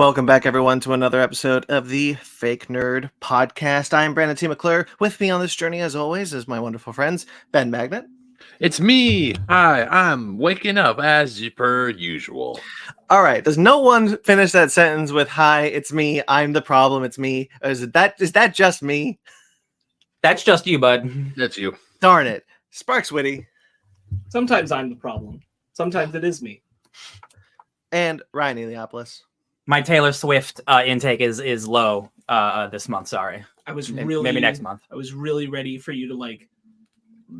Welcome back, everyone, to another episode of the Fake Nerd Podcast. I'm Brandon T. McClure. With me on this journey, as always, is my wonderful friends, Ben Magnet. It's me. Hi, I'm waking up as per usual. All right. Does no one finish that sentence with "Hi, it's me. I'm the problem. It's me"? Or is that just me? That's just you, bud. That's you. Darn it, Sparks Witty Sometimes I'm the problem. Sometimes it is me. and Ryan Eliopolis. My Taylor Swift intake is low this month. Sorry. I was Maybe next month. I was really ready for you to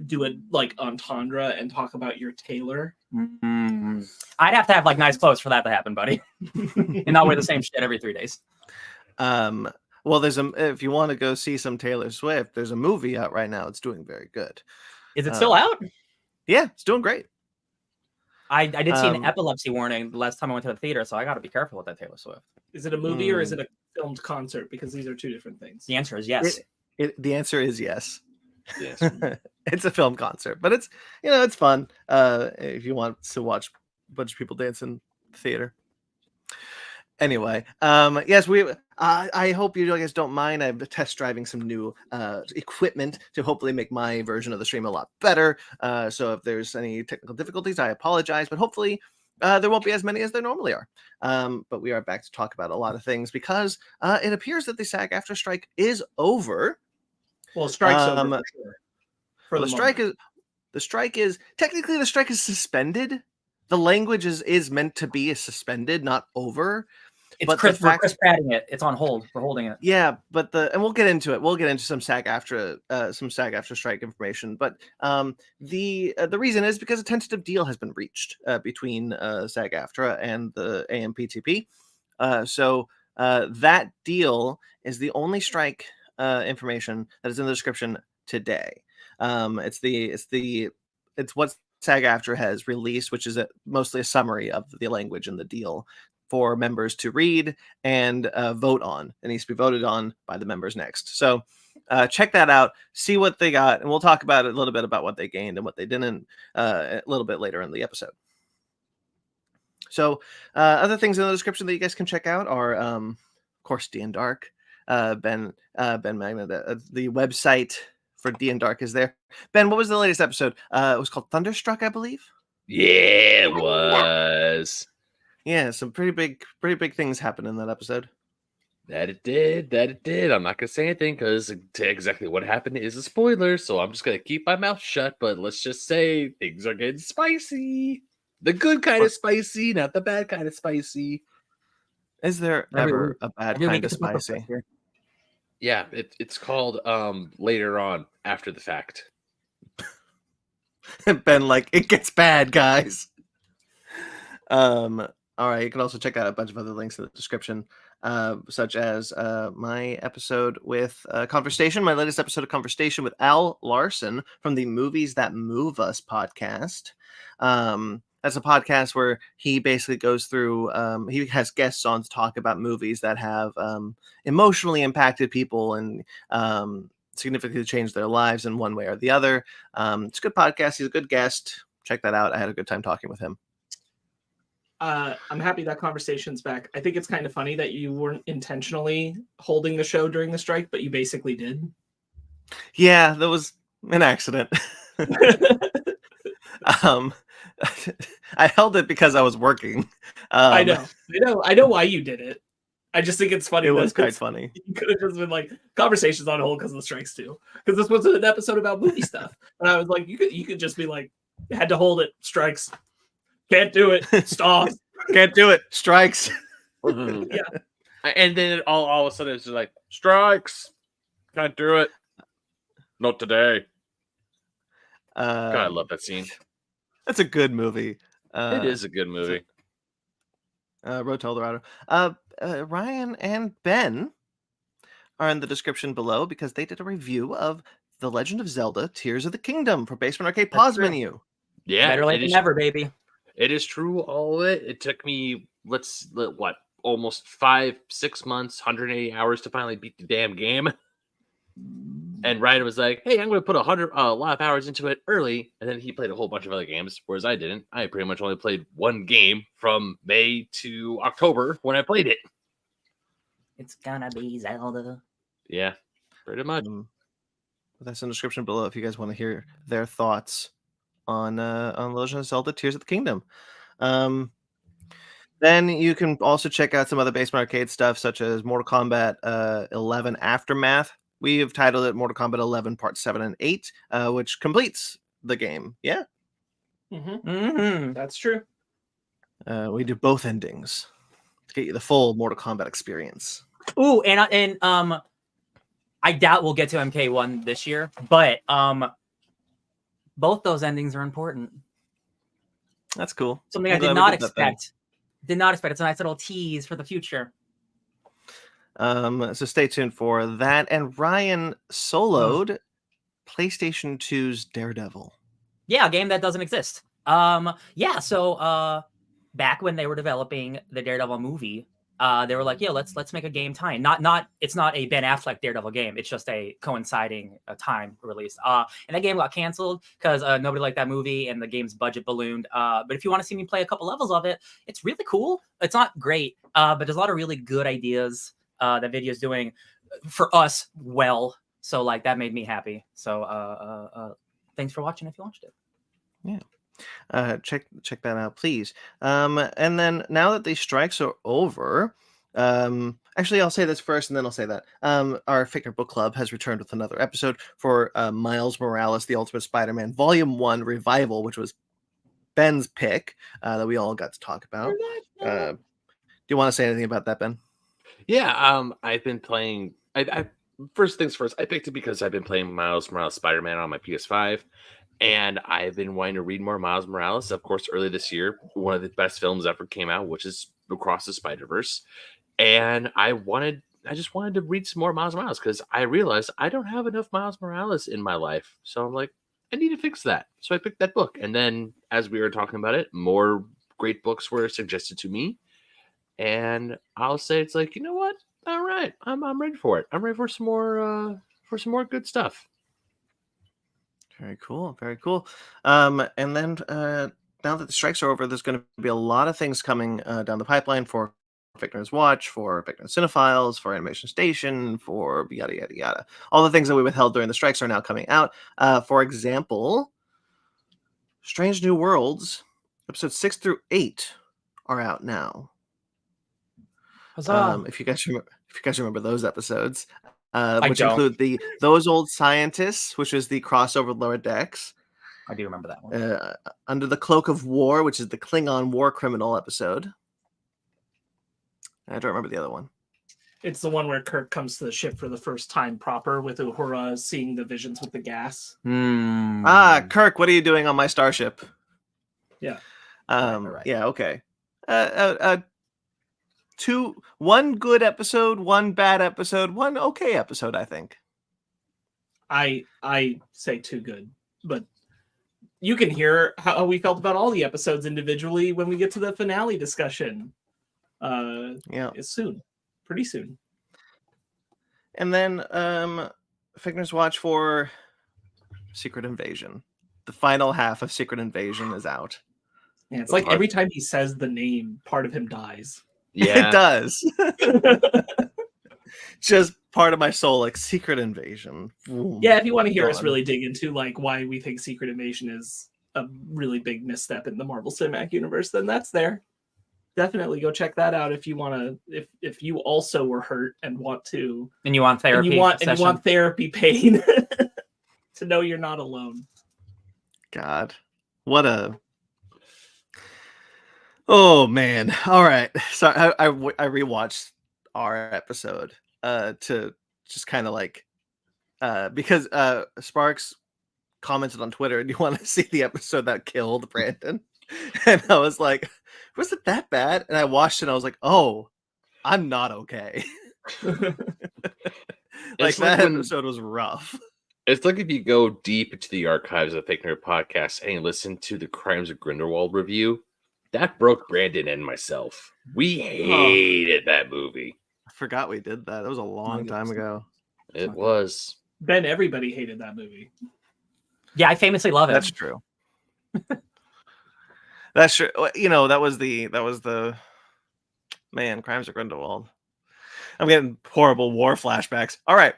do a entendre and talk about your Taylor. I'd have to have nice clothes for that to happen, buddy, and not wear the same shit every 3 days. Well, if you want to go see some Taylor Swift, there's a movie out right now. It's doing very good. Is it still out? Yeah, it's doing great. I did see an epilepsy warning the last time I went to the theater, so I got to be careful with that Taylor Swift. Is it a movie or is it a filmed concert? Because these are two different things. The answer is yes. The answer is yes. Yes. It's a film concert, but it's fun if you want to watch a bunch of people dance in the theater. Anyway, yes, I hope you guys don't mind. I'm test driving some new equipment to hopefully make my version of the stream a lot better. So if there's any technical difficulties, I apologize, but hopefully there won't be as many as there normally are. But we are back to talk about a lot of things because it appears that the SAG-AFTRA strike is over. Well, strike's over for sure. The strike is technically the strike is suspended. The language is meant to be suspended, not over. It's Chris Prattting it. It's on hold. We're holding it. Yeah, but and we'll get into it. We'll get into some SAG-AFTRA strike information. But the reason is because a tentative deal has been reached between SAG-AFTRA and the AMPTP. So that deal is the only strike information that is in the description today. It's what SAG-AFTRA has released, which is mostly a summary of the language in the deal for members to read and vote on. It needs to be voted on by the members next. So check that out, see what they got, and we'll talk about it a little bit about what they gained and what they didn't a little bit later in the episode. So other things in the description that you guys can check out are, of course, D and Dark. Ben Magnet, the website for D and Dark is there. Ben, what was the latest episode? It was called Thunderstruck, I believe. Yeah, it was. Yeah, some pretty big things happened in that episode. That it did. I'm not gonna say anything because exactly what happened is a spoiler, so I'm just gonna keep my mouth shut. But let's just say things are getting spicy. The good kind of spicy, not the bad kind of spicy. Is there ever a bad kind of spicy? Yeah, it's called later on after the fact. Ben, it gets bad, guys. All right, you can also check out a bunch of other links in the description, such as my episode with Conversation, my latest episode of Conversation with Al Larson from the Movies That Move Us podcast. That's a podcast where he basically goes through, he has guests on to talk about movies that have emotionally impacted people and significantly changed their lives in one way or the other. It's a good podcast. He's a good guest. Check that out. I had a good time talking with him. I'm happy that Conversation's back. I think it's kind of funny that you weren't intentionally holding the show during the strike, but you basically did. Yeah, that was an accident. I held it because I was working. I know why you did it. I just think it's funny. It was quite funny. You could have just been Conversations on hold because of the strikes too. Because this was an episode about movie stuff, and I was like, you could just be had to hold it. Strikes. Can't do it. Stop. Can't do it. Strikes. Yeah. And then all of a sudden it's just strikes. Can't do it. Not today. God, I love that scene. That's a good movie. It is a good movie. Road to El Dorado. Ryan and Ben are in the description below because they did a review of The Legend of Zelda: Tears of the Kingdom for Basement Arcade Pause Menu. Yeah, better late than never, baby. It is true. All of it. It took me almost 5-6 months, 180 hours to finally beat the damn game. And Ryan was like, "Hey, I'm going to put a lot of hours into it early," and then he played a whole bunch of other games, whereas I didn't. I pretty much only played one game from May to October when I played it. It's gonna be Zelda. Yeah, pretty much. That's in the description below if you guys want to hear their thoughts on Legend of Zelda: Tears of the Kingdom. Then you can also check out some other Basement Arcade stuff, such as Mortal Kombat 11 Aftermath. We have titled it Mortal Kombat 11 Part 7 and 8, which completes the game. Yeah. That's true. We do both endings to get you the full Mortal Kombat experience. Ooh, and I doubt we'll get to MK1 this year, but both those endings are important. That's cool. Something I did not expect. Did not expect. It's a nice little tease for the future. So stay tuned for that. And Ryan soloed PlayStation 2's Daredevil. Yeah, a game that doesn't exist. So back when they were developing the Daredevil movie, they were like, "Yeah, let's make a game time." It's not a Ben Affleck Daredevil game. It's just a coinciding time release. And that game got canceled because nobody liked that movie, and the game's budget ballooned. But if you want to see me play a couple levels of it, it's really cool. It's not great, but there's a lot of really good ideas that Video's doing for us. Well, so like that made me happy. So thanks for watching. If you watched it, yeah. Check that out, please. And then now that the strikes are over, actually I'll say this first and then I'll say that. Our Fickner Book Club has returned with another episode for Miles Morales, The Ultimate Spider-Man Volume 1 Revival, which was Ben's pick that we all got to talk about. Do you want to say anything about that, Ben? Yeah, I've been playing. I first things first. I picked it because I've been playing Miles Morales Spider-Man on my PS5, and I've been wanting to read more Miles Morales. Of course, early this year, one of the best films ever came out, which is Across the Spider-Verse, and I just wanted to read some more Miles Morales because I realized I don't have enough Miles Morales in my life. So I'm like, I need to fix that. So I picked that book, and then as we were talking about it, more great books were suggested to me. And I'll say it's like, you know what? All right, I'm ready for it. I'm ready for some more good stuff. Very cool. Very cool. And then now that the strikes are over, there's going to be a lot of things coming down the pipeline for Fickner's Watch, for Fickner Cinephiles, for Animation Station, for yada yada yada. All the things that we withheld during the strikes are now coming out. For example, Strange New Worlds episodes 6 through 8 are out now. If you guys remember those episodes, which include Those Old Scientists, which is the crossover with Lower Decks. I do remember that one. Under the Cloak of War, which is the Klingon war criminal episode. I don't remember the other one. It's the one where Kirk comes to the ship for the first time proper, with Uhura seeing the visions with the gas. Kirk, what are you doing on my starship? Yeah. Right. Yeah. Okay. One good episode, one bad episode, one okay episode, I think. I say too good, but you can hear how we felt about all the episodes individually when we get to the finale discussion. It's soon, pretty soon. And then Fickner's Watch for Secret Invasion. The final half of Secret Invasion is out. Yeah, it's like every time he says the name, part of him dies. Yeah, it does. Just part of my soul, like Secret Invasion. Yeah, if you want to hear us really dig into like why we think Secret Invasion is a really big misstep in the Marvel Cinematic Universe, then that's there. Definitely go check that out if you want to. If you also were hurt and want to, and you want therapy, and you want therapy pain, to know you're not alone. God, what a. Oh man! All right, so I rewatched our episode to just kind of like because Sparks commented on Twitter, "Do you want to see the episode that killed Brandon?" And I was like, "Was it that bad?" And I watched it, and I was like, "Oh, I'm not okay." Like that episode was rough. It's like if you go deep into the archives of Fake Nerd Podcast and you listen to the Crimes of Grindelwald review. That broke Brandon and myself. We hated that movie. I forgot we did that. That was a long time ago. It was. Ben, everybody hated that movie. Yeah, I famously love it. That's true. That's true. You know, that was the man, Crimes of Grindelwald. I'm getting horrible war flashbacks. All right,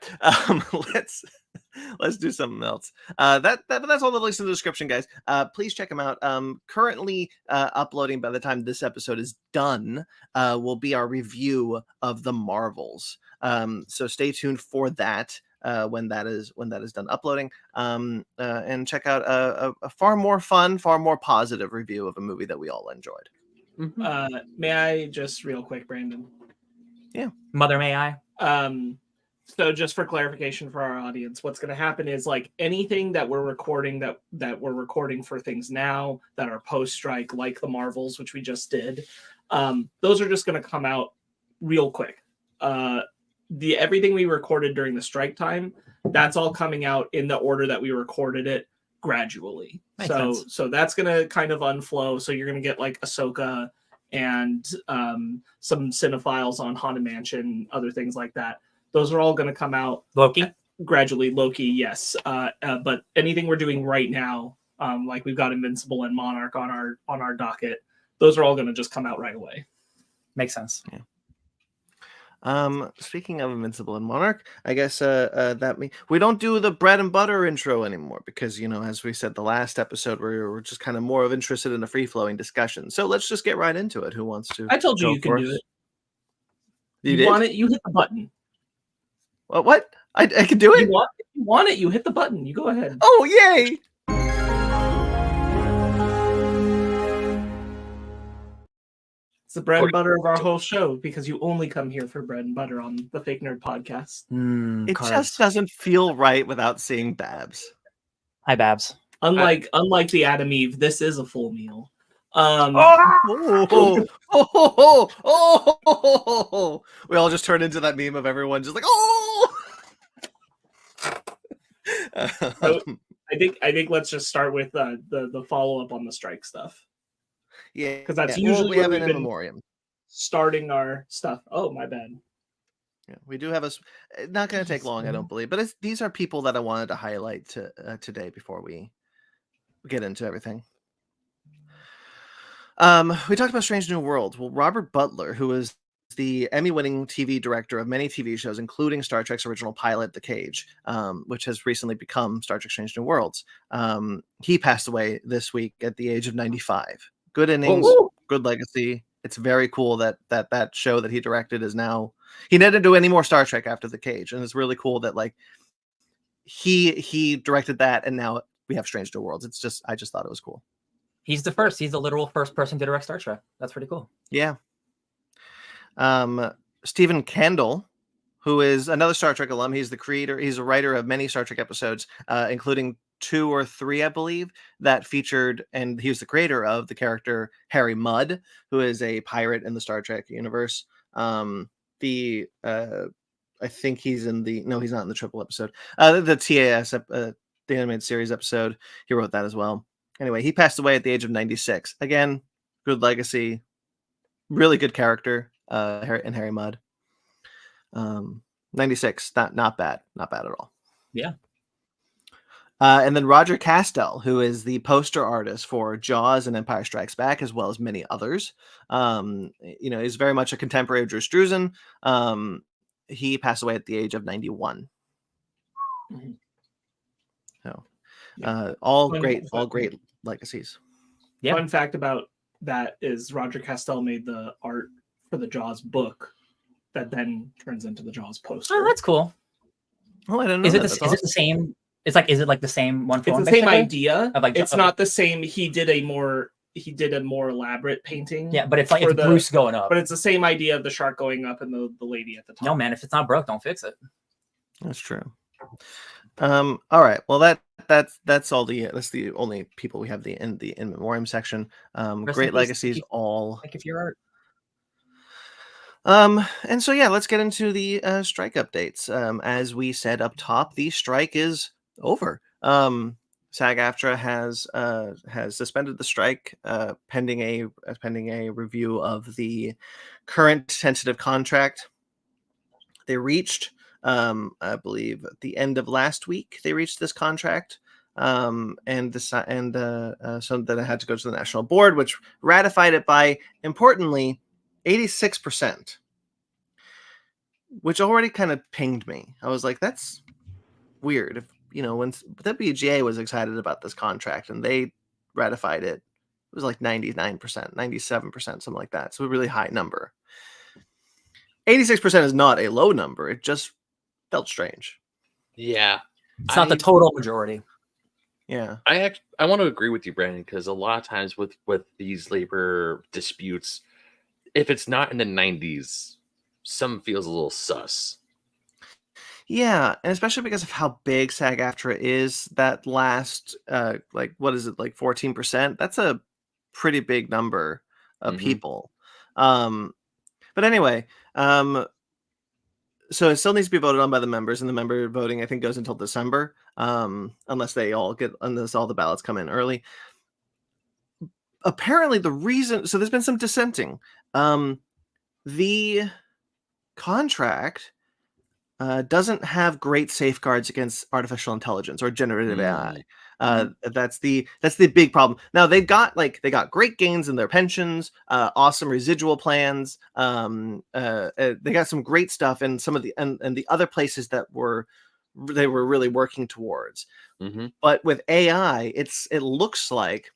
let's do something else. That's all the links in the description, guys. Please check them out. Currently uploading by the time this episode is done will be our review of the Marvels. So stay tuned for that when that is done uploading. And check out a far more fun, far more positive review of a movie that we all enjoyed. May I just real quick, Brandon? Yeah. Mother, may I? So just for clarification for our audience, what's going to happen is like anything that we're recording that we're recording for things now that are post-strike, like the Marvels, which we just did, those are just going to come out real quick. Everything we recorded during the strike time, that's all coming out in the order that we recorded it gradually. Makes sense. So that's going to kind of unflow. So you're going to get like Ahsoka and some cinephiles on Haunted Mansion, other things like that. Those are all going to come out Loki? gradually. Loki, yes. But anything we're doing right now, like we've got Invincible and Monarch on our docket, those are all going to just come out right away. Makes sense. Yeah. Speaking of Invincible and Monarch, I guess we don't do the bread and butter intro anymore because, as we said the last episode, we're just kind of more of interested in a free flowing discussion. So let's just get right into it. Who wants to? I told you can do it. You did? Want it? You hit the button. What? I can do it? If you want it, you hit the button. You go ahead. Oh, yay! It's the bread and butter of our whole show because you only come here for bread and butter on the Fake Nerd Podcast. It just doesn't feel right without seeing Babs. Hi, Babs. Unlike the Adam Eve, this is a full meal. We all just turn into that meme of everyone just like, oh! I think let's just start with the follow up on the strike stuff. Yeah, because that's usually we where have we've an been Memoriam starting our stuff. Oh, my bad. Yeah, we do have not going to take long, I don't believe, but these are people that I wanted to highlight today before we get into everything. We talked about Strange New Worlds. Well, Robert Butler, who is the Emmy-winning TV director of many TV shows, including Star Trek's original pilot, The Cage, which has recently become Star Trek Strange New Worlds. He passed away this week at the age of 95. Good innings, good legacy. It's very cool that show that he directed is now... He didn't do any more Star Trek after The Cage, and it's really cool that like he directed that, and now we have Strange New Worlds. I just thought it was cool. He's the literal first person to direct Star Trek. That's pretty cool. Yeah. Stephen Kendall, who is another Star Trek alum. He's a writer of many Star Trek episodes, including 2 or 3, I believe, that featured, and he was the creator of the character Harry Mudd, who is a pirate in the Star Trek universe. I think he's in he's not in the triple episode. The TAS, the animated series episode, he wrote that as well. Anyway, he passed away at the age of 96. Again, good legacy, really good character, Harry Mudd. 96, not bad at all. Yeah. And then Roger Castell, who is the poster artist for Jaws and Empire Strikes Back, as well as many others. Is very much a contemporary of Drew Struzan. He passed away at the age of 91. Mm-hmm. So, all great legacies. Yeah. Fun fact about that is Roger Castell made the art for the Jaws book that then turns into the Jaws poster. Oh, that's cool. Oh, I don't know. Is it the same? Is it like the same one? It's the same idea. Of like, it's not the same. He did a more elaborate painting. Yeah, but it's like it's Bruce going up. But it's the same idea of the shark going up and the lady at the top. No, man, if it's not broke, don't fix it. That's true. All right. Well, that's the only people we have in the in memoriam section. Great legacies, all. Like if you're art. And so yeah, let's get into the strike updates. As we said up top, the strike is over. SAG-AFTRA has suspended the strike pending a review of the current tentative contract. They reached, I believe, at the end of last week. They reached this contract, so then it had to go to the national board, which ratified it by, importantly, 86%. which already kind of pinged me. I was like, that's weird. If when WGA was excited about this contract and they ratified it, it was like 99%, 97%, something like that. So a really high number. 86% is not a low number. It just felt strange. Yeah. It's not the total majority. Yeah. I want to agree with you, Brandon, because a lot of times with these labor disputes, if it's not in the 90s, some feels a little sus. Yeah, and especially because of how big SAG-AFTRA is, that last what is it, like 14%? That's a pretty big number of people. But anyway, so it still needs to be voted on by the members, and the member voting I think goes until December, unless all the ballots come in early. Apparently the reason, so there's been some dissenting. The contract doesn't have great safeguards against artificial intelligence or generative AI. That's the big problem. Now they got great gains in their pensions, awesome residual plans. They got some great stuff in some of the and the other places that they were really working towards. But with AI, it looks like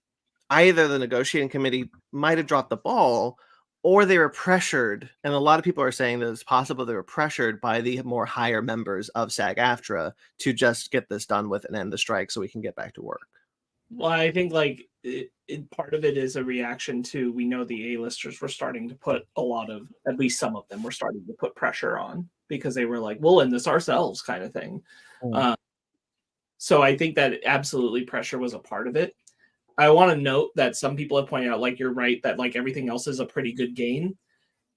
either the negotiating committee might have dropped the ball, or they were pressured, and a lot of people are saying that it's possible they were pressured by the more higher members of SAG-AFTRA to just get this done with and end the strike so we can get back to work. Well, I think part of it is a reaction to, we know the A-listers were starting to put at least some of them were starting to put pressure on, because they were like, we'll end this ourselves kind of thing. So I think that absolutely pressure was a part of it. I want to note that some people have pointed out, like, you're right, that like everything else is a pretty good gain.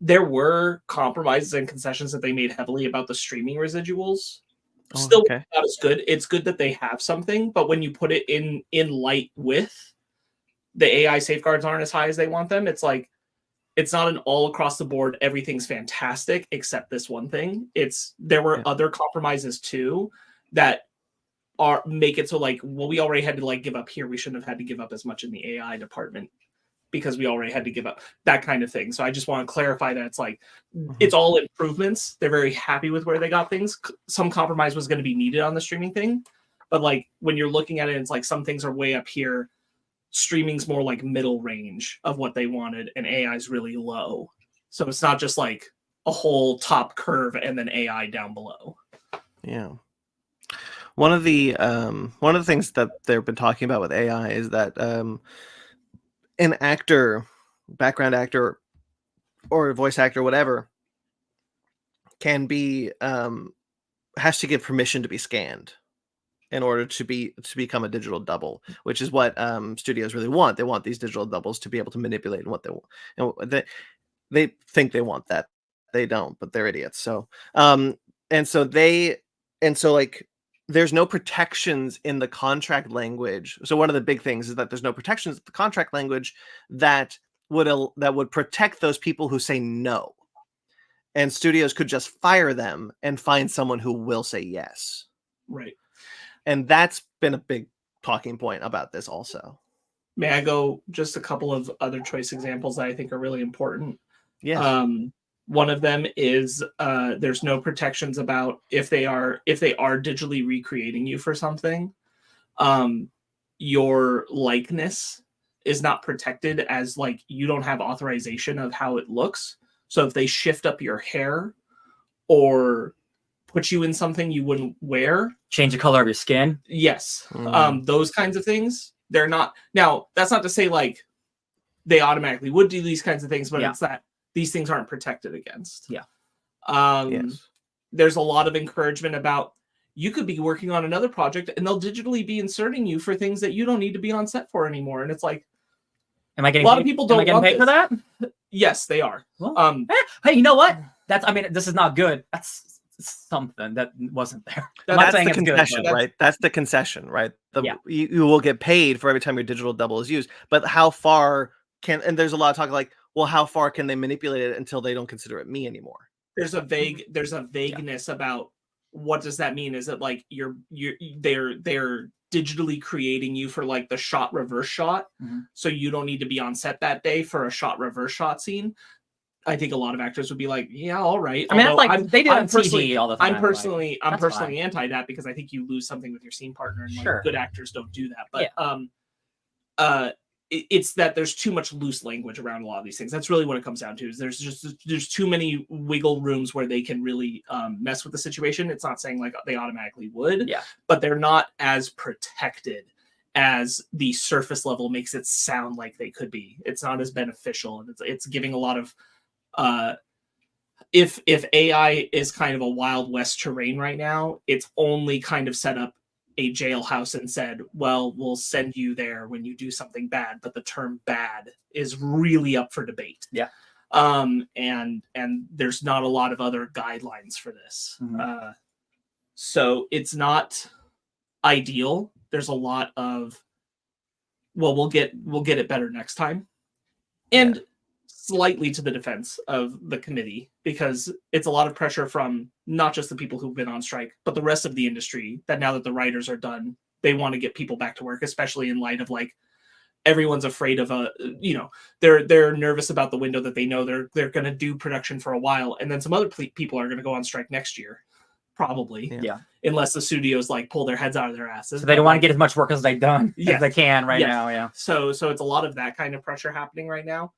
There were compromises and concessions that they made heavily about the streaming residuals. Still not as good. It's good that they have something, but when you put it in light with the AI safeguards aren't as high as they want them, it's like, it's not an all across the board, everything's fantastic except this one thing. There were other compromises too that make it so like, well, we already had to like give up here. We shouldn't have had to give up as much in the AI department because we already had to give up that kind of thing. So I just want to clarify that it's like, it's all improvements. They're very happy with where they got things. Some compromise was going to be needed on the streaming thing, but like when you're looking at it, it's like some things are way up here. Streaming's more like middle range of what they wanted, and AI is really low. So it's not just like a whole top curve and then AI down below. Yeah. One of the things that they've been talking about with AI is that an actor, background actor, or voice actor, whatever, can be has to give permission to be scanned in order to become a digital double, which is what studios really want. They want these digital doubles to be able to manipulate what they want. They think they want that. They don't, but they're idiots. So there's no protections in the contract language. So one of the big things is that there's no protections in the contract language that would protect those people who say no. And studios could just fire them and find someone who will say yes. Right. And that's been a big talking point about this also. May I go just a couple of other choice examples that I think are really important? Yes. One of them is there's no protections about if they are digitally recreating you for something, your likeness is not protected, as like you don't have authorization of how it looks. So if they shift up your hair or put you in something you wouldn't wear, change the color of your skin. Yes. Those kinds of things, they're not. Now, that's not to say like they automatically would do these kinds of things, but it's that these things aren't protected against. Yeah. Yes. There's a lot of encouragement about you could be working on another project and they'll digitally be inserting you for things that you don't need to be on set for anymore. And it's like, am I getting a lot of people don't am I getting paid for that? Yes, they are. Well, hey, you know what? This is not good. That's something that wasn't there. That's the concession, right? That's the concession, right? You will get paid for every time your digital double is used. But how far and there's a lot of talk like, well, how far can they manipulate it until they don't consider it me anymore? There's a vagueness about what does that mean? Is it like they're digitally creating you for like the shot reverse shot, so you don't need to be on set that day for a shot reverse shot scene? I think a lot of actors would be like, yeah, all right. I mean, that's Although like they do it on personally, TV all the time. I'm personally that's fine. anti that because I think you lose something with your scene partner, and Sure. like good actors don't do that. But it's that there's too much loose language around a lot of these things. That's really what it comes down to. Is there's too many wiggle rooms where they can really mess with the situation. It's not saying like they automatically would, Yeah. but they're not as protected as the surface level makes it sound like they could be. It's not as beneficial, and it's giving a lot of if AI is kind of a Wild West terrain right now, it's only kind of set up a jailhouse and said, well, we'll send you there when you do something bad, but the term bad is really up for debate. Yeah. And there's not a lot of other guidelines for this. Mhm. So it's not ideal. There's a lot of, well, we'll get it better next time. And slightly to the defense of the committee, because it's a lot of pressure from not just the people who've been on strike, but the rest of the industry, that now that the writers are done, they want to get people back to work, especially in light of like everyone's afraid of they're nervous about the window that they know they're going to do production for a while, and then some other people are going to go on strike next year, probably. Yeah. Unless the studios like pull their heads out of their asses. So they don't want to get as much work as they've done Yes. as they can right Yes. now. Yeah. So it's a lot of that kind of pressure happening right now.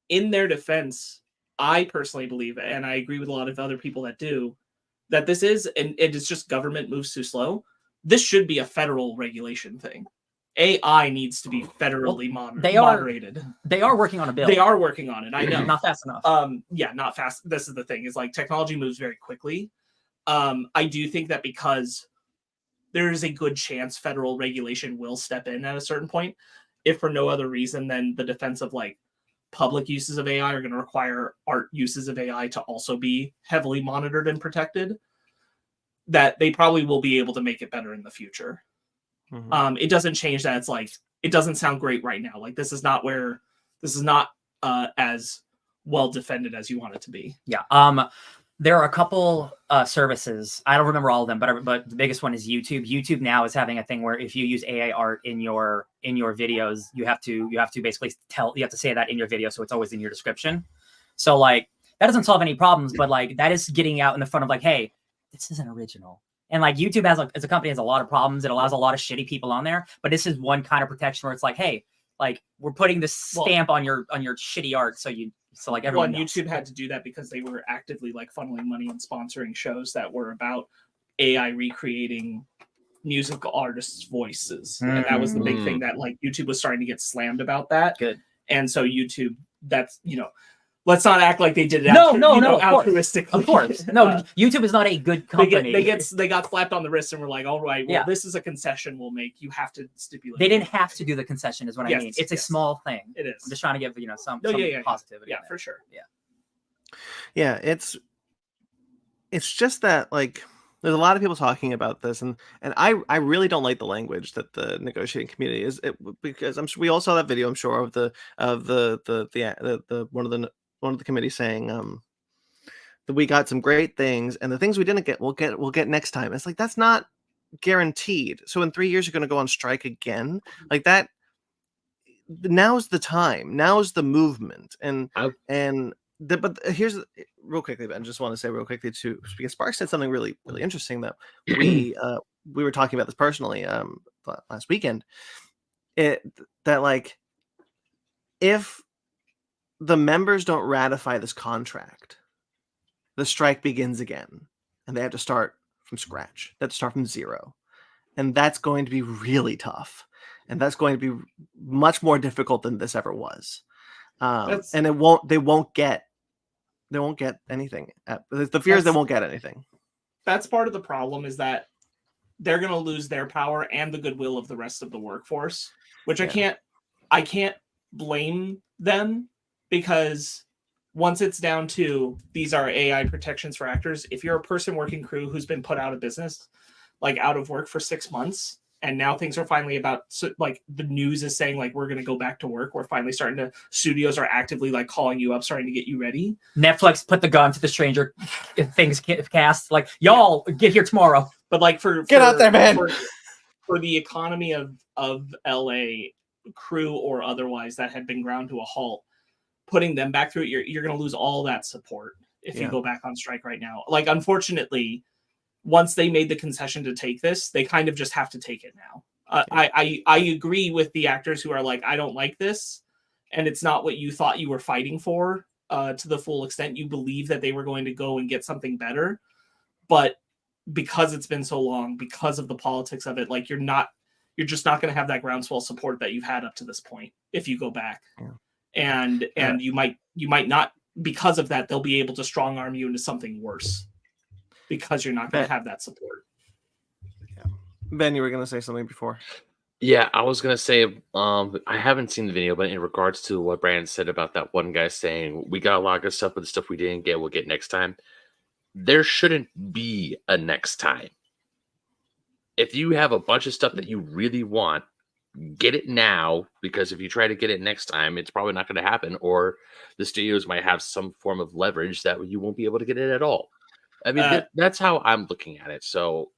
In their defense, I personally believe, and I agree with a lot of other people that do, that this is, and it is just government moves too slow. This should be a federal regulation thing. AI needs to be federally moderated. They are working on a bill. They are working on it. I know. Not fast enough. Not fast. This is the thing, is like technology moves very quickly. I do think that because there is a good chance federal regulation will step in at a certain point, if for no other reason than the defense of like public uses of AI are going to require art uses of AI to also be heavily monitored and protected, that they probably will be able to make it better in the future. Mm-hmm. It doesn't change that. It's like, it doesn't sound great right now. Like this is not as well defended as you want it to be. Yeah. There are a couple services. I don't remember all of them, but the biggest one is YouTube. YouTube now is having a thing where if you use AI art in your videos, you have to basically say that in your video, so it's always in your description. So like that doesn't solve any problems, but like that is getting out in the front of like, hey, this isn't original. And like YouTube as a company has a lot of problems. It allows a lot of shitty people on there, but this is one kind of protection where it's like, hey, like we're putting this stamp on your shitty art, so like everyone knows. YouTube had to do that because they were actively like funneling money and sponsoring shows that were about AI recreating musical artists' voices. And that was the big thing that like YouTube was starting to get slammed about that. Good. And so YouTube, that's, let's not act like they did it altruistically. Of course. No, YouTube is not a good company. They got slapped on the wrist and were like, all right, well, this is a concession we'll make. You have to stipulate. They didn't have to do the concession is what I mean. It's a small thing. It is. I'm just trying to give, some positivity. Yeah, for sure. Yeah. Yeah, it's just that like there's a lot of people talking about this, and I really don't like the language that the negotiating community is, because we all saw that video, I'm sure, of the one of the committee saying that we got some great things, and the things we didn't get we'll get next time. It's like that's not guaranteed. So in 3 years you're going to go on strike again, like that. Now's the time. Now's the movement, but here's real quickly, Ben. Just want to say real quickly too, because Spark said something really interesting that we were talking about this personally last weekend. That like if the members don't ratify this contract, the strike begins again, and they have to start from scratch. They have to start from zero, and that's going to be really tough, and that's going to be much more difficult than this ever was. And they won't get anything. The fear is they won't get anything. That's part of the problem, is that they're going to lose their power and the goodwill of the rest of the workforce, which I can't blame them, because once it's down to these are AI protections for actors, if you're a person working crew who's been put out of business, like out of work for 6 months, and now things are finally like the news is saying like we're going to go back to work. We're finally studios are actively like calling you up, starting to get you ready. Netflix put the gun to the Stranger Things cast, like y'all get here tomorrow. But like get out there, man. For the economy of LA, crew or otherwise, that had been ground to a halt, putting them back through it, you're going to lose all that support if you go back on strike right now. Like, unfortunately, once they made the concession to take this, they kind of just have to take it now. I agree with the actors who are like, I don't like this, and it's not what you thought you were fighting for to the full extent. You believe that they were going to go and get something better, but because it's been so long, because of the politics of it, like you're just not going to have that groundswell support that you've had up to this point if you go back. And you might not, because of that, they'll be able to strong arm you into something worse because you're not going to have that support. Ben, you were going to say something before. Yeah, I was gonna say, I haven't seen the video, but in regards to what Brandon said about that one guy saying we got a lot of good stuff, but the stuff we didn't get, we'll get next time. There shouldn't be a next time. If you have a bunch of stuff that you really want, get it now, because if you try to get it next time, it's probably not going to happen, or the studios might have some form of leverage that you won't be able to get it at all. I mean, that's how I'm looking at it. So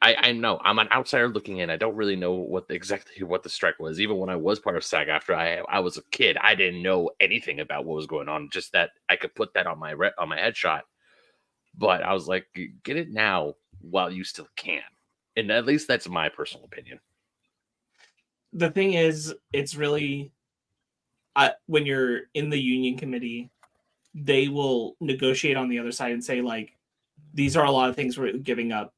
I know I'm an outsider looking in. I don't really know exactly what the strike was. Even when I was part of SAG-AFTRA, I was a kid. I didn't know anything about what was going on. Just that I could put that on my headshot. But I was like, get it now while you still can. And at least that's my personal opinion. The thing is, it's really when you're in the union committee, they will negotiate on the other side and say, like, these are a lot of things we're giving up,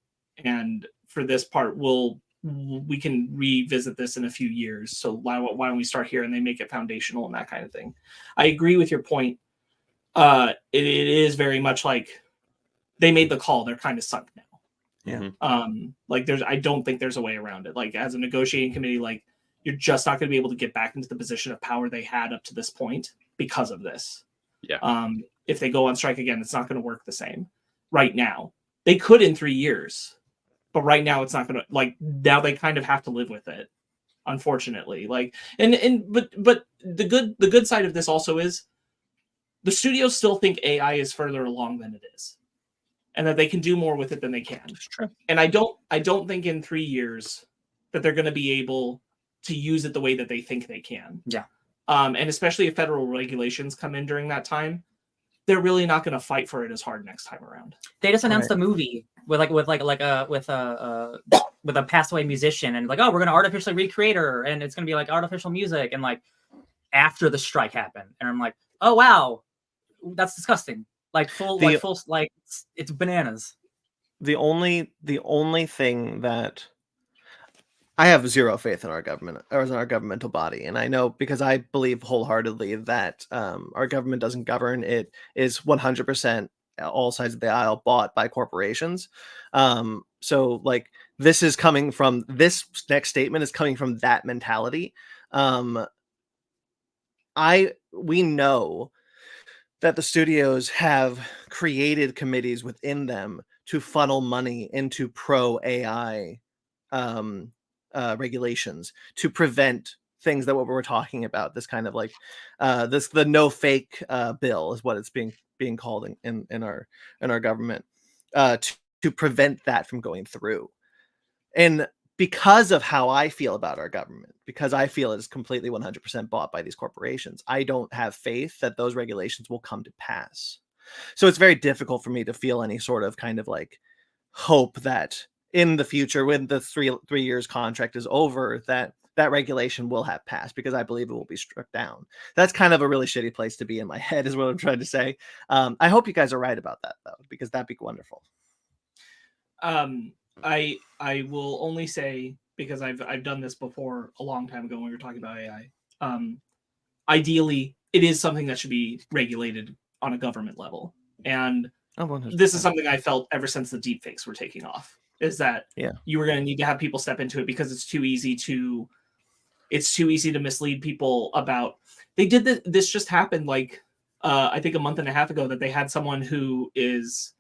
and for this part, we can revisit this in a few years. So why don't we start here? And they make it foundational and that kind of thing. I agree with your point. It is very much like they made the call. They're kind of sunk now. Yeah. Like I don't think there's a way around it. Like, as a negotiating committee, like, you're just not going to be able to get back into the position of power they had up to this point because of this. Yeah. If they go on strike again, it's not going to work the same right now. They could in 3 years, but right now it's not going to, like, now they kind of have to live with it, unfortunately. Like, but the good side of this also is the studios still think AI is further along than it is, and that they can do more with it than they can. That's true. And I don't think in 3 years that they're going to be able to use it the way that they think they can. Yeah. And especially if federal regulations come in during that time, they're really not going to fight for it as hard next time around. They just announced a movie with a passed away musician, and like, oh, we're going to artificially recreate her, and it's going to be like artificial music, and like after the strike happened, and I'm like, oh wow, that's disgusting. Like it's bananas. The only thing that I have zero faith in our government or in our governmental body. And I know, because I believe wholeheartedly that our government doesn't govern. It is 100% all sides of the aisle bought by corporations. So like, this next statement is coming from that mentality. We know that the studios have created committees within them to funnel money into pro AI regulations to prevent things that what we're talking about, this kind of like the no fake bill is what it's being called in our government, to prevent that from going through. And because of how I feel about our government, because I feel it's completely 100% bought by these corporations, I don't have faith that those regulations will come to pass. So it's very difficult for me to feel any sort of kind of like hope that in the future, when the three years contract is over, that regulation will have passed, because I believe it will be struck down. That's kind of a really shitty place to be in my head, is what I'm trying to say. I hope you guys are right about that, though, because that'd be wonderful. I will only say, because I've done this before a long time ago when we were talking about AI. Ideally, it is something that should be regulated on a government level, and this is something I felt ever since the deepfakes were taking off. Is that you were going to need to have people step into it, because it's too easy to mislead people about. They did this just happened like I think a month and a half ago, that they had someone who is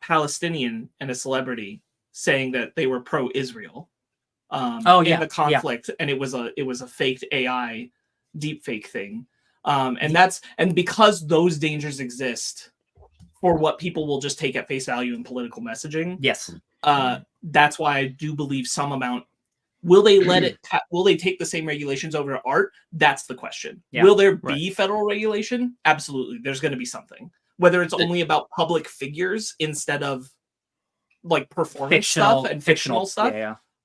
Palestinian and a celebrity saying that they were pro-Israel in the conflict, and it was a faked AI deepfake thing, and because those dangers exist for what people will just take at face value in political messaging. Yes. That's why I do believe some amount Will they let it? Will they take the same regulations over to art? That's the question. Yeah, will there be federal regulation? Absolutely, there's going to be something. Whether it's only about public figures instead of like performance stuff and fictional stuff,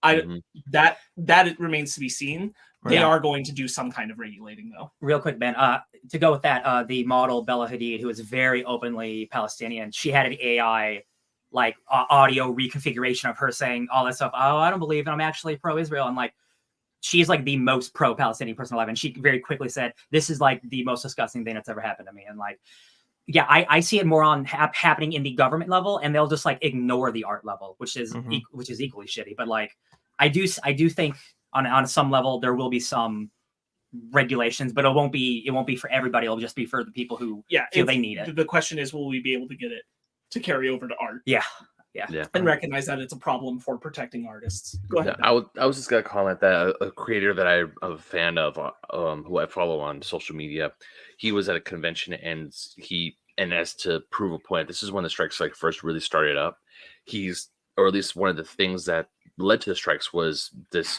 that it remains to be seen. They are going to do some kind of regulating, though. Real quick, Ben, to go with that, the model Bella Hadid, who is very openly Palestinian, she had an AI like audio reconfiguration of her saying all that stuff. Oh, I don't believe it. I'm actually pro-Israel. And like, she's like the most pro-Palestinian person alive. And she very quickly said, this is like the most disgusting thing that's ever happened to me. And like, yeah, I see it more on happening in the government level, and they'll just like ignore the art level, which is equally shitty. But like, I do think on some level there will be some regulations, but it won't be for everybody. It'll just be for the people who feel they need it. The question is, will we be able to get it to carry over to art? Yeah. And recognize that it's a problem for protecting artists. Go ahead. I was just gonna comment that a creator that I'm a fan of, who I follow on social media, he was at a convention and as to prove a point, this is when the strikes like first really started up. Or at least one of the things that led to the strikes was this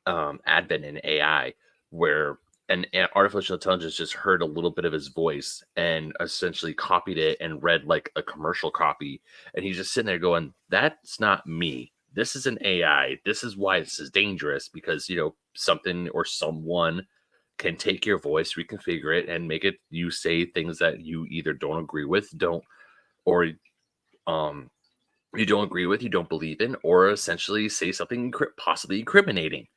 advent in AI, where an artificial intelligence just heard a little bit of his voice and essentially copied it and read like a commercial copy. And he's just sitting there going, that's not me. This is an AI. This is why this is dangerous, because, something or someone can take your voice, reconfigure it, and make it you say things that you either don't agree with, you don't agree with, you don't believe in, or essentially say something possibly incriminating.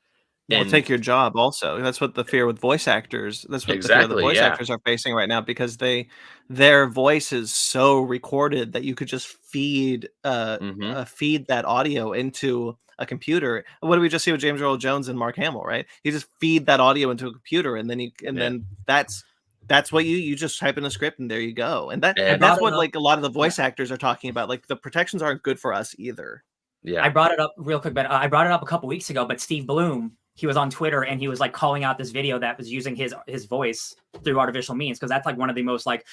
And take your job also. That's what the fear with voice actors. That's what the fear the voice actors are facing right now, because their voice is so recorded that you could just feed that audio into a computer. What do we just see with James Earl Jones and Mark Hamill, right? You just feed that audio into a computer, and then that's what you just type in a script, and there you go. And that's what like a lot of the voice actors are talking about. Like, the protections aren't good for us either. Yeah, I brought it up real quick, but I brought it up a couple weeks ago. But Steve Bloom, he was on Twitter and he was like calling out this video that was using his voice through artificial means, because that's like one of the most like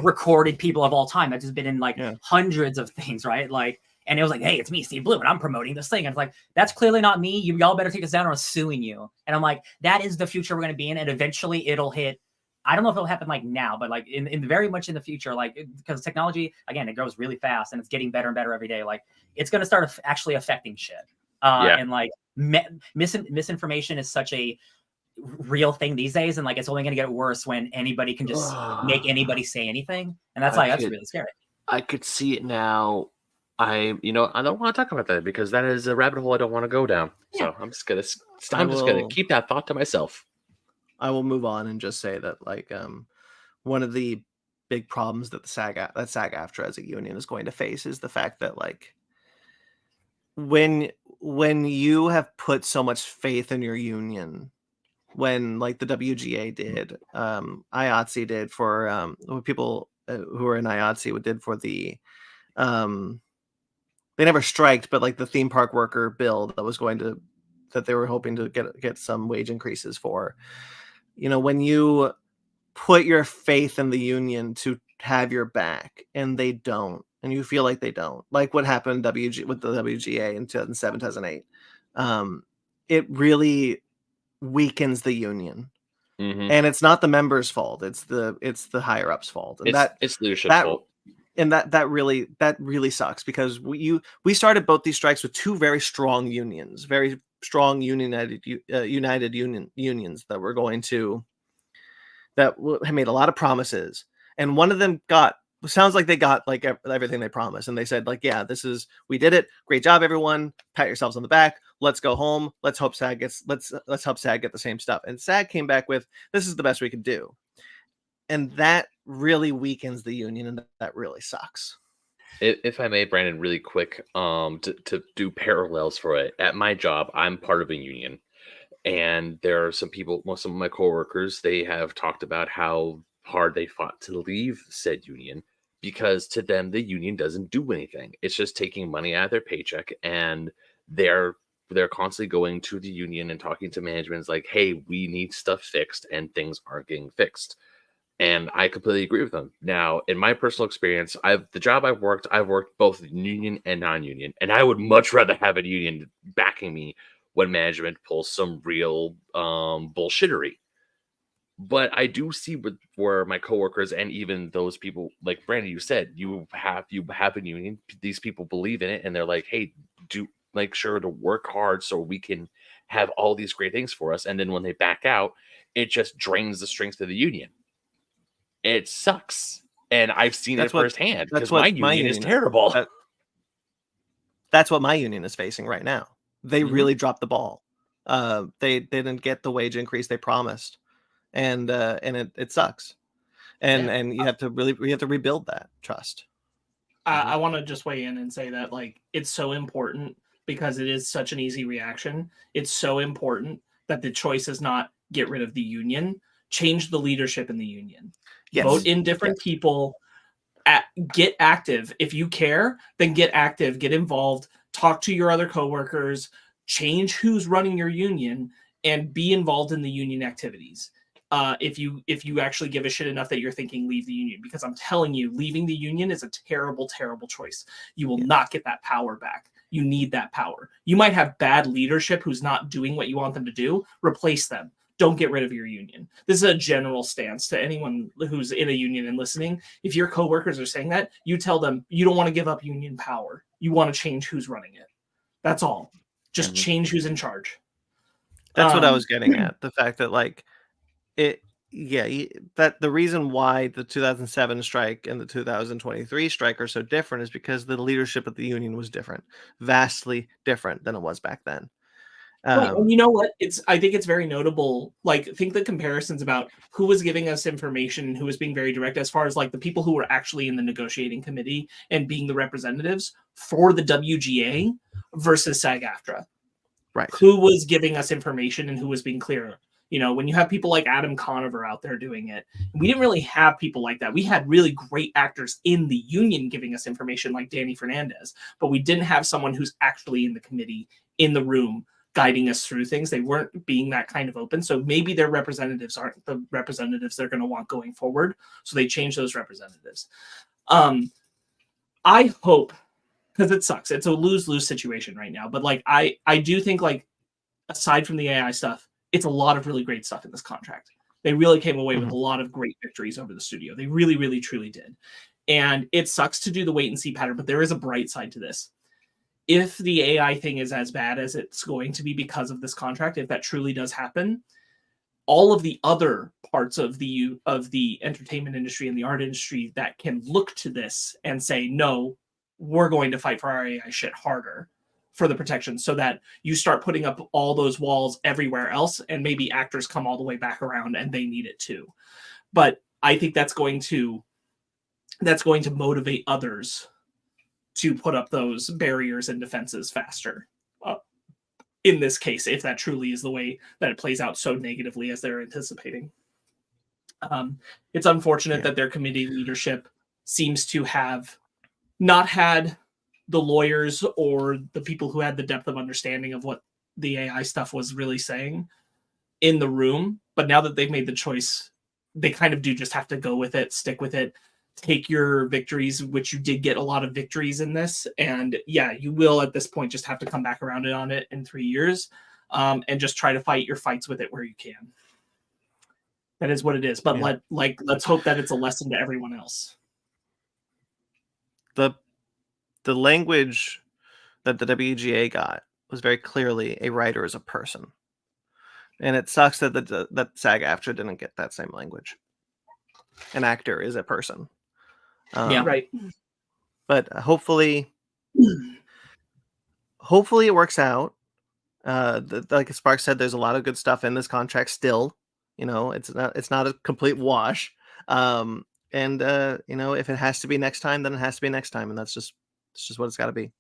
recorded people of all time. That's just been in like hundreds of things, right? Like, and it was like, hey, it's me, Steve Bloom, and I'm promoting this thing. And it's like, that's clearly not me. Y'all better take this down or I'm suing you. And I'm like, that is the future we're going to be in. And eventually it'll hit. I don't know if it'll happen like now, but like in very much in the future, like, because technology, again, it grows really fast and it's getting better and better every day. Like, it's going to start actually affecting shit. And like misinformation is such a real thing these days. And like, it's only going to get worse when anybody can just make anybody say anything. And that's really scary. I could see it now. I don't want to talk about that because that is a rabbit hole I don't want to go down. So I'm just going to keep that thought to myself. I will move on and just say that, like, one of the big problems that SAG-AFTRA as a union is going to face is the fact that, like, when you have put so much faith in your union, when like the WGA did, IATSE did for people who are in IATSE did for the they never striked, but like the theme park worker bill that they were hoping to get some wage increases for. When you put your faith in the union to have your back and they don't, and you feel like they don't, like what happened with the WGA in 2007, 2008, it really weakens the union. And it's not the members' fault. It's the higher ups' fault. And it's leadership's fault. And that really sucks, because we started both these strikes with two very strong unions, very strong united unions that were had made a lot of promises, and one of them sounds like they got like everything they promised, and they said like, yeah, we did it, great job everyone, pat yourselves on the back, let's go home, let's hope SAG let's help SAG get the same stuff. And SAG came back with, this is the best we could do, and that really weakens the union, and that really sucks. If I may, Brandon, really quick, to do parallels for it. At my job, I'm part of a union, and there are some people, most of my coworkers, they have talked about how hard they fought to leave said union, because to them, the union doesn't do anything. It's just taking money out of their paycheck, and they're constantly going to the union and talking to management. It's like, hey, we need stuff fixed, and things aren't getting fixed. And I completely agree with them. Now, in my personal experience, the job I've worked both union and non-union, and I would much rather have a union backing me when management pulls some real bullshittery. But I do see where my coworkers and even those people, like Brandon, you said you have a union. These people believe in it, and they're like, "Hey, do make sure to work hard so we can have all these great things for us." And then when they back out, it just drains the strength of the union. It sucks, and I've seen it firsthand because my union is terrible. That's what my union is facing right now. They really dropped the ball. They didn't get the wage increase they promised. And it sucks, and we have to rebuild that trust. I want to just weigh in and say that like it's so important because it is such an easy reaction. It's so important that the choice is not get rid of the union, change the leadership in the union, vote in different people, get active. If you care, then get active, get involved, talk to your other coworkers, change who's running your union, and be involved in the union activities. If you actually give a shit enough that you're thinking leave the union, because I'm telling you, leaving the union is a terrible, terrible choice. You will not get that power back. You need that power. You might have bad leadership who's not doing what you want them to do. Replace them. Don't get rid of your union. This is a general stance to anyone who's in a union and listening. If your coworkers are saying that, you tell them you don't want to give up union power. You want to change who's running it. That's all. Just change who's in charge. That's what I was getting at. The fact that like that the reason why the 2007 strike and the 2023 strike are so different is because the leadership of the union was different, vastly different than it was back then. Right. And you know what? I think it's very notable. Like, think the comparisons about who was giving us information, who was being very direct, as far as like the people who were actually in the negotiating committee and being the representatives for the WGA versus SAG-AFTRA. Right. Who was giving us information and who was being clearer? You know, when you have people like Adam Conover out there doing it, we didn't really have people like that. We had really great actors in the union giving us information like Danny Fernandez, but we didn't have someone who's actually in the committee, in the room, guiding us through things. They weren't being that kind of open. So maybe their representatives aren't the representatives they're going to want going forward. So they change those representatives. I hope, because it sucks. It's a lose-lose situation right now. But like, I do think like, aside from the AI stuff, it's a lot of really great stuff in this contract. They really came away with a lot of great victories over the studio. They really, really, truly did. And it sucks to do the wait and see pattern, but there is a bright side to this. If the AI thing is as bad as it's going to be because of this contract, if that truly does happen, all of the other parts of the entertainment industry and the art industry that can look to this and say, no, we're going to fight for our AI shit harder for the protection, so that you start putting up all those walls everywhere else, and maybe actors come all the way back around and they need it too. But I think that's going to motivate others to put up those barriers and defenses faster. In this case, if that truly is the way that it plays out so negatively as they're anticipating. It's unfortunate that their committee leadership seems to have not had the lawyers or the people who had the depth of understanding of what the AI stuff was really saying in the room. But now that they've made the choice, they kind of do just have to go with it, stick with it, take your victories, which you did get a lot of victories in this. And yeah, you will at this point just have to come back around on it in 3 years, and just try to fight your fights with it where you can. That is what it is. But let's hope that it's a lesson to everyone else. The language that the WGA got was very clearly a writer is a person, and it sucks that that SAG-AFTRA didn't get that same language. An actor is a person. Right. But hopefully it works out. Like Spark said, there's a lot of good stuff in this contract still. You know, it's not a complete wash. And you know, if it has to be next time, then it has to be next time, and it's just what it's got to be.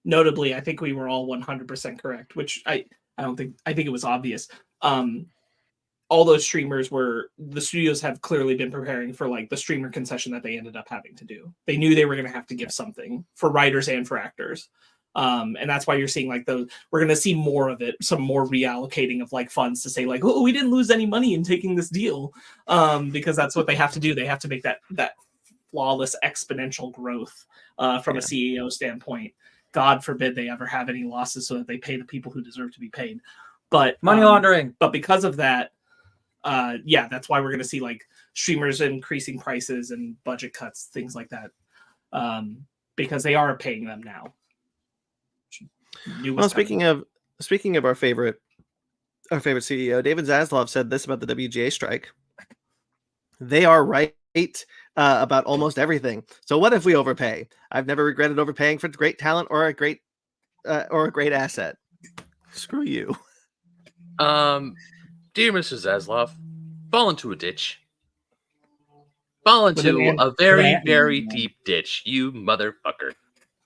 Notably, I think we were all 100% correct, which I think it was obvious. All those streamers the studios have clearly been preparing for like the streamer concession that they ended up having to do. They knew they were going to have to give something for writers and for actors. And that's why you're seeing like we're going to see more of it, some more reallocating of like funds to say like, oh, we didn't lose any money in taking this deal. Because that's what they have to do. They have to make that flawless exponential growth from a CEO standpoint. God forbid they ever have any losses so that they pay the people who deserve to be paid. But Money laundering. But because of that, that's why we're going to see like streamers increasing prices and budget cuts, things like that, because they are paying them now. Well, speaking of our favorite CEO, David Zaslav said this about the WGA strike. They are right about almost everything. So what if we overpay? I've never regretted overpaying for great talent or a great asset. Screw you. Dear Mr. Zaslav, fall into a ditch. Fall into a very, very deep ditch, you motherfucker.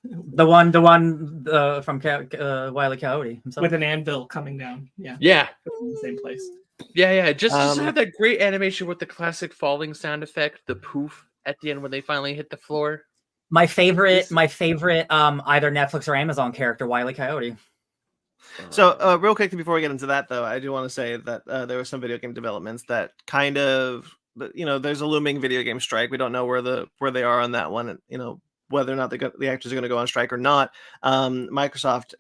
The one from Wile E. Coyote himself. With an anvil coming down. Yeah. In the same place. Yeah. Just have that great animation with the classic falling sound effect, the poof at the end when they finally hit the floor. My favorite, either Netflix or Amazon character, Wile E. Coyote. So, real quickly before we get into that, though, I do want to say that there were some video game developments that kind of, there's a looming video game strike. We don't know where they are on that one. Whether or not the actors are going to go on strike or not. Microsoft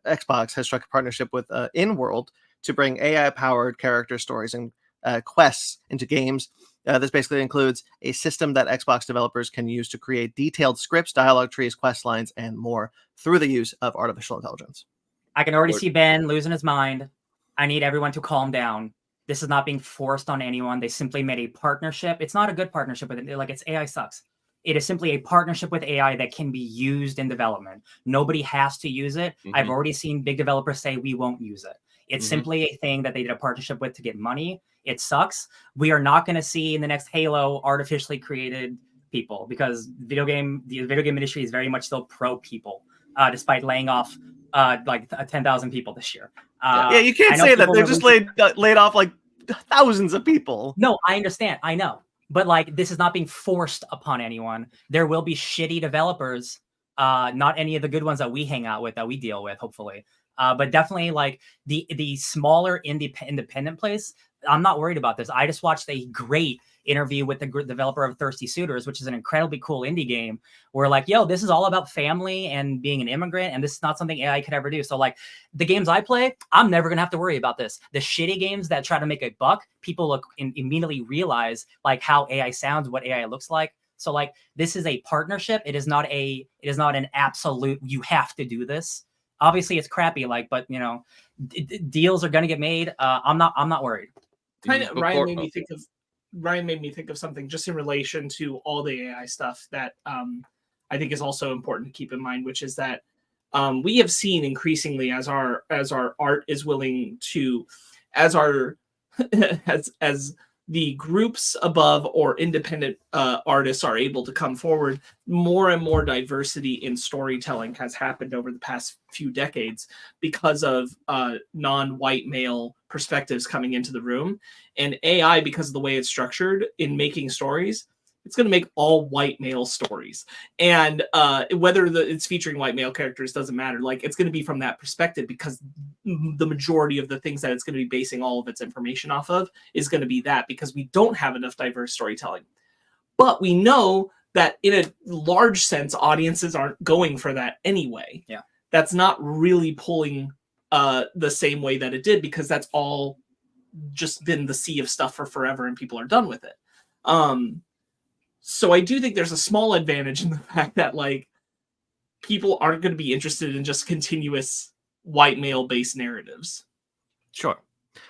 Xbox has struck a partnership with InWorld to bring AI-powered character stories and quests into games. This basically includes a system that Xbox developers can use to create detailed scripts, dialogue trees, quest lines, and more through the use of artificial intelligence. I can already see Ben losing his mind. I need everyone to calm down. This is not being forced on anyone. They simply made a partnership. It's not a good partnership with it. Like, it's AI sucks. It is simply a partnership with AI that can be used in development. Nobody has to use it. Mm-hmm. I've already seen big developers say we won't use it. It's simply a thing that they did a partnership with to get money. It sucks. We are not going to see in the next Halo artificially created people because the video game industry is very much still pro people, despite laying off like 10,000 people this year. You can't say that. They've just laid off like thousands of people. No, I understand. I know. But like, this is not being forced upon anyone. There will be shitty developers, not any of the good ones that we hang out with, that we deal with, hopefully. But definitely like the smaller independent place, I'm not worried about this. I just watched a great interview with the developer of Thirsty Suitors, which is an incredibly cool indie game where like, this is all about family and being an immigrant. And this is not something AI could ever do. So like the games I play, I'm never going to have to worry about this. The shitty games that try to make a buck, people immediately realize like how AI sounds, what AI looks like. So like, this is a partnership. It is not an absolute, you have to do this. Obviously it's crappy, but deals are going to get made. I'm not worried. Ryan made me think of something just in relation to all the AI stuff that I think is also important to keep in mind, which is that we have seen increasingly as our art is willing to, as the groups above or independent artists are able to come forward, more and more diversity in storytelling has happened over the past few decades because of non-white male perspectives coming into the room. And AI, because of the way it's structured in making stories, it's going to make all white male stories. And whether it's featuring white male characters doesn't matter. Like, it's going to be from that perspective because the majority of the things that it's going to be basing all of its information off of is going to be that, because we don't have enough diverse storytelling. But we know that in a large sense, audiences aren't going for that anyway. Yeah. That's not really pulling the same way that it did, because that's all just been the sea of stuff for forever and people are done with it. So I do think there's a small advantage in the fact that like people aren't going to be interested in just continuous white male based narratives. Sure.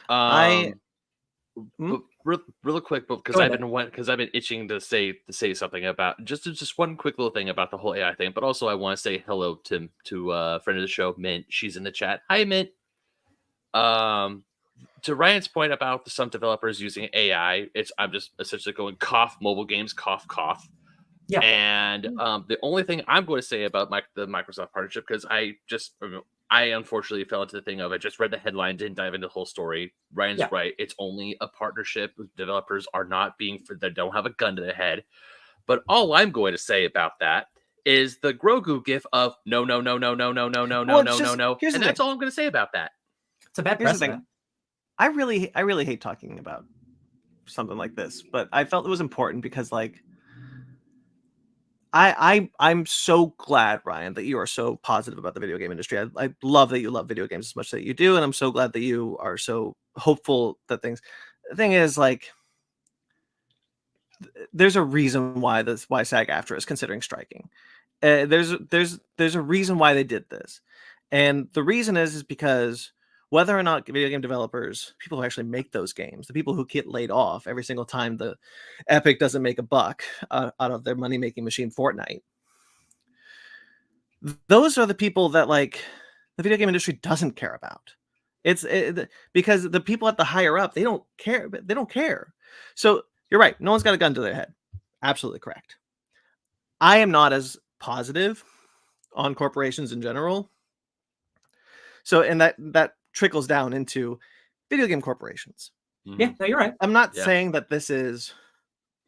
Real quick, because I've been itching to say something about just one quick little thing about the whole AI thing, but also I want to say hello to a friend of the show, Mint. She's in the chat. Hi, Mint. To Ryan's point about some developers using AI, I'm just essentially going cough mobile games, cough. Yeah. And the only thing I'm going to say about the Microsoft partnership, because I unfortunately fell into the thing of I just read the headline, didn't dive into the whole story. Ryan's right. It's only a partnership. Developers are not they don't have a gun to the head. But all I'm going to say about that is the Grogu gif of no. And that's all I'm going to say about that. It's a bad precedent. I really hate talking about something like this, but I felt it was important because like I'm so glad, Ryan, that you are so positive about the video game industry. I love that you love video games as much that you do, and I'm so glad that you are so hopeful that things. The thing is, like, there's a reason why SAG-AFTRA is considering striking. There's a reason why they did this, and the reason is because whether or not video game developers, people who actually make those games, the people who get laid off every single time the Epic doesn't make a buck out of their money making machine Fortnite, those are the people that like the video game industry doesn't care about. Because the people at the higher up, they don't care. They don't care. So you're right. No one's got a gun to their head. Absolutely correct. I am not as positive on corporations in general. So, and that trickles down into video game corporations. Yeah, no, you're right. I'm not saying that this is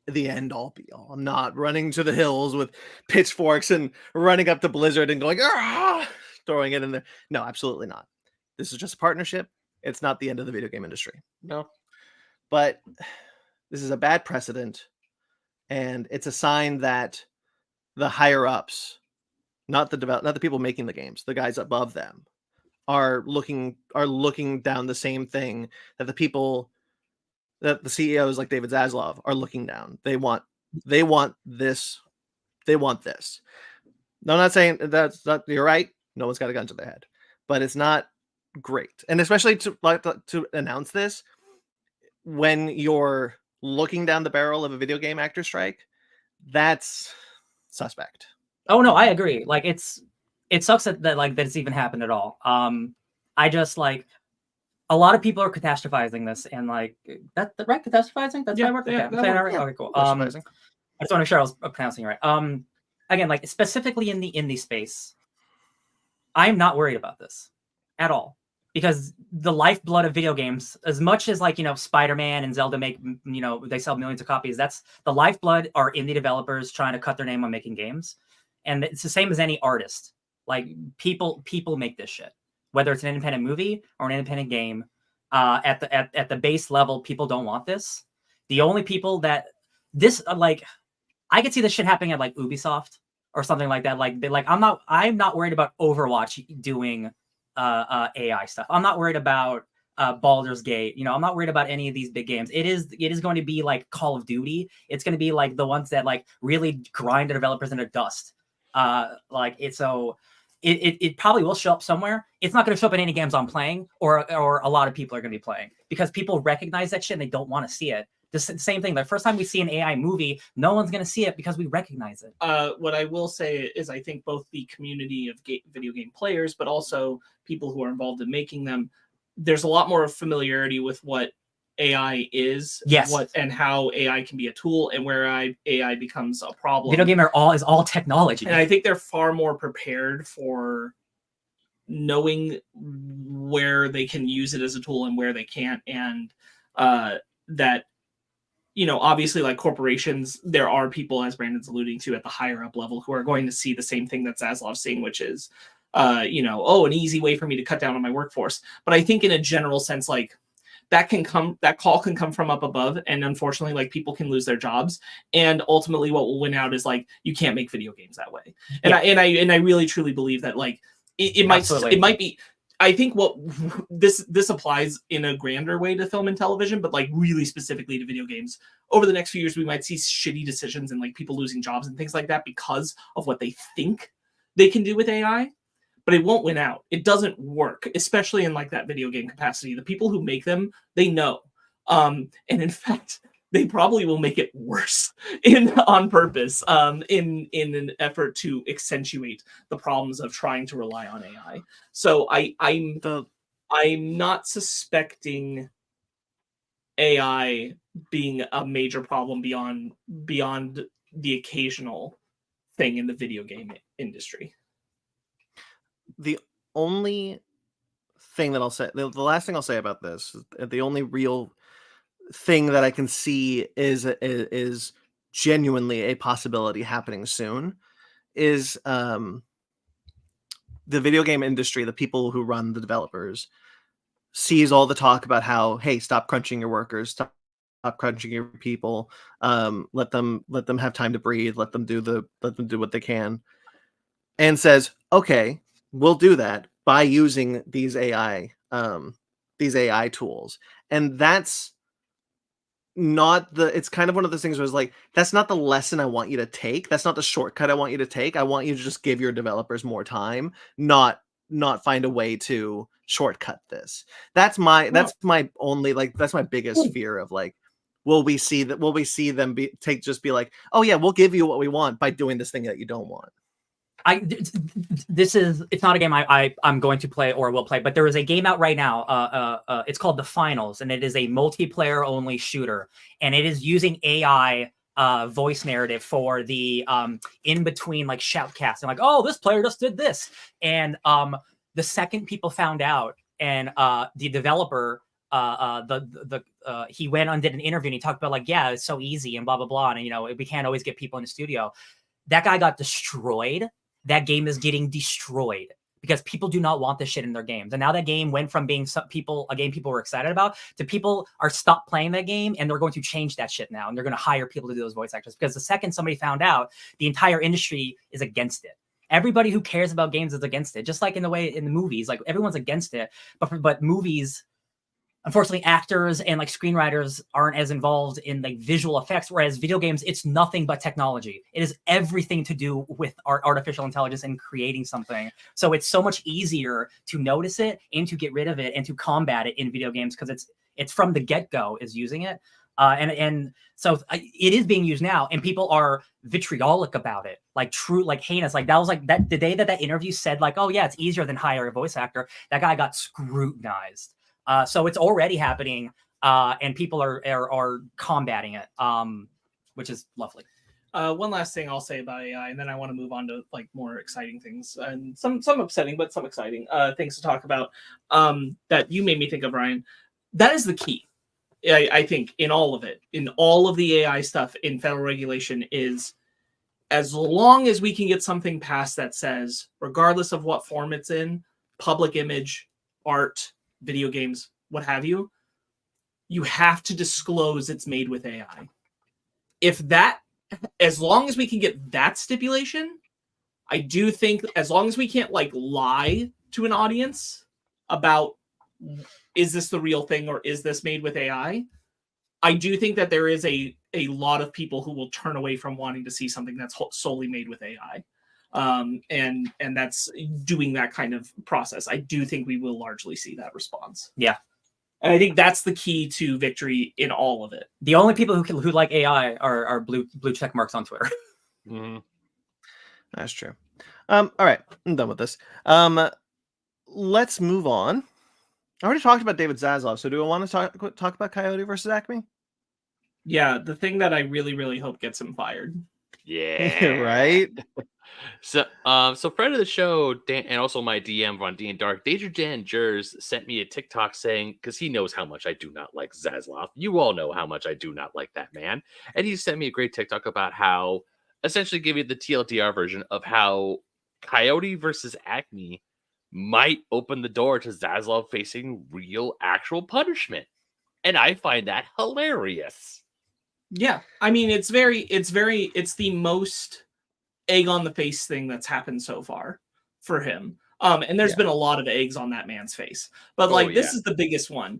the end all be all. I'm not running to the hills with pitchforks and running up to Blizzard and going, throwing it in there. No, absolutely not. This is just a partnership. It's not the end of the video game industry. No. But this is a bad precedent, and it's a sign that the higher ups, not the people making the games, the guys above them, are looking down the same thing that the people that the CEOs like David Zaslav are looking down. They want this. They want this. No, I'm not saying that's not, you're right. No one's got a gun to their head, but it's not great. And especially to announce this when you're looking down the barrel of a video game actor strike, that's suspect. Oh no, I agree. Like it sucks that it's even happened at all. I just like a lot of people are catastrophizing this, and like that right catastrophizing. That's my word. Okay, cool. I just want to make sure I was pronouncing it right. Again, like specifically in the indie space, I'm not worried about this at all, because the lifeblood of video games, as much as like, Spider-Man and Zelda make, they sell millions of copies, that's the lifeblood are indie developers trying to cut their name on making games. And it's the same as any artist. Like people make this shit, whether it's an independent movie or an independent game. At the base level, people don't want this. The only people that this like, I could see this shit happening at like Ubisoft or something like that. Like I'm not worried about Overwatch doing AI stuff. I'm not worried about Baldur's Gate. I'm not worried about any of these big games. It is going to be like Call of Duty. It's going to be like the ones that like really grind the developers into dust. It probably will show up somewhere. It's not going to show up in any games I'm playing, or a lot of people are going to be playing, because people recognize that shit and they don't want to see it. The same thing. The first time we see an AI movie, no one's going to see it because we recognize it. What I will say is I think both the community of video game players, but also people who are involved in making them, there's a lot more familiarity with what AI is, yes, and how AI can be a tool, and where AI becomes a problem. Video game is all technology, and I think they're far more prepared for knowing where they can use it as a tool and where they can't, and that obviously, like corporations, there are people, as Brandon's alluding to, at the higher up level who are going to see the same thing that Zaslav's seeing, which is an easy way for me to cut down on my workforce. But I think in a general sense, like that call can come from up above, and unfortunately, like people can lose their jobs, and ultimately what will win out is like you can't make video games that way. And I really truly believe that like it might be. I think what this applies in a grander way to film and television, but like really specifically to video games. Over the next few years, we might see shitty decisions and like people losing jobs and things like that because of what they think they can do with AI. But it won't win out. It doesn't work, especially in like that video game capacity. The people who make them, they know. And in fact, they probably will make it worse on purpose in an effort to accentuate the problems of trying to rely on AI. So I'm not suspecting AI being a major problem beyond the occasional thing in the video game industry. The only thing that I'll say, the last thing I'll say about this, the only real thing that I can see is genuinely a possibility happening soon, is the video game industry, the people who run the developers, sees all the talk about how, hey, stop crunching your workers, stop crunching your people. Let them have time to breathe. Let them do what they can. And says, okay, we'll do that by using these AI tools. And that's not it's kind of one of those things where it's like, that's not the lesson I want you to take. That's not the shortcut I want you to take. I want you to just give your developers more time, not find a way to shortcut this. That's my only, like, that's my biggest fear of, like, will we see them be like, oh yeah, we'll give you what we want by doing this thing that you don't want. It's not a game I'm going to play or will play, but there is a game out right now. It's called The Finals, and it is a multiplayer only shooter, and it is using AI voice narrative for the in between, like, shoutcast, and like, oh, this player just did this. And the second people found out, and the developer he went on, did an interview, and he talked about, like, yeah, it's so easy and blah blah blah, and we can't always get people in the studio. That guy got destroyed. That game is getting destroyed because people do not want this shit in their games. And now that game went from being a game people were excited about to people are stopped playing that game, and they're going to change that shit now. And they're going to hire people to do those voice actors, because the second somebody found out, the entire industry is against it. Everybody who cares about games is against it. Just like in the movies, like, everyone's against it, but movies, unfortunately, actors and, like, screenwriters aren't as involved in, like, visual effects, whereas video games, it's nothing but technology. It is everything to do with artificial intelligence and creating something. So it's so much easier to notice it and to get rid of it and to combat it in video games, because it's from the get-go is using it. And so it is being used now, and people are vitriolic about it, like, true, like, heinous. Like, that was like that the day that interview said, like, oh yeah, it's easier than hire a voice actor. That guy got scrutinized. So it's already happening, and people are combating it, which is lovely. One last thing I'll say about AI, and then I want to move on to, like, more exciting things, and some upsetting, but some exciting things to talk about, that you made me think of, Ryan. That is the key, I think, in all of it, in all of the AI stuff in federal regulation, is as long as we can get something passed that says, regardless of what form it's in, public image, art, video games, what have you, you have to disclose it's made with AI. As long as we can get that stipulation, I do think, as long as we can't, like, lie to an audience about, is this the real thing or is this made with AI, I do think that there is a lot of people who will turn away from wanting to see something that's solely made with AI. And that's doing that kind of process. I do think we will largely see that response. Yeah. And I think that's the key to victory in all of it. The only people who like AI are blue check marks on Twitter. Mm-hmm. That's true. All right, I'm done with this. Let's move on. I already talked about David Zaslav, so do I want to talk about Coyote versus Acme? Yeah, the thing that I really, really hope gets him fired. Yeah. Right? So friend of the show, Dan, and also my DM on D and Dark, Danger Dan Jers sent me a TikTok saying, because he knows how much I do not like Zaslav. You all know how much I do not like that man. And he sent me a great TikTok about how, essentially give you the TLDR version of how Coyote versus Acme might open the door to Zaslav facing real, actual punishment. And I find that hilarious. Yeah. I mean, it's the most egg on the face thing that's happened so far for him. And there's been a lot of eggs on that man's face, but this is the biggest one.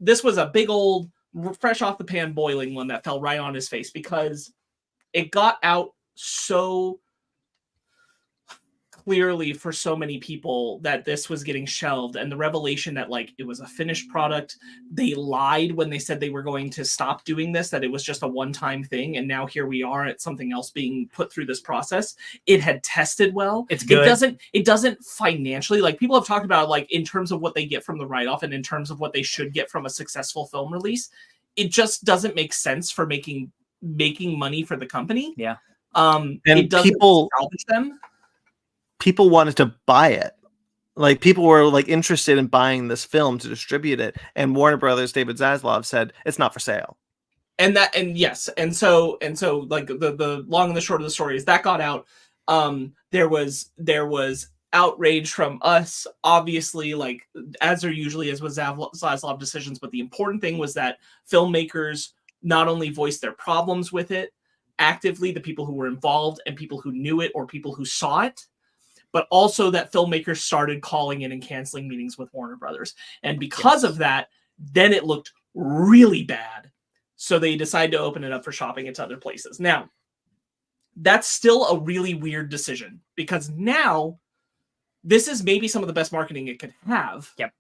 This was a big old fresh off the pan boiling one that fell right on his face, because it got out so clearly for so many people that this was getting shelved, and the revelation that, like, it was a finished product. They lied when they said they were going to stop doing this, that it was just a one-time thing, and now here we are at something else being put through this process. It had tested well. It's good. It doesn't financially, like, people have talked about, like, in terms of what they get from the write-off and in terms of what they should get from a successful film release, it just doesn't make sense for making money for the company. Yeah. And it doesn't salvage them. People wanted to buy it. Like, people were, like, interested in buying this film to distribute it, and Warner Brothers, David Zaslav, said it's not for sale. And so like, the long and the short of the story is that got out. There was outrage from us, obviously, like as there usually is with Zaslav decisions. But the important thing was that filmmakers not only voiced their problems with it actively, the people who were involved and people who knew it or people who saw it, but also that filmmakers started calling in and canceling meetings with Warner Brothers. And because of that, then it looked really bad. So they decided to open it up for shopping into other places. Now, that's still a really weird decision because now this is maybe some of the best marketing it could have. Yep.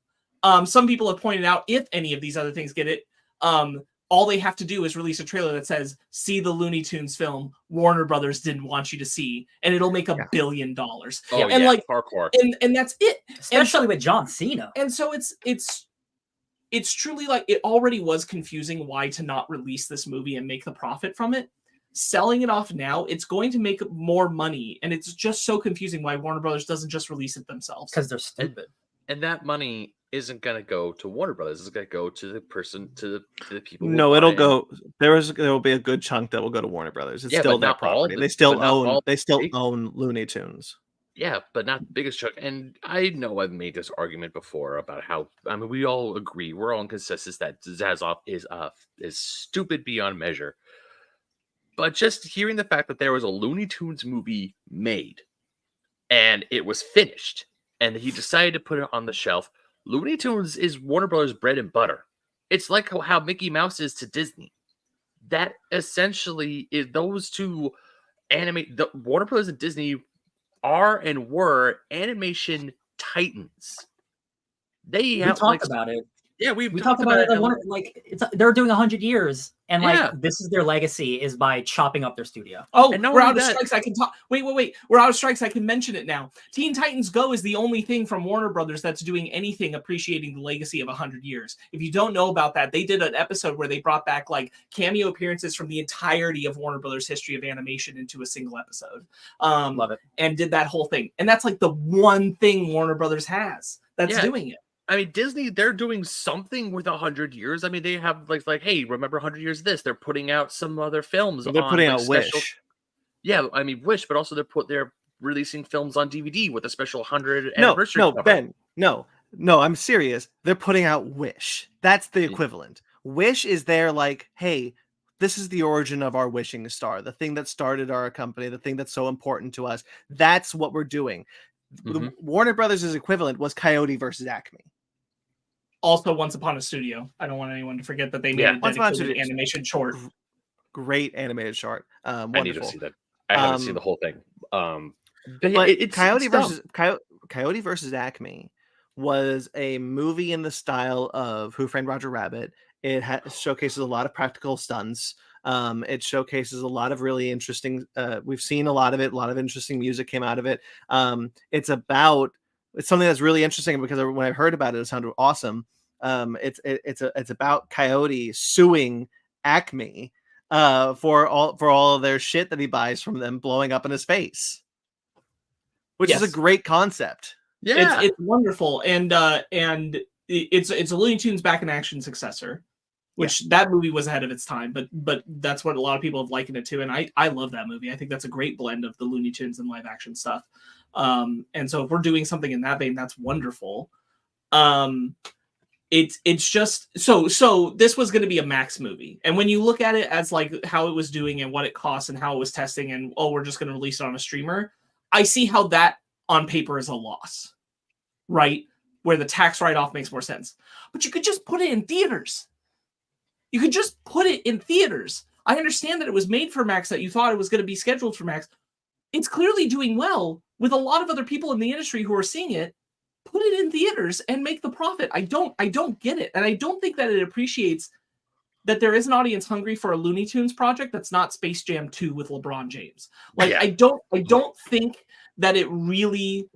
Some people have pointed out if any of these other things get it, all they have to do is release a trailer that says, see the Looney Tunes film Warner Brothers didn't want you to see, and it'll make $1 billion. Oh, and like hardcore. And that's it. Especially with John Cena. And so it's truly like it already was confusing why to not release this movie and make the profit from it. Selling it off now, it's going to make more money, and it's just so confusing why Warner Brothers doesn't just release it themselves. Because they're stupid. And that money isn't going to go to Warner Brothers. It's going to go to the person, to the people. No, it'll go. There will be a good chunk that will go to Warner Brothers. It's still their property. They still own Looney Tunes. Yeah, but not the biggest chunk. And I know I've made this argument before about how, I mean, we all agree, we're all in consensus that Zaslav is stupid beyond measure. But just hearing the fact that there was a Looney Tunes movie made and it was finished and he decided to put it on the shelf, Looney Tunes is Warner Brothers' bread and butter. It's like how Mickey Mouse is to Disney. That essentially is those two Warner Brothers and Disney are and were animation titans. We talked about it. Yeah, we talked about it. They're doing 100 years, and this is their legacy is by chopping up their studio. Oh, we're out of strikes. I can talk. Wait. We're out of strikes. I can mention it now. Teen Titans Go is the only thing from Warner Brothers that's doing anything appreciating the legacy of 100 years. If you don't know about that, they did an episode where they brought back like cameo appearances from the entirety of Warner Brothers' history of animation into a single episode. Love it. And did that whole thing. And that's like the one thing Warner Brothers has that's doing it. I mean, Disney, they're doing something with 100 years. I mean, they have like, hey, remember 100 years of this? They're putting out some other films. They're putting out Wish. Yeah, I mean, Wish, but also they're releasing films on DVD with a special 100 anniversary. No, Ben, no, I'm serious. They're putting out Wish. That's the equivalent. Wish is their like, hey, this is the origin of our wishing star, the thing that started our company, the thing that's so important to us. That's what we're doing. Mm-hmm. Warner Brothers' equivalent was Coyote versus Acme. Also, Once Upon a Studio. I don't want anyone to forget that they made a dedicated animation short. Great animated short. Wonderful. I need to see that. I haven't seen the whole thing. But it's Coyote versus Acme was a movie in the style of Who Framed Roger Rabbit. It showcases a lot of practical stunts. It showcases a lot of really interesting. We've seen a lot of it. A lot of interesting music came out of it. It's something that's really interesting because when I heard about it, it sounded awesome. It's about Coyote suing Acme for all of their shit that he buys from them blowing up in his face, which is a great concept. Yeah, it's wonderful, and it's a Looney Tunes back in action successor, which that movie was ahead of its time, but that's what a lot of people have likened it to, and I love that movie. I think that's a great blend of the Looney Tunes and live action stuff. And so if we're doing something in that vein, that's wonderful. It's just so this was going to be a Max movie, and when you look at it as like how it was doing and what it costs and how it was testing, and we're just going to release it on a streamer, I see how that on paper is a loss, right? Where the tax write-off makes more sense. But you could just put it in theaters. You could just put it in theaters. I understand that it was made for Max, that you thought it was going to be scheduled for Max. It's clearly doing well with a lot of other people in the industry who are seeing it. Put it in theaters and make the profit. I don't get it. And I don't think that it appreciates that there is an audience hungry for a Looney Tunes project that's not Space Jam 2 with LeBron James. Like, I don't think that it really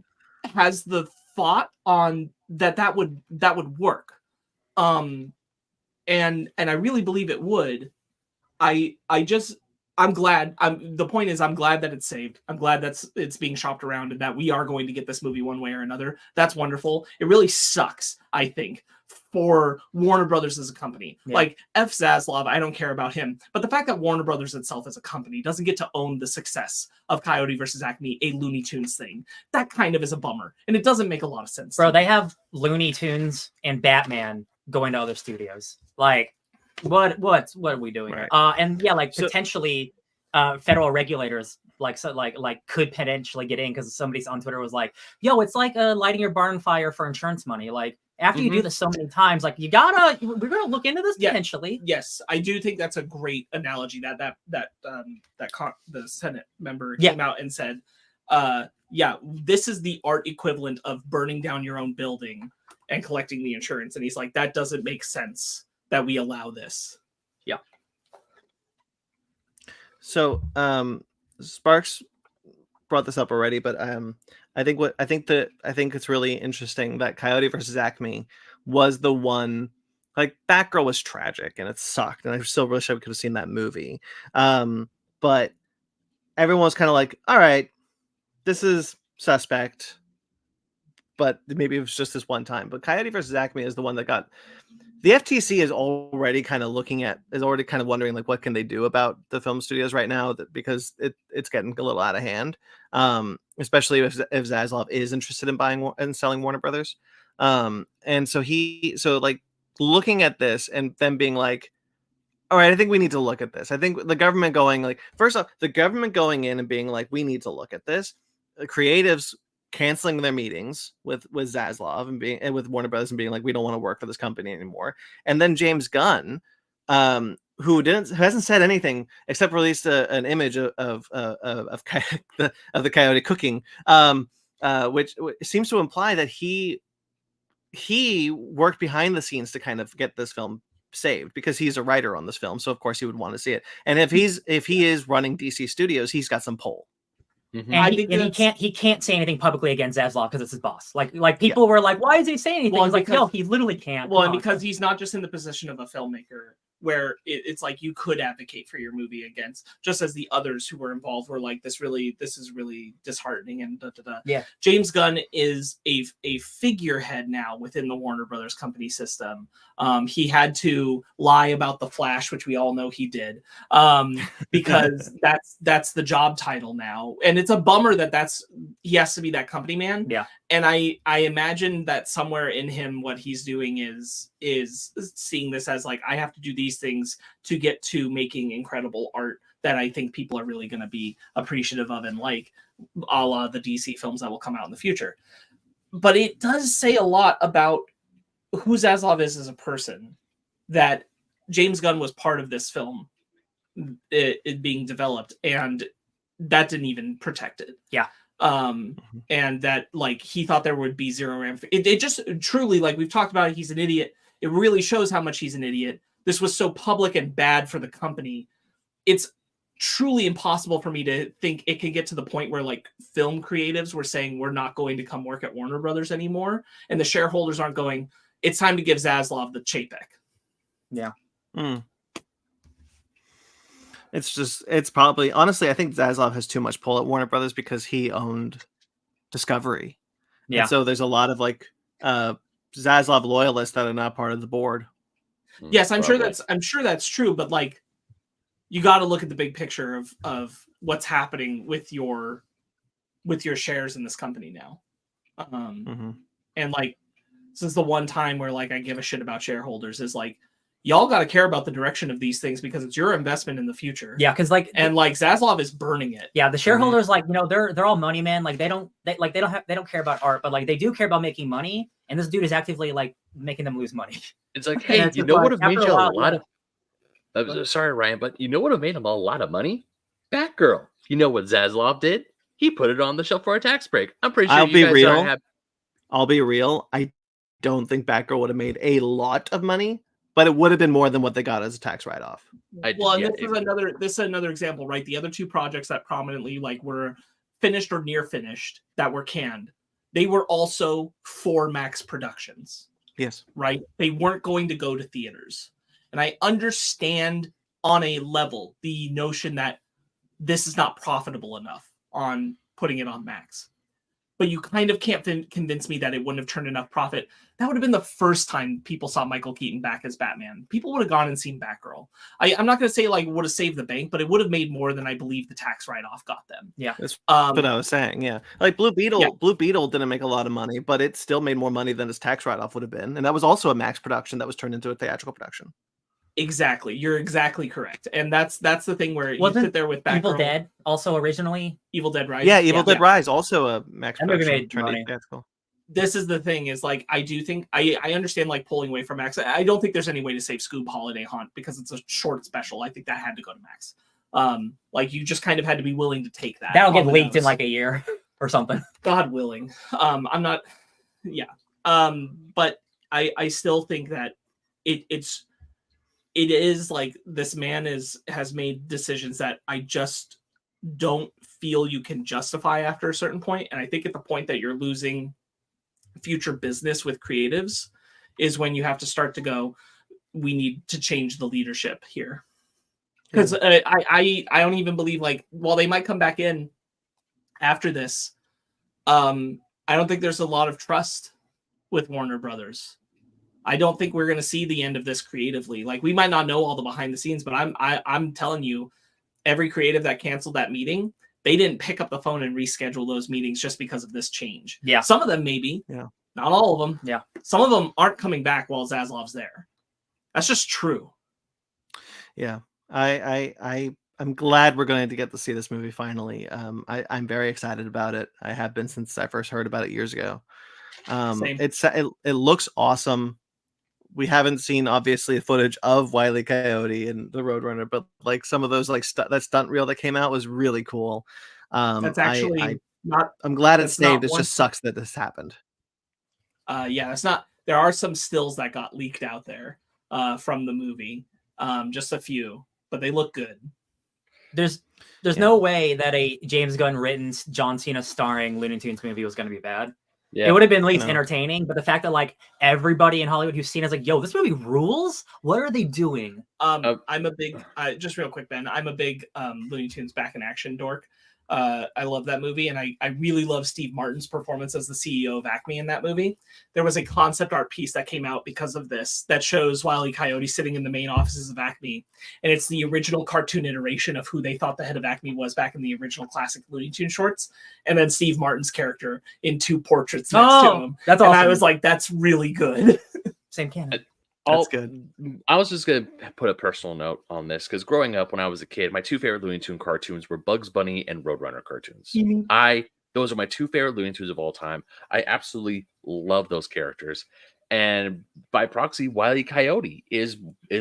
has the thought on that would work. And I really believe it would. I'm glad. The point is, I'm glad that it's saved. I'm glad that it's being shopped around and that we are going to get this movie one way or another. That's wonderful. It really sucks, I think, for Warner Brothers as a company. Yeah. Like F. Zaslav, I don't care about him. But the fact that Warner Brothers itself as a company doesn't get to own the success of Coyote versus Acme, a Looney Tunes thing, that kind of is a bummer. And it doesn't make a lot of sense. Bro, they have Looney Tunes and Batman going to other studios. Like, what are we doing? Right. And yeah, like potentially federal regulators like could potentially get in because somebody's on Twitter was like, yo, it's like lighting your barn fire for insurance money. Like after you do this so many times, like we're gonna look into this potentially. Yes, I do think that's a great analogy that the Senate member came out and said, this is the art equivalent of burning down your own building and collecting the insurance. And he's like, that doesn't make sense that we allow this. Yeah. So Sparks brought this up already, but I think it's really interesting that Coyote versus Acme was the one. Like Batgirl was tragic and it sucked, and I still wish I could have seen that movie. But everyone was kind of like, all right, this is suspect, but maybe it was just this one time. But Coyote versus Acme is the one that got the FTC is already kind of wondering like what can they do about the film studios right now, because it's getting a little out of hand. Especially if Zaslav is interested in buying and selling Warner Brothers. And so like looking at this and then being like, all right, I think we need to look at this. I think the government going like, first off, the government going in and being like, we need to look at this. The creatives canceling their meetings with Zaslav and with Warner Brothers and being like, we don't want to work for this company anymore. And then James Gunn, who hasn't said anything except released an image of the coyote cooking, which seems to imply that he worked behind the scenes to kind of get this film saved because he's a writer on this film. So of course he would want to see it. And if he is running DC Studios, he's got some pull. Mm-hmm. And he can't say anything publicly against Zaslav because it's his boss. Like people were like, why is he saying anything? Well, like, no, he literally can't. Well, and because he's not just in the position of a filmmaker where it's like you could advocate for your movie against, just as the others who were involved were like, this is really disheartening and da da da. Yeah. James Gunn is a figurehead now within the Warner Brothers company system. He had to lie about The Flash, which we all know he did, because that's the job title now, and it's a bummer that he has to be that company man. Yeah. And I imagine that somewhere in him, what he's doing is seeing this as like, I have to do these things to get to making incredible art that I think people are really going to be appreciative of and like, a la the DC films that will come out in the future. But it does say a lot about who Zaslav is as a person, that James Gunn was part of this film, it being developed, and that didn't even protect it. Yeah. And that like he thought there would be zero ramifications. It just truly, like we've talked about, he's an idiot. It really shows how much he's an idiot. This was so public and bad for the company. It's truly impossible for me to think it can get to the point where like film creatives were saying, we're not going to come work at Warner Brothers anymore. And the shareholders aren't going, it's time to give Zaslav the Chapek. Yeah. It's probably, honestly, I think Zaslav has too much pull at Warner Brothers because he owned Discovery. Yeah. And so there's a lot of like Zaslav loyalists that are not part of the board. Yes, I'm sure that's true, but like you got to look at the big picture of what's happening with your shares in this company now. And like, this is the one time where like I give a shit about shareholders, is like, y'all got to care about the direction of these things because it's your investment in the future. Yeah, because like Zaslav is burning it. Yeah, the shareholders like they're all money men. Like they don't care about art, but like they do care about making money. And this dude is actively like making them lose money. It's like, hey, you know what would have made you a lot of? Sorry, Ryan, but you know what would have made him a lot of money? Batgirl. You know what Zaslav did? He put it on the shelf for a tax break. I'm pretty sure I'll be real. I don't think Batgirl would have made a lot of money, but it would have been more than what they got as a tax write-off. This is another example, right? The other two projects that prominently like were finished or near finished that were canned, they were also for Max Productions. Yes. Right? They weren't going to go to theaters. And I understand on a level the notion that this is not profitable enough on putting it on Max. but you kind of can't convince me that it wouldn't have turned enough profit. That would have been the first time people saw Michael Keaton back as Batman. People would have gone and seen Batgirl. I'm not going to say like would have saved the bank, but it would have made more than I believe the tax write-off got them. Yeah, that's what I was saying. Yeah, like Blue Beetle didn't make a lot of money, but it still made more money than his tax write-off would have been, and that was also a Max production that was turned into a theatrical production. Exactly, you're exactly correct, and that's the thing where you sit there with Batgirl. Evil Dead also originally. Evil Dead Rise. Yeah, Evil Dead Rise also a Max That movie production made turned money. into theatrical. This is the thing is like I do think I understand like pulling away from Max. I don't think there's any way to save Scoob Holiday Haunt because it's a short special. I think that had to go to Max. Like you just kind of had to be willing to take that. That'll get leaked in like a year or something. God willing. I'm not. Yeah. But I still think that it is like this man has made decisions that I just don't feel you can justify after a certain point. And I think at the point that you're losing future business with creatives is when you have to start to go, we need to change the leadership here. Because I don't even believe like, while they might come back in after this, I don't think there's a lot of trust with Warner Brothers. I don't think we're going to see the end of this creatively. Like we might not know all the behind the scenes, but I'm telling you, every creative that canceled that meeting, they didn't pick up the phone and reschedule those meetings just because of this change. Yeah. Some of them maybe. Yeah. Not all of them. Yeah. Some of them aren't coming back while Zaslav's there. That's just true. Yeah. I'm glad we're going to get to see this movie finally. I'm very excited about it. I have been since I first heard about it years ago. Same. It looks awesome. We haven't seen obviously footage of Wile E. Coyote and the Roadrunner, but like some of those like that stunt reel that came out was really cool. That's actually I'm glad it's that's not saved. It one- just sucks that this happened. Yeah, that's not. There are some stills that got leaked out there from the movie. Just a few, but they look good. There's no way that a James Gunn written John Cena starring Looney Tunes movie was going to be bad. Yeah. It would have been at least No. entertaining, but the fact that like everybody in Hollywood who's seen it is like, yo, this movie rules. What are they doing? I'm a big, just real quick, Ben. I'm a big Looney Tunes Back in Action dork. I love that movie, and I really love Steve Martin's performance as the CEO of Acme in that movie. There was a concept art piece that came out because of this that shows Wile E. Coyote sitting in the main offices of Acme, and it's the original cartoon iteration of who they thought the head of Acme was back in the original classic Looney Tunes shorts, and then Steve Martin's character in two portraits next to him. That's And awesome. I was like, that's really good. Same canon. That's good. I was just going to put a personal note on this because growing up when I was a kid, my two favorite Looney Tune cartoons were Bugs Bunny and Roadrunner cartoons. Those are my two favorite Looney Tunes of all time. I absolutely love those characters. And by proxy, Wile E. Coyote is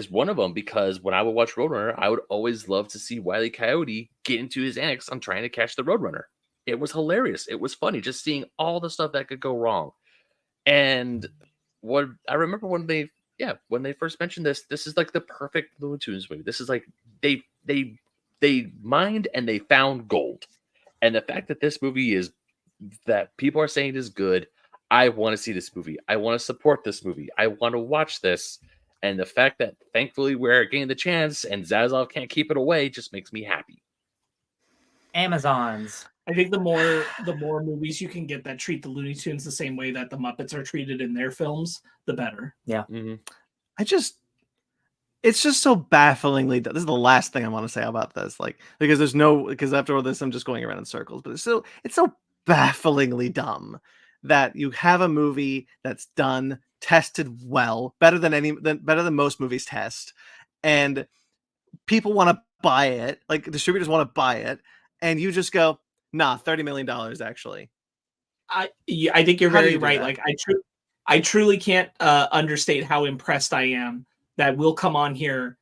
one of them because when I would watch Roadrunner, I would always love to see Wile E. Coyote get into his annex on trying to catch the Roadrunner. It was hilarious. It was funny just seeing all the stuff that could go wrong. And what I remember when they first mentioned this is like the perfect Looney Tunes movie. This is like they mined and they found gold. And the fact that this movie is that people are saying it is good, I want to see this movie. I want to support this movie. I want to watch this. And the fact that thankfully we're getting the chance and Zaslav can't keep it away just makes me happy. Amazons. I think the more movies you can get that treat the Looney Tunes the same way that the Muppets are treated in their films, the better. Yeah. Mm-hmm. It's just so bafflingly. This is the last thing I want to say about this, like because after all this, I'm just going around in circles. But it's so bafflingly dumb that you have a movie that's done, tested well, better than most movies test, and people want to buy it, like distributors want to buy it, and you just go, nah, $30 million actually. I think you're How do very you do right. that? Like I truly can't understate how impressed I am that we'll come on here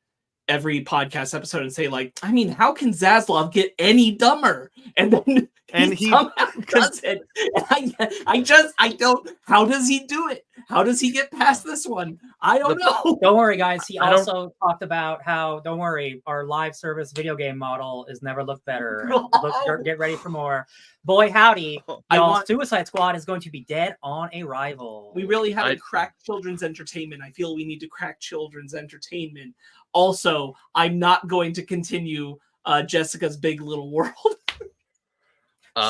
every podcast episode and say like, I mean, how can Zaslav get any dumber? And then he somehow does it. I don't. How does he do it? How does he get past this one? I don't know. Don't worry, guys. He also talked about how, don't worry, our live service video game model has never looked better. Get ready for more. Boy, howdy. Suicide Squad is going to be dead on arrival. We really haven't cracked children's entertainment. I feel we need to crack children's entertainment. Also, I'm not going to continue Jessica's Big Little World.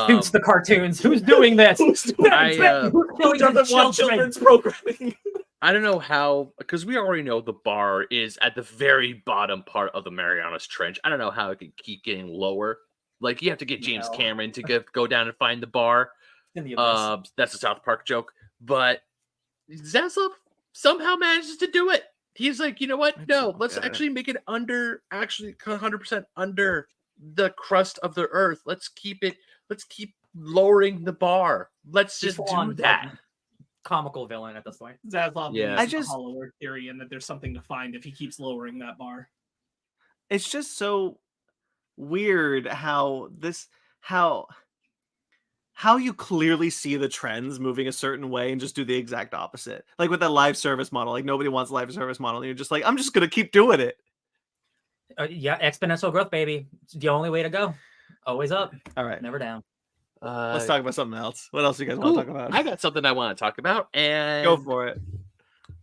Shoots the cartoons. Who's doing this? Who's doing that? Who doesn't want children's programming? I don't know how, because we already know the bar is at the very bottom part of the Marianas Trench. I don't know how it could keep getting lower. Like, you have to get James Cameron to go down and find the bar. In the abyss. That's a South Park joke. But Zaslav somehow manages to do it. He's like, you know what? No, let's actually make it under, actually 100% under the crust of the earth. Let's keep lowering the bar. Let's just do that. Comical villain at this point. Zaslav believes in the Hollow Earth theory and that there's something to find if he keeps lowering that bar. It's just so weird how you clearly see the trends moving a certain way and just do the exact opposite. Like with that live service model, like nobody wants a live service model. And you're just like, I'm just going to keep doing it. Yeah, exponential growth, baby. It's the only way to go. Always up. All right. Never down. Let's talk about something else. What else do you guys want to talk about? I got something I want to talk about. And go for it.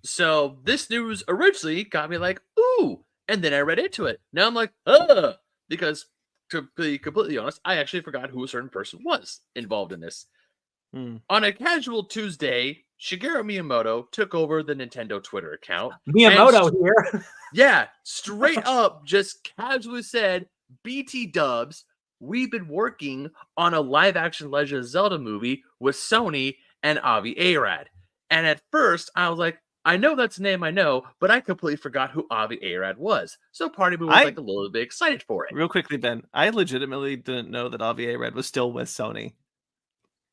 So this news originally got me like, ooh. And then I read into it. Now I'm like, because to be completely honest, I actually forgot who a certain person was involved in this. On a casual Tuesday, Shigeru Miyamoto took over the Nintendo Twitter account. Miyamoto here. Yeah, straight up just casually said, BT dubs, we've been working on a live-action Legend of Zelda movie with Sony and Avi Arad. And at first, I was like, I know that's a name I know, but I completely forgot who Avi Arad was. So part of me was like a little bit excited for it. Real quickly, Ben, I legitimately didn't know that Avi Arad was still with Sony.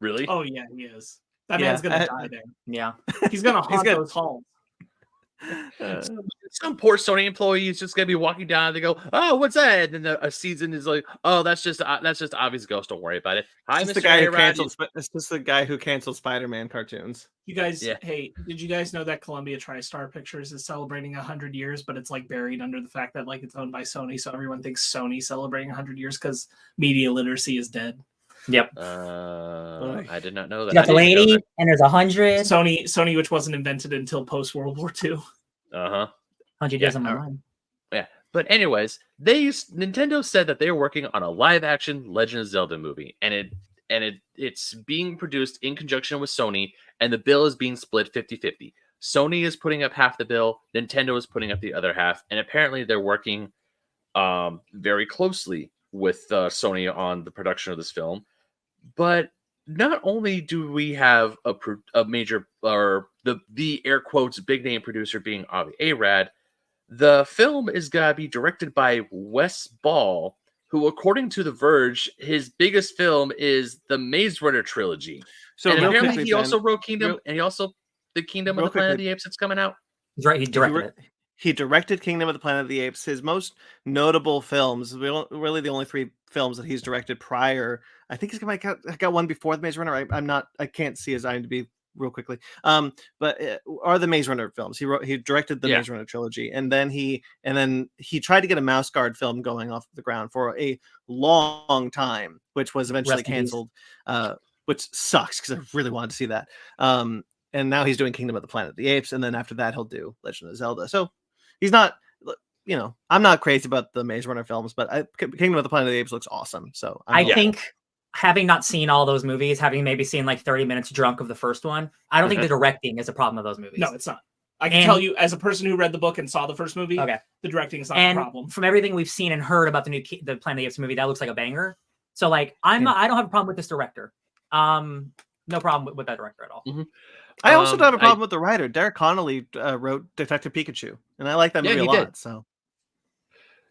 Really? Oh, yeah, he is. That man's going to die there. Yeah. He's going to haunt those halls. Some poor Sony employee is just gonna be walking down. They go, "Oh, what's that?" And then a season is like, "Oh, that's just Avi's ghost. Don't worry about it." Hi, it's Mr. the guy who canceled. It's just the guy who canceled Spider-Man cartoons. You guys, hey, did you guys know that Columbia TriStar Pictures is celebrating 100 years, but it's like buried under the fact that like it's owned by Sony, so everyone thinks Sony's celebrating 100 years because media literacy is dead. Yep. I did not know that. You got the lady, and there's 100. Sony, which wasn't invented until post World War II. 100 years on my mind. Yeah, but anyways, Nintendo said that they were working on a live-action Legend of Zelda movie, and it's being produced in conjunction with Sony, and the bill is being split 50-50. Sony is putting up half the bill, Nintendo is putting up the other half, and apparently they're working very closely with Sony on the production of this film. But not only do we have a major, or the air quotes big name producer being Avi Arad, the film is gonna be directed by Wes Ball, who, according to The Verge, his biggest film is the Maze Runner trilogy. So and apparently quickly, he also wrote Kingdom, and he also the Kingdom of the Planet of the Apes that's coming out. He's right. He directed it. He directed Kingdom of the Planet of the Apes. His most notable films, really the only 3 films that he's directed prior. I think he's got one before the Maze Runner. I can't see his IMDb real quickly. But are the Maze Runner films. He directed the Maze Runner trilogy, and then he tried to get a Mouse Guard film going off the ground for a long time, which was eventually canceled. Which sucks because I really wanted to see that. And now he's doing Kingdom of the Planet of the Apes, and then after that he'll do Legend of Zelda. So he's not, I'm not crazy about the Maze Runner films, but Kingdom of the Planet of the Apes looks awesome. So I think, having not seen all those movies, having maybe seen like 30 minutes drunk of the first one, I don't think the directing is a problem of those movies. No, it's not. I can tell you, as a person who read the book and saw the first movie, the directing is not a problem. From everything we've seen and heard about the Planet of the Apes movie, that looks like a banger. So like, I don't have a problem with this director. No problem with that director at all. Mm-hmm. I also don't have a problem with the writer. Derek Connolly wrote Detective Pikachu, and I like that movie a lot. Did. So,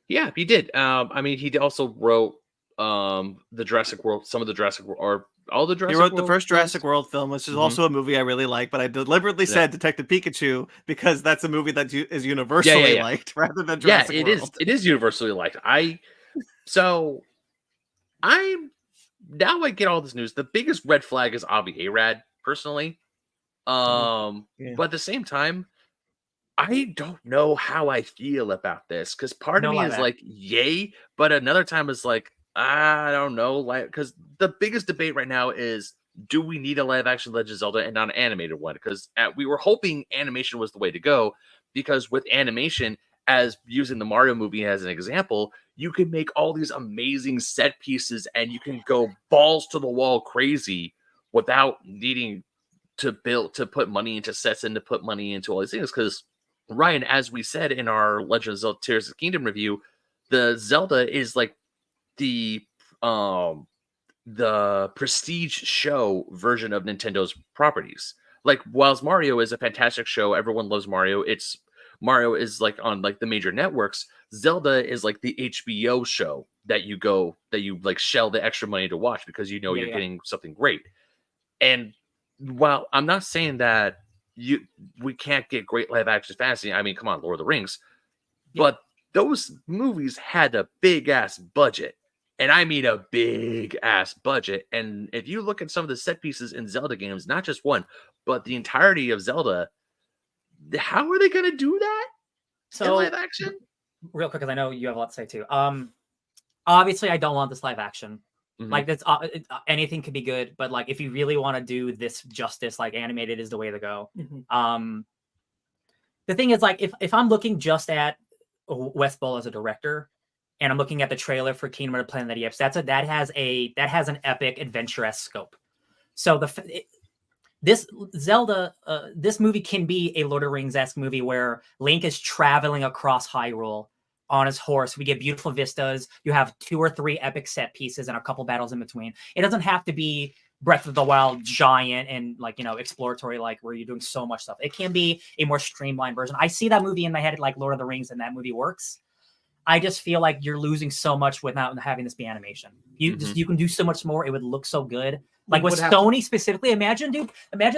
yeah, he did. I mean, he also wrote the Jurassic World, some of the Jurassic World, or all the Jurassic World. He wrote the first Jurassic World film, which is also a movie I really like. But I deliberately said Detective Pikachu because that's a movie that is universally liked rather than Jurassic World. Yeah, it is universally liked. Now I get all this news. The biggest red flag is Avi Arad, personally. But at the same time, I don't know how I feel about this, because part of me is like, yay, but another time is like, I don't know, like, because the biggest debate right now is, do we need a live action Legend of Zelda and not an animated one? Because we were hoping animation was the way to go, because with animation, as using the Mario movie as an example, you can make all these amazing set pieces and you can go balls to the wall crazy without needing to put money into sets and to put money into all these things. Because Ryan, as we said in our Legend of Zelda Tears of the Kingdom review, the Zelda is like the prestige show version of Nintendo's properties. Like, whilst Mario is a fantastic show, everyone loves Mario. Mario is like on like the major networks. Zelda is like the HBO show that you like shell the extra money to watch because you know you're getting something great. And while I'm not saying that we can't get great live action fantasy, I mean, come on, Lord of the Rings, but those movies had a big ass budget. And I mean a big ass budget. And if you look at some of the set pieces in Zelda games, not just one, but the entirety of Zelda, how are they going to do that in live action? Real quick, because I know you have a lot to say too. Obviously, I don't want this live action. Mhm. Like, that's anything could be good, but like if you really want to do this justice, like animated is the way to go. The thing is, like, if I'm looking just at Wes Ball as a director, and I'm looking at the trailer for Kingdom of the Planet of the Apes, that has an epic adventurous scope. So this Zelda, this movie can be a Lord of the Rings-esque movie where Link is traveling across Hyrule on his horse. We get beautiful vistas. You have 2 or 3 epic set pieces and a couple battles in between. It doesn't have to be Breath of the Wild giant and like, exploratory, like where you're doing so much stuff. It can be a more streamlined version. I see that movie in my head like Lord of the Rings, and that movie works. I just feel like you're losing so much without having this be animation. You can do so much more. It would look so good. Like with Sony specifically, imagine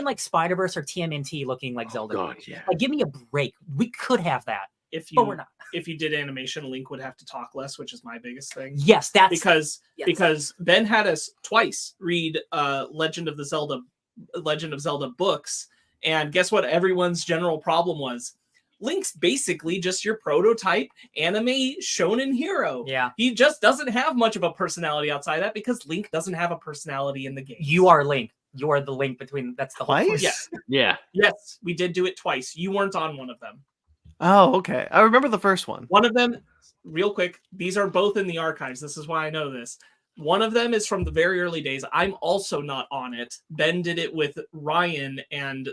like Spider-Verse or TMNT looking like Zelda. God, yeah. Like, give me a break. We could have that, but we're not. If you did animation, Link would have to talk less, which is my biggest thing. Yes, that's because Ben had us twice read Legend of Zelda books, and guess what? Everyone's general problem was Link's basically just your prototype anime shonen hero. Yeah. He just doesn't have much of a personality outside that because Link doesn't have a personality in the game. You are Link. You are the link between. That's the whole. Twice? Yes. Yeah. Yes, we did do it twice. You weren't on one of them. Oh, okay. I remember the first one. One of them, real quick, these are both in the archives. This is why I know this. One of them is from the very early days. I'm also not on it. Ben did it with Ryan and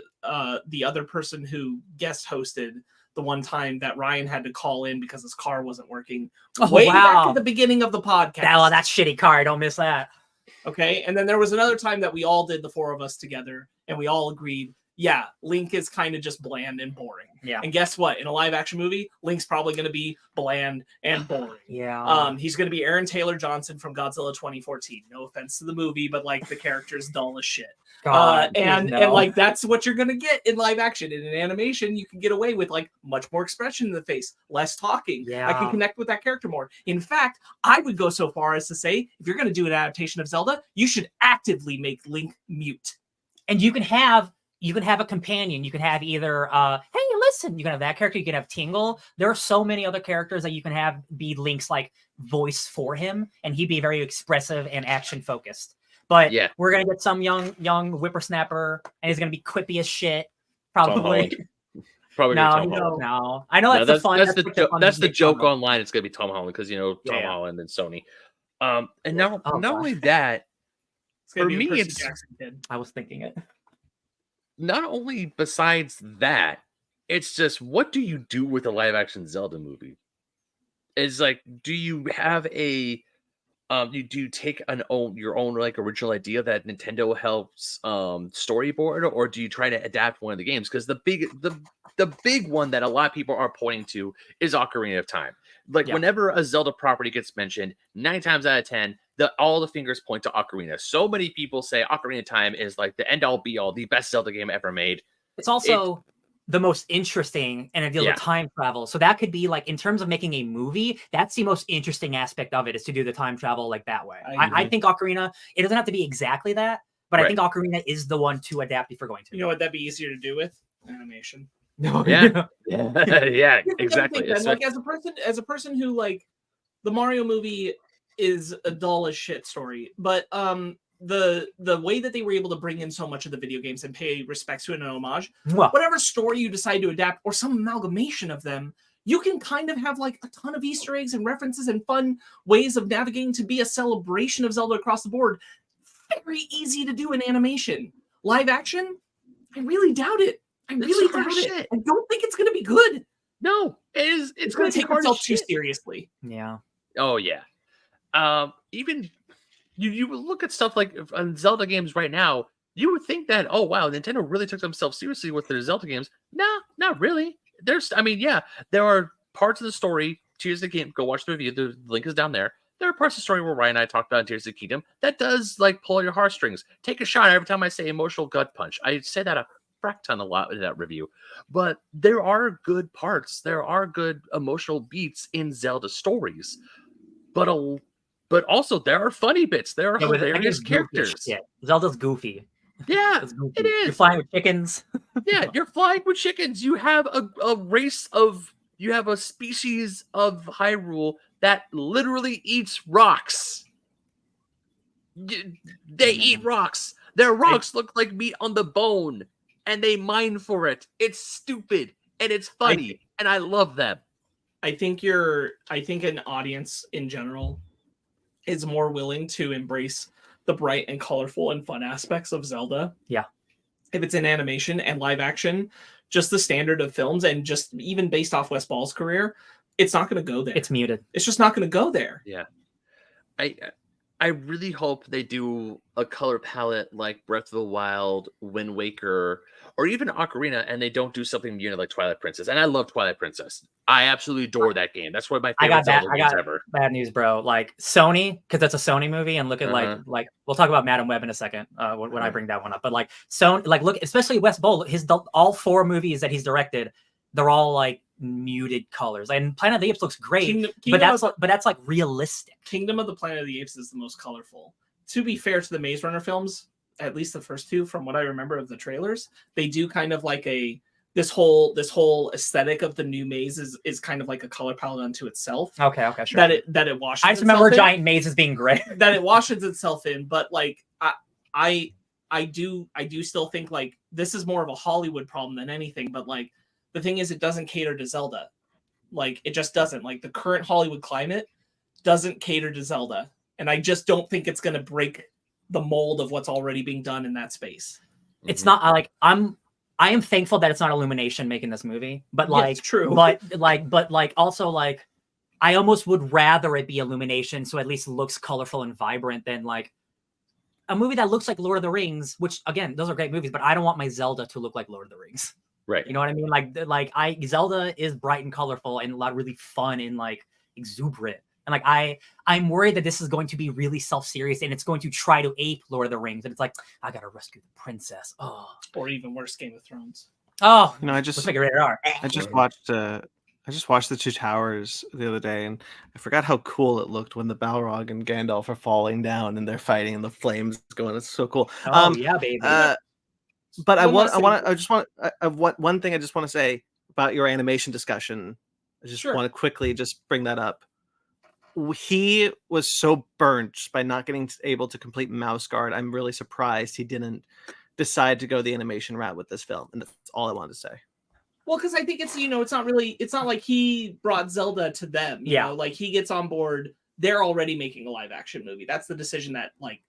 the other person who guest hosted the one time that Ryan had to call in because his car wasn't working. Oh, Way wow. back at the beginning of the podcast. Oh, that shitty car. Don't miss that. Okay. And then there was another time that we all did, the 4 of us together, and we all agreed, yeah, Link is kind of just bland and boring. Yeah. And guess what? In a live action movie, Link's probably going to be bland and boring. Yeah. He's going to be Aaron Taylor Johnson from Godzilla 2014. No offense to the movie, but like the character's dull as shit. And like that's what you're going to get in live action. In an animation, you can get away with like much more expression in the face, less talking. Yeah. I can connect with that character more. In fact, I would go so far as to say, if you're going to do an adaptation of Zelda, you should actively make Link mute. And you can have a companion. You can have either, hey, listen, you can have that character. You can have Tingle. There are so many other characters that you can have be Link's like voice for him, and he'd be very expressive and action focused. But Yeah. we're gonna get some young whippersnapper, and he's gonna be quippy as shit. Probably. Probably No, Tom Holland. no. I know that's the fun. That's the joke online. It's gonna be Tom Holland because Tom Yeah. Holland and Sony. And not gosh. only that, It's gonna For be a me, Percy it's- Jackson kid. I was thinking it. not only besides that, it's just what do you do with a live action Zelda movie? It's like, do you have a you take your own like original idea that Nintendo helps storyboard, or do you try to adapt one of the games? Because the big one that a lot of people are pointing to is Ocarina of Time. Like Yeah. whenever a Zelda property gets mentioned, 9 times out of 10, all the fingers point to Ocarina. So many people say Ocarina of Time is like the end all be all, the best Zelda game ever made. It's also the most interesting, and it deals with time travel. So that could be like, in terms of making a movie, that's the most interesting aspect of it, is to do the time travel like that way. I think Ocarina, it doesn't have to be exactly that, but I think Ocarina is the one to adapt if you're going to. You know what that'd be easier to do with? Animation. No, Yeah. yeah. Yeah, Here's the other exactly. thing, Ben, It's like as a person who like the Mario movie is a dull as shit story, but the way that they were able to bring in so much of the video games and pay respects to it and an homage, Mwah. whatever story you decide to adapt or some amalgamation of them, you can kind of have like a ton of Easter eggs and references and fun ways of navigating to be a celebration of Zelda across the board. Very easy to do in animation. Live action, I really doubt it. I really doubt it. I don't think it's going to be good. No, it is. It's going to take itself too shit. seriously. Yeah. Oh yeah. Even you look at stuff like on Zelda games right now, you would think that, oh wow, Nintendo really took themselves seriously with their Zelda games. Nah, not really. There are parts of the story. Tears of the Kingdom. Go watch the review. The link is down there. There are parts of the story where Ryan and I talked about in Tears of the Kingdom that does like pull your heartstrings. Take a shot every time I say emotional gut punch. I say that a frack ton a lot in that review. But there are good parts. There are good emotional beats in Zelda stories. But also there are funny bits. There are hilarious characters. Yeah, Zelda's goofy. Yeah, goofy. it is. You're flying with chickens. Yeah, you're flying with chickens. You have a species of Hyrule that literally eats rocks. They eat rocks. Their rocks look like meat on the bone, and they mine for it. It's stupid, and it's funny, and I love them. I think an audience in general is more willing to embrace the bright and colorful and fun aspects of Zelda. Yeah. If it's in animation and live action, just the standard of films, and just even based off Wes Ball's career, it's not going to go there. It's muted. It's just not going to go there. Yeah. I really hope they do a color palette like Breath of the Wild, Wind Waker, or even Ocarina, and they don't do something like Twilight Princess. And I love Twilight Princess. I absolutely adore that game. That's one of my favorite Zelda games ever. Bad news, bro. Like Sony, because that's a Sony movie, and look at like we'll talk about Madam Web in a second when I bring that one up. But like Sony, like look, especially Wes Ball, all 4 movies that he's directed, they're all like muted colors. And Planet of the Apes looks great, but that's like realistic. Kingdom of the Planet of the Apes is the most colorful. To be fair to the Maze Runner films, at least the first 2, from what I remember of the trailers, they do kind of like this whole aesthetic of the new maze is kind of like a color palette unto itself. Okay, sure. That it washes. I just remember giant mazes being gray. That it washes itself in, but like I do still think like this is more of a Hollywood problem than anything. But like the thing is, it doesn't cater to Zelda. Like it just doesn't. Like the current Hollywood climate doesn't cater to Zelda, and I just don't think it's going to break the mold of what's already being done in that space. It's not like I am thankful that it's not Illumination making this movie, but like, yeah, true. but also like, I almost would rather it be Illumination, so at least it looks colorful and vibrant, than like a movie that looks like Lord of the Rings. Which again, those are great movies, but I don't want my Zelda to look like Lord of the Rings. Right. You know what I mean? Zelda is bright and colorful and a lot of really fun and like exuberant. And like I'm worried that this is going to be really self-serious and it's going to try to ape Lord of the Rings. And it's like, I gotta rescue the princess. Oh. Or even worse, Game of Thrones. Oh, I just let's make it rated R. I just watched The Two Towers the other day, and I forgot how cool it looked when the Balrog and Gandalf are falling down and they're fighting and the flames going. It's so cool. Oh yeah, baby. But one thing I just want to say about your animation discussion. I just want to quickly just bring that up. He was so burnt by not getting able to complete Mouse Guard. I'm really surprised he didn't decide to go the animation route with this film, and that's all I wanted to say. Well, because I think it's it's not like he brought Zelda to them. You know? Like he gets on board. They're already making a live action movie. That's the decision that like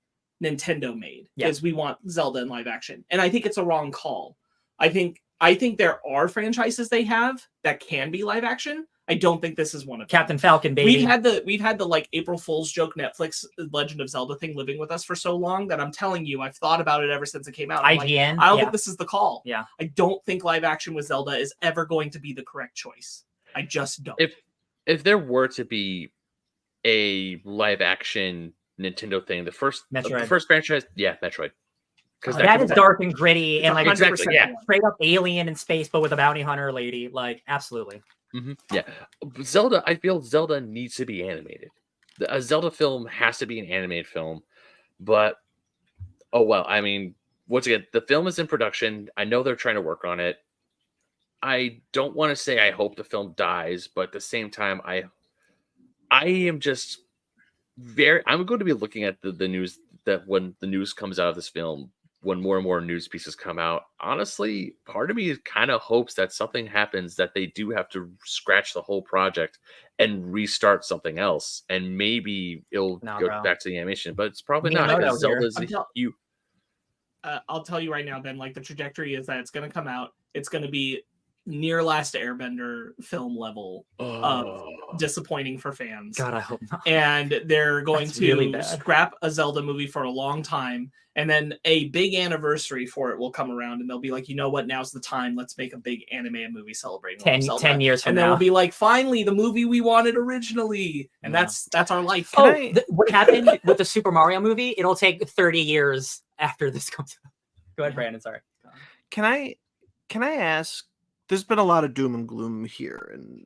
Nintendo made, is we want Zelda in live action, and I think it's a wrong call. I think there are franchises they have that can be live action. I don't think this is one of them. Captain Falcon, baby. We've had the like April Fool's joke Netflix Legend of Zelda thing living with us for so long that I'm telling you, I've thought about it ever since it came out. IGN. I don't think this is the call. Yeah. I don't think live action with Zelda is ever going to be the correct choice. I just don't. If there were to be a live action Nintendo thing, the first franchise, Metroid. Because that is dark and gritty and like 100%, straight up alien in space, but with a bounty hunter lady. Like, absolutely. Mm-hmm. Yeah, Zelda. I feel Zelda needs to be animated. A Zelda film has to be an animated film, but oh well. I mean, once again, the film is in production. I know they're trying to work on it. I don't want to say I hope the film dies, but at the same time, I am just I'm going to be looking at the news that when the news comes out of this film when more and more news pieces come out, honestly, part of me kind of hopes that something happens that they do have to scratch the whole project and restart something else, and maybe it'll go back to the animation. But it's probably not, because Zelda's I'll tell you right now, Ben, like the trajectory is that it's going to come out. It's going to be near Last Airbender film level of disappointing for fans. God, I hope not. And they're going That's to really scrap a Zelda movie for a long time. And then a big anniversary for it will come around, and they'll be like, you know what? Now's the time. Let's make a big anime movie celebrating 10 years from now. And then we'll be like, finally, the movie we wanted originally. And that's our life. What happened with the Super Mario movie? It'll take 30 years after this comes out. Go ahead, Brandon. Sorry. Can I ask? There's been a lot of doom and gloom here, and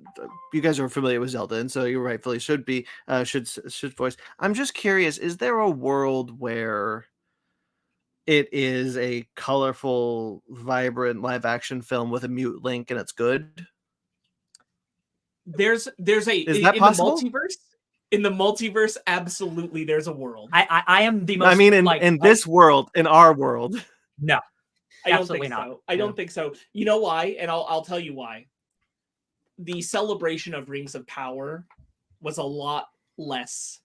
you guys are familiar with Zelda, and so you rightfully should be should voice. I'm just curious: is there a world where it is a colorful, vibrant live action film with a mute Link and it's good? Is that possible? In the multiverse, absolutely, there's a world. I am the most. I mean, in this world, in our world, no, I don't think so. I don't think so. You know why? And I'll tell you why. The celebration of Rings of Power was a lot less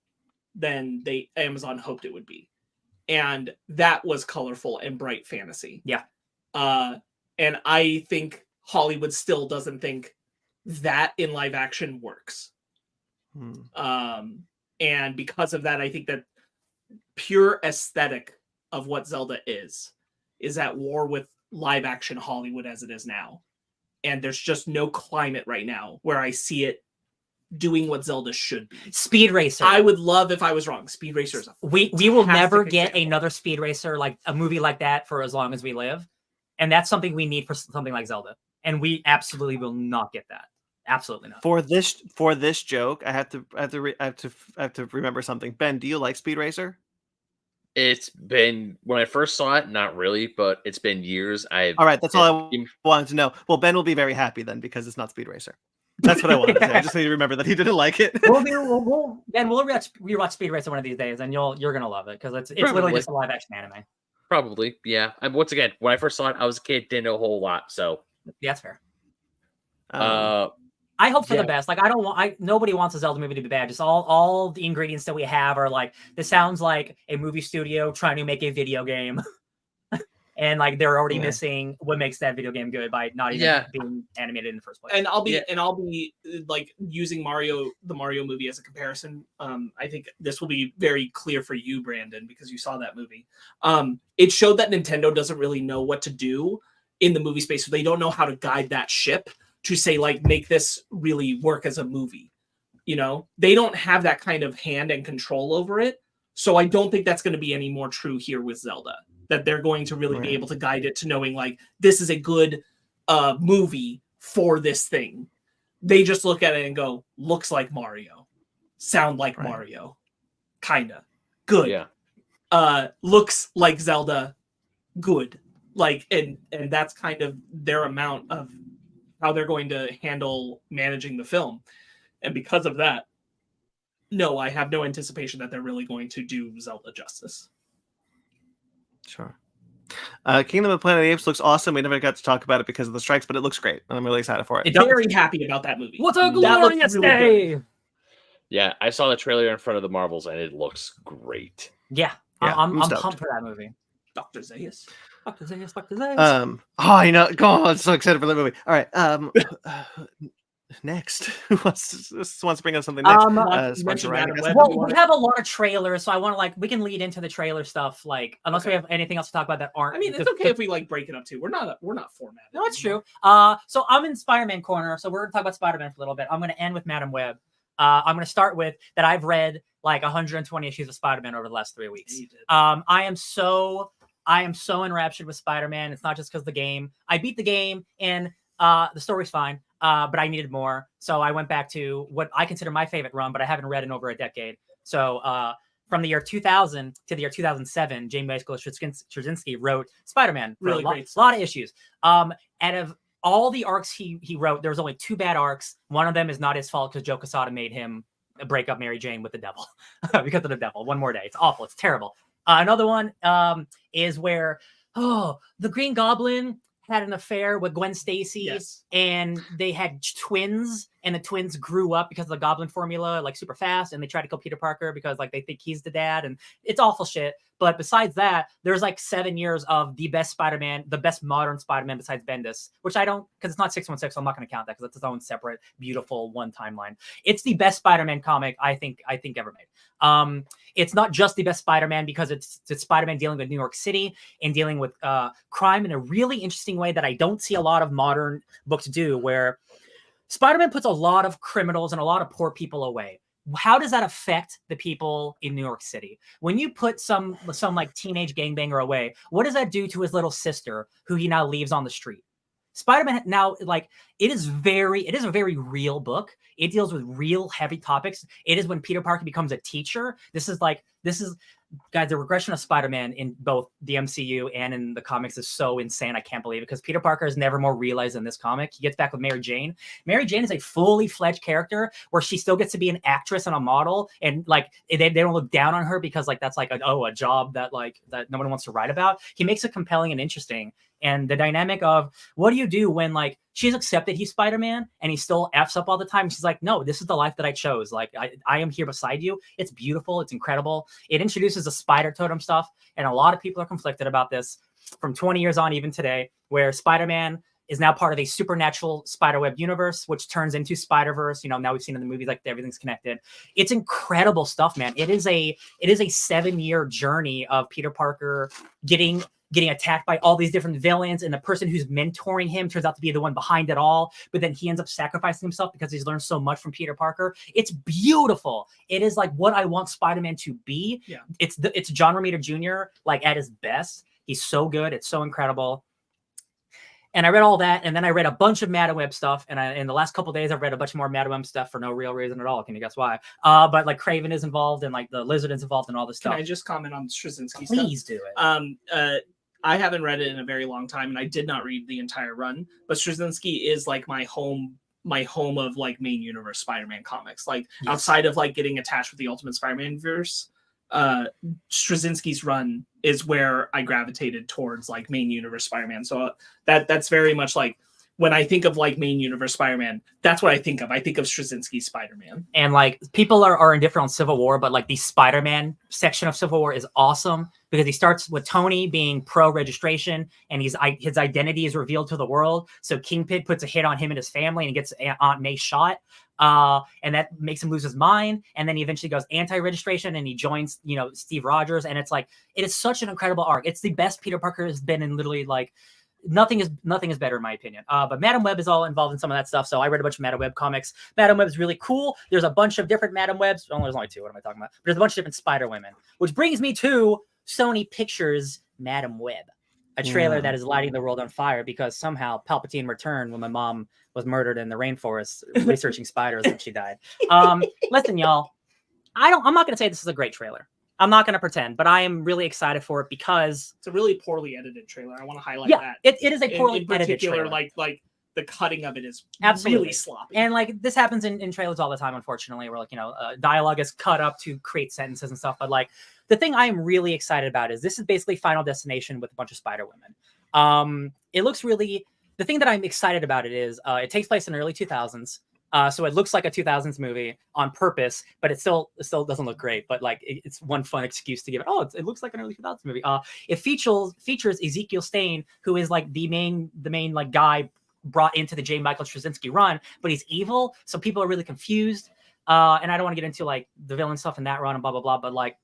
than Amazon hoped it would be. And that was colorful and bright fantasy. Yeah. And I think Hollywood still doesn't think that in live action works. And because of that, I think that pure aesthetic of what Zelda is at war with live action Hollywood as it is now. And there's just no climate right now where I see it doing what Zelda should be. Speed Racer. I would love if I was wrong. Speed Racer is we will never get another Speed Racer, like a movie like that, for as long as we live. And that's something we need for something like Zelda. And we absolutely will not get that. Absolutely not. For this joke, I have to remember something. Ben, do you like Speed Racer? It's been, when I first saw it, not really, but it's been years. All right, that's all I wanted to know. Well, Ben will be very happy then, because it's not Speed Racer. That's what I wanted to say. I just need to remember that he didn't like it. We'll rewatch Speed Racer one of these days, and you're gonna love it, because it's literally just a live action anime. Probably, yeah. Once again, when I first saw it, I was a kid, didn't know a whole lot, so yeah, that's fair. I hope for the best. Like, nobody wants a Zelda movie to be bad. Just all the ingredients that we have are like, this sounds like a movie studio trying to make a video game. And like, they're already missing what makes that video game good by not even being animated in the first place. And I'll be like using the Mario movie as a comparison. I think this will be very clear for you, Brandon, because you saw that movie. It showed that Nintendo doesn't really know what to do in the movie space. So they don't know how to guide that ship to say, like, make this really work as a movie. You know, they don't have that kind of hand and control over it. So I don't think that's going to be any more true here with Zelda, that they're going to really be able to guide it to knowing, like, this is a good movie for this thing. They just look at it and go, looks like Mario, sound like Mario, kind of good. Yeah. Looks like Zelda, good. Like, and that's kind of their amount of how they're going to handle managing the film. And because of that, no, I have no anticipation that they're really going to do Zelda justice. Sure. Kingdom of Planet of the Apes looks awesome. We never got to talk about it because of the strikes, but it looks great. And I'm really excited for it. I'm very happy about that movie. What a glorious day! Yeah, I saw the trailer in front of the Marvels, and it looks great. Yeah, I'm pumped for that movie. Dr. Zaius. Dr. Zaius. I know. God, I'm so excited for that movie. All right. Next, who wants to bring up something next? Well, we have a lot of trailers, so I want to we can lead into the trailer stuff. Like, unless we have anything else to talk about that aren't. I mean, it's okay if we break it up too. We're not formatted. No, it's true. So I'm in Spider-Man corner, so we're gonna talk about Spider-Man for a little bit. I'm gonna end with Madam Web. I'm gonna start with that. I've read 120 issues of Spider-Man over the last 3 weeks. I am so enraptured with Spider-Man. It's not just because the game. I beat the game and the story's fine. But I needed more. So I went back to what I consider my favorite run, but I haven't read in over a decade. So from the year 2000 to the year 2007, J. Michael Straczynski wrote Spider-Man. Really great. A lot of issues. Out of all the arcs he wrote, there was only 2 bad arcs. One of them is not his fault because Joe Quesada made him break up Mary Jane with the devil because of the devil. One more day. It's awful. It's terrible. Another one is where oh, the Green Goblin had an affair with Gwen Stacy, Yes. and they had twins, and the twins grew up because of the Goblin formula, like super fast, and they try to kill Peter Parker because like they think he's the dad, and it's awful shit. But besides that, there's like 7 years of the best Spider-Man, the best modern Spider-Man besides Bendis, which I don't, because it's not 616, so I'm not going to count that because it's its own separate, beautiful one timeline. It's the best Spider-Man comic I think ever made. It's not just the best Spider-Man because it's Spider-Man dealing with New York City and dealing with crime in a really interesting way that I don't see a lot of modern books do, where Spider-Man puts a lot of criminals and a lot of poor people away. How does that affect the people in New York City? When you put some like teenage gangbanger away, what does that do to his little sister who he now leaves on the street? Spider-Man now, like, it is a very real book. It deals with real heavy topics. It is when Peter Parker becomes a teacher. This is guys, the regression of Spider-Man in both the MCU and in the comics is so insane. I can't believe it, because Peter Parker is never more realized in this comic. He gets back with Mary Jane. Mary Jane is a fully fledged character where she still gets to be an actress and a model, and like they don't look down on her because like that's like a job that no one wants to write about. He makes it compelling and interesting. And the dynamic of what do you do when like she's accepted he's Spider-Man and he still F's up all the time. She's like, no, this is the life that I chose. Like I am here beside you. It's beautiful. It's incredible. It introduces the spider totem stuff. And a lot of people are conflicted about this from 20 years on, even today, where Spider-Man is now part of a supernatural spiderweb universe, which turns into Spider-Verse. You know, now we've seen in the movies, like everything's connected. It's incredible stuff, man. It is a 7-year journey of Peter Parker getting attacked by all these different villains, and the person who's mentoring him turns out to be the one behind it all, but then he ends up sacrificing himself because he's learned so much from Peter Parker. It's beautiful. It is like what I want Spider-Man to be. Yeah. It's John Romita Jr. like at his best. He's so good. It's so incredible. And I read all that, and then I read a bunch of Madame Web stuff, and in the last couple of days, I've read a bunch more Madame Web stuff for no real reason at all. Can you guess why? But like Craven is involved, and like the Lizard is involved, and all this stuff. Can I just comment on Straczynski stuff? Please do it. I haven't read it in a very long time, and I did not read the entire run. But Straczynski is like my home of like main universe Spider-Man comics. Like outside of like getting attached with the Ultimate Spider-Man verse, Straczynski's run is where I gravitated towards like main universe Spider-Man. So that's very much like when I think of like main universe Spider-Man, that's what I think of. I think of Straczynski's Spider-Man. And like people are indifferent on Civil War, but like the Spider-Man section of Civil War is awesome because he starts with Tony being pro-registration, and his identity is revealed to the world. So Kingpin puts a hit on him and his family, and he gets Aunt May shot. And that makes him lose his mind. And then he eventually goes anti-registration, and he joins, Steve Rogers. And it's like, it is such an incredible arc. It's the best Peter Parker has been in literally like nothing is better in my opinion. But Madame Web is all involved in some of that stuff. So I read a bunch of Madame Web comics. Madame Web is really cool. There's a bunch of different Madame Webs. Oh, there's only 2. What am I talking about? But there's a bunch of different Spider Women, which brings me to Sony Pictures' Madame Web, a trailer that is lighting the world on fire because somehow Palpatine returned when my mom was murdered in the rainforest researching spiders when she died. Listen, y'all, I'm not going to say this is a great trailer. I'm not going to pretend, but I am really excited for it because it's a really poorly edited trailer. I want to highlight that. It is a poorly edited trailer. Like the cutting of it is absolutely really sloppy. And like this happens in trailers all the time, unfortunately, where like, dialogue is cut up to create sentences and stuff. But like the thing I am really excited about is this is basically Final Destination with a bunch of Spider Women. It looks really, the thing that I'm excited about it is it takes place in the early 2000s. So it looks like a 2000s movie on purpose, but it still doesn't look great. But like it's one fun excuse to give it. Oh, it looks like an early 2000s movie. It features Ezekiel Stane, who is like the main like guy brought into the J. Michael Straczynski run, but he's evil, so people are really confused. And I don't want to get into like the villain stuff in that run and blah blah blah. But like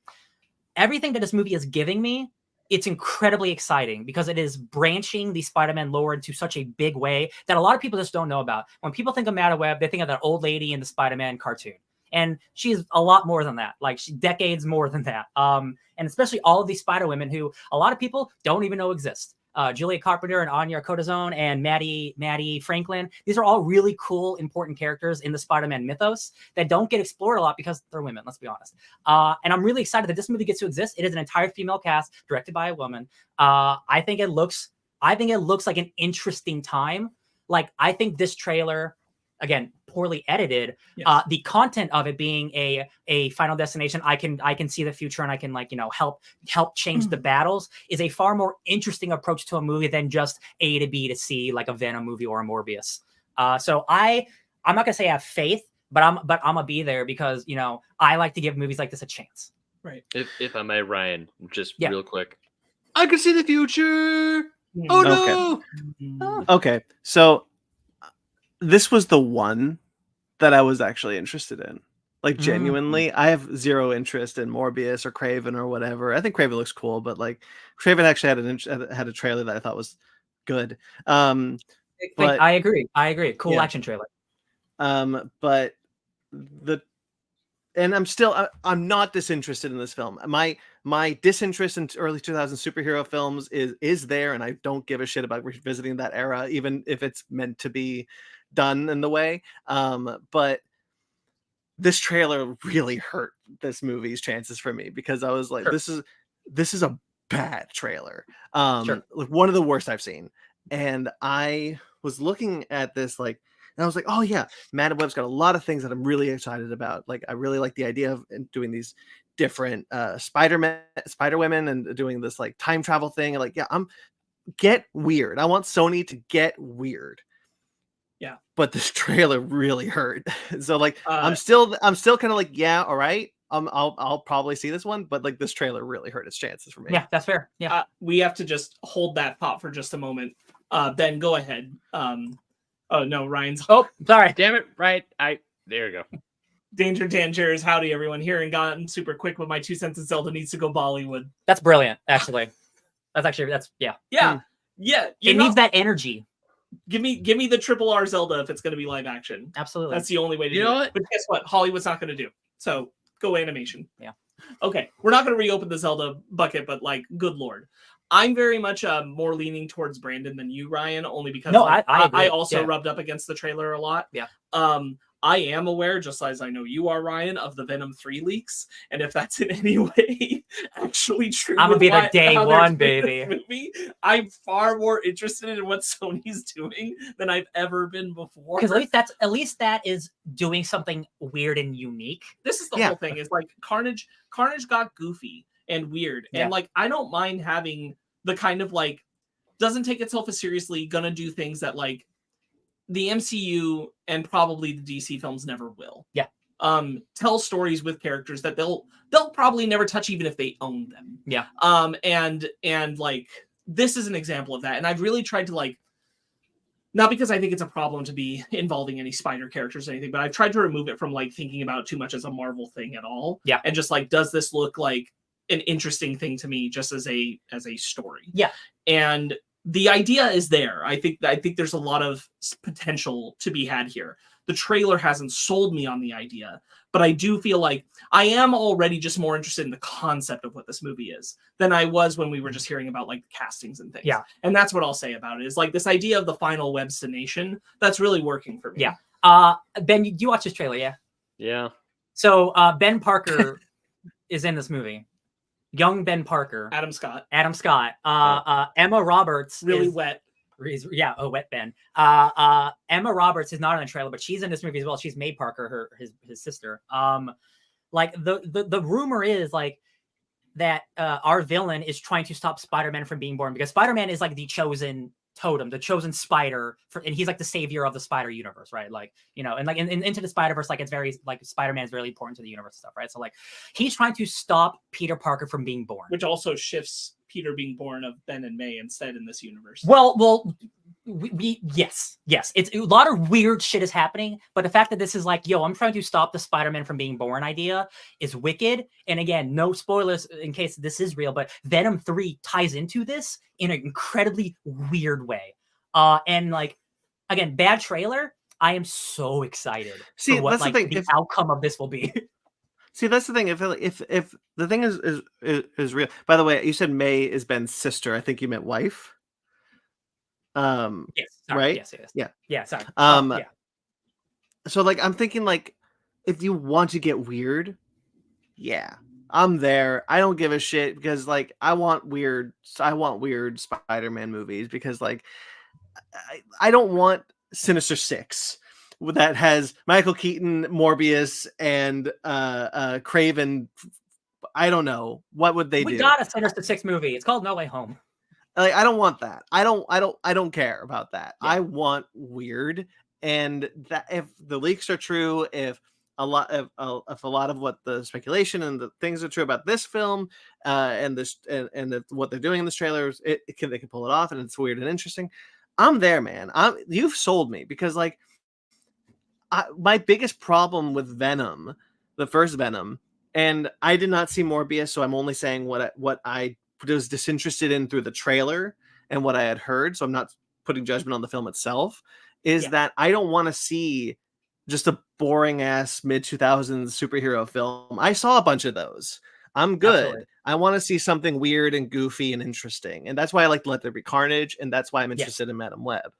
everything that this movie is giving me, it's incredibly exciting because it is branching the Spider-Man lore into such a big way that a lot of people just don't know about. When people think of Madame Web, they think of that old lady in the Spider-Man cartoon. And she's a lot more than that, like decades more than that. And especially all of these Spider-Women who a lot of people don't even know exist. Julia Carpenter and Anya Cotazone and Maddie Franklin. These are all really cool, important characters in the Spider-Man mythos that don't get explored a lot because they're women, let's be honest. And I'm really excited that this movie gets to exist. It is an entire female cast directed by a woman. I think it looks like an interesting time. Like, I think this trailer again, poorly edited. Yes. The content of it being a Final Destination, I can see the future and I can help change the battles, is a far more interesting approach to a movie than just A to B to C, like a Venom movie or a Morbius. So I'm not gonna say I have faith, but I'm gonna be there because I like to give movies like this a chance. Right. If I may, Ryan, just Yeah. real quick, I can see the future. Oh no! Okay, so this was the one that I was actually interested in. Like genuinely, I have zero interest in Morbius or Craven or whatever. I think Craven looks cool, but like Craven actually had a trailer that I thought was good. But I agree. Cool Yeah. action trailer. but I'm not disinterested in this film. My disinterest in early 2000s superhero films is there, and I don't give a shit about revisiting that era, even if it's meant to be done in the way. But this trailer really hurt this movie's chances for me because I was like, Sure. this is a bad trailer. Sure. Like one of the worst I've seen. And I was looking at this and I was like, oh yeah, Madam Web's got a lot of things that I'm really excited about. Like I really like the idea of doing these different Spider Women and doing this like time travel thing. And like, yeah, get weird. I want Sony to get weird. Yeah. But this trailer really hurt. So like I'm still kind of like, yeah, all right. I'll probably see this one, but like this trailer really hurt its chances for me. Yeah, that's fair. Yeah. We have to just hold that thought for just a moment. Ben, go ahead. Oh no, Ryan's. Oh, sorry. Damn it! Right, there you go. Danger Tangiers, howdy everyone here and gotten super quick, but my 2 cents in Zelda needs to go Bollywood. That's brilliant, actually. that's yeah. Yeah. It needs that energy. Give me the triple R Zelda if it's going to be live action. Absolutely. That's the only way to You do know it. what? But guess what? Hollywood's not going to do. So go animation. Yeah. Okay, we're not going to reopen the Zelda bucket, but like, good lord. I'm very much more leaning towards Brandon than you, Ryan, only because I also rubbed up against the trailer a lot. Yeah. I am aware, just as I know you are, Ryan, of the Venom 3 leaks. And if that's in any way actually true, I'm going to be the day one, baby. Movie, I'm far more interested in what Sony's doing than I've ever been before. Because at least that is doing something weird and unique. This is the whole thing. Is like Carnage got goofy and weird. Yeah. And like, I don't mind having the kind of like, doesn't take itself as seriously, gonna do things that like the MCU and probably the DC films never will. Yeah. Tell stories with characters that they'll probably never touch even if they own them. Yeah. And like, this is an example of that. And I've really tried to like, not because I think it's a problem to be involving any spider characters or anything, but I've tried to remove it from like thinking about too much as a Marvel thing at all. Yeah. And just like, does this look like an interesting thing to me just as a story? Yeah. And the idea is there. I think there's a lot of potential to be had here. The trailer hasn't sold me on the idea, but I do feel like I am already just more interested in the concept of what this movie is than I was when we were just hearing about like castings and things. Yeah. And that's what I'll say about it is like this idea of the final webstination that's really working for me. Yeah. Ben, you watched this trailer, yeah? Yeah. So Ben Parker is in this movie. Young Ben Parker. Adam Scott. Emma Roberts. Really wet. Yeah, wet Ben. Emma Roberts is not in the trailer, but she's in this movie as well. She's May Parker, his sister. Like the rumor is like that our villain is trying to stop Spider-Man from being born because Spider-Man is like the chosen totem, the chosen spider, and he's like the savior of the spider universe, right? Like, and like in Into the Spider-Verse, like it's very like Spider-Man is very important to the universe and stuff, right? So like he's trying to stop Peter Parker from being born, which also shifts Peter being born of Ben and May instead in this universe. Well, yes, it's a lot of weird shit is happening, but the fact that this is like, I'm trying to stop the Spider-Man from being born idea is wicked. And again, no spoilers in case this is real, but Venom 3 ties into this in an incredibly weird way. And like, again, bad trailer. I am so excited for what like the outcome of this will be. See, that's the thing. If the thing is real. By the way, you said May is Ben's sister. I think you meant wife. Yes. Sorry, right. Yes. Yeah. Sorry. Yeah. So like, I'm thinking like, if you want to get weird, yeah, I'm there. I don't give a shit because like I want weird Spider-Man movies because like I don't want Sinister Six that has Michael Keaton, Morbius, and Craven. I don't know. What would they do? We got a Sinister Six movie. It's called No Way Home. Like, I don't want that. I don't care about that. Yeah. I want weird. And that if the leaks are true, if a lot of what the speculation and the things are true about this film, and this and what they're doing in this trailer, they can pull it off, and it's weird and interesting. I'm there, man. You've sold me, because like my biggest problem with Venom, the first Venom, and I did not see Morbius, so I'm only saying what I was disinterested in through the trailer and what I had heard. So I'm not putting judgment on the film itself. Is that I don't want to see just a boring ass mid 2000s superhero film. I saw a bunch of those. I'm good. Absolutely. I want to see something weird and goofy and interesting, and that's why I like Let There Be Carnage, and that's why I'm interested in Madam Web.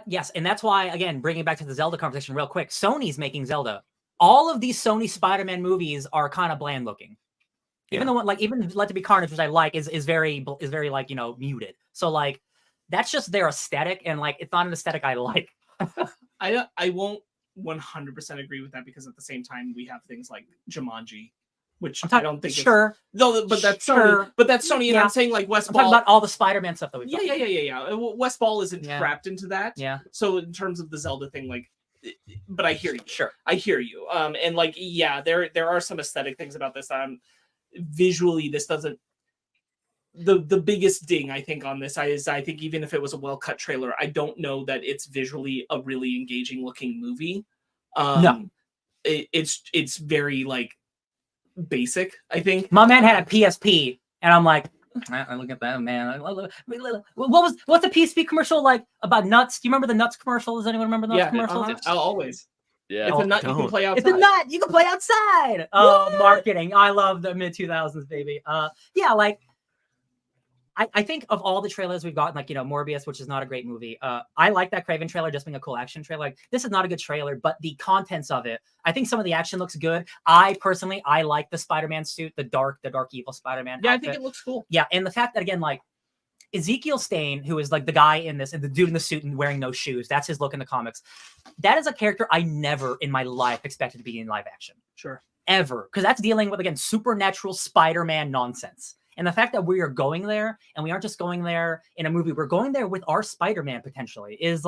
Yes, and that's why, again, bringing it back to the Zelda conversation real quick, Sony's making Zelda. All of these Sony Spider-Man movies are kind of bland looking. Even the one, like, even Let There Be Carnage, which I like, is very like, you know, muted. So like that's just their aesthetic, and like it's not an aesthetic I like. I won't 100% agree with that, because at the same time we have things like Jumanji, which I don't think sure. No, but that's Sony. But that's Sony, and Yeah. I'm saying like West I'm Ball. talking about all the Spider-Man stuff that we've got. Yeah. West Ball isn't trapped into that. Yeah. So in terms of the Zelda thing, like, but I hear you. Sure. I hear you. And like, yeah, there are some aesthetic things about this. Visually, this doesn't. The biggest ding I think on this is I think even if it was a well cut trailer, I don't know that it's visually a really engaging looking movie. No, it's very like basic. I think my man had a PSP, and I'm like, I look at that, man. What's the PSP commercial like about nuts? Do you remember the nuts commercial? Does anyone remember the nuts commercials? Always. Yeah. It's a nut you can play outside. It's a nut you can play outside. Oh, marketing! I love the mid 2000s, baby. Yeah, like. I think of all the trailers we've gotten, like, you know, Morbius, which is not a great movie. I like that Craven trailer just being a cool action trailer. Like, this is not a good trailer, but the contents of it, I think some of the action looks good. I like the Spider-Man suit, the dark evil Spider-Man. Yeah, outfit. I think it looks cool. Yeah, and the fact that, again, like, Ezekiel Stane, who is like the guy in this, and the dude in the suit and wearing no shoes, that's his look in the comics. That is a character I never in my life expected to be in live action. Sure. Ever. Because that's dealing with, again, supernatural Spider-Man nonsense. And the fact that we are going there, and we aren't just going there in a movie, we're going there with our Spider-Man potentially, is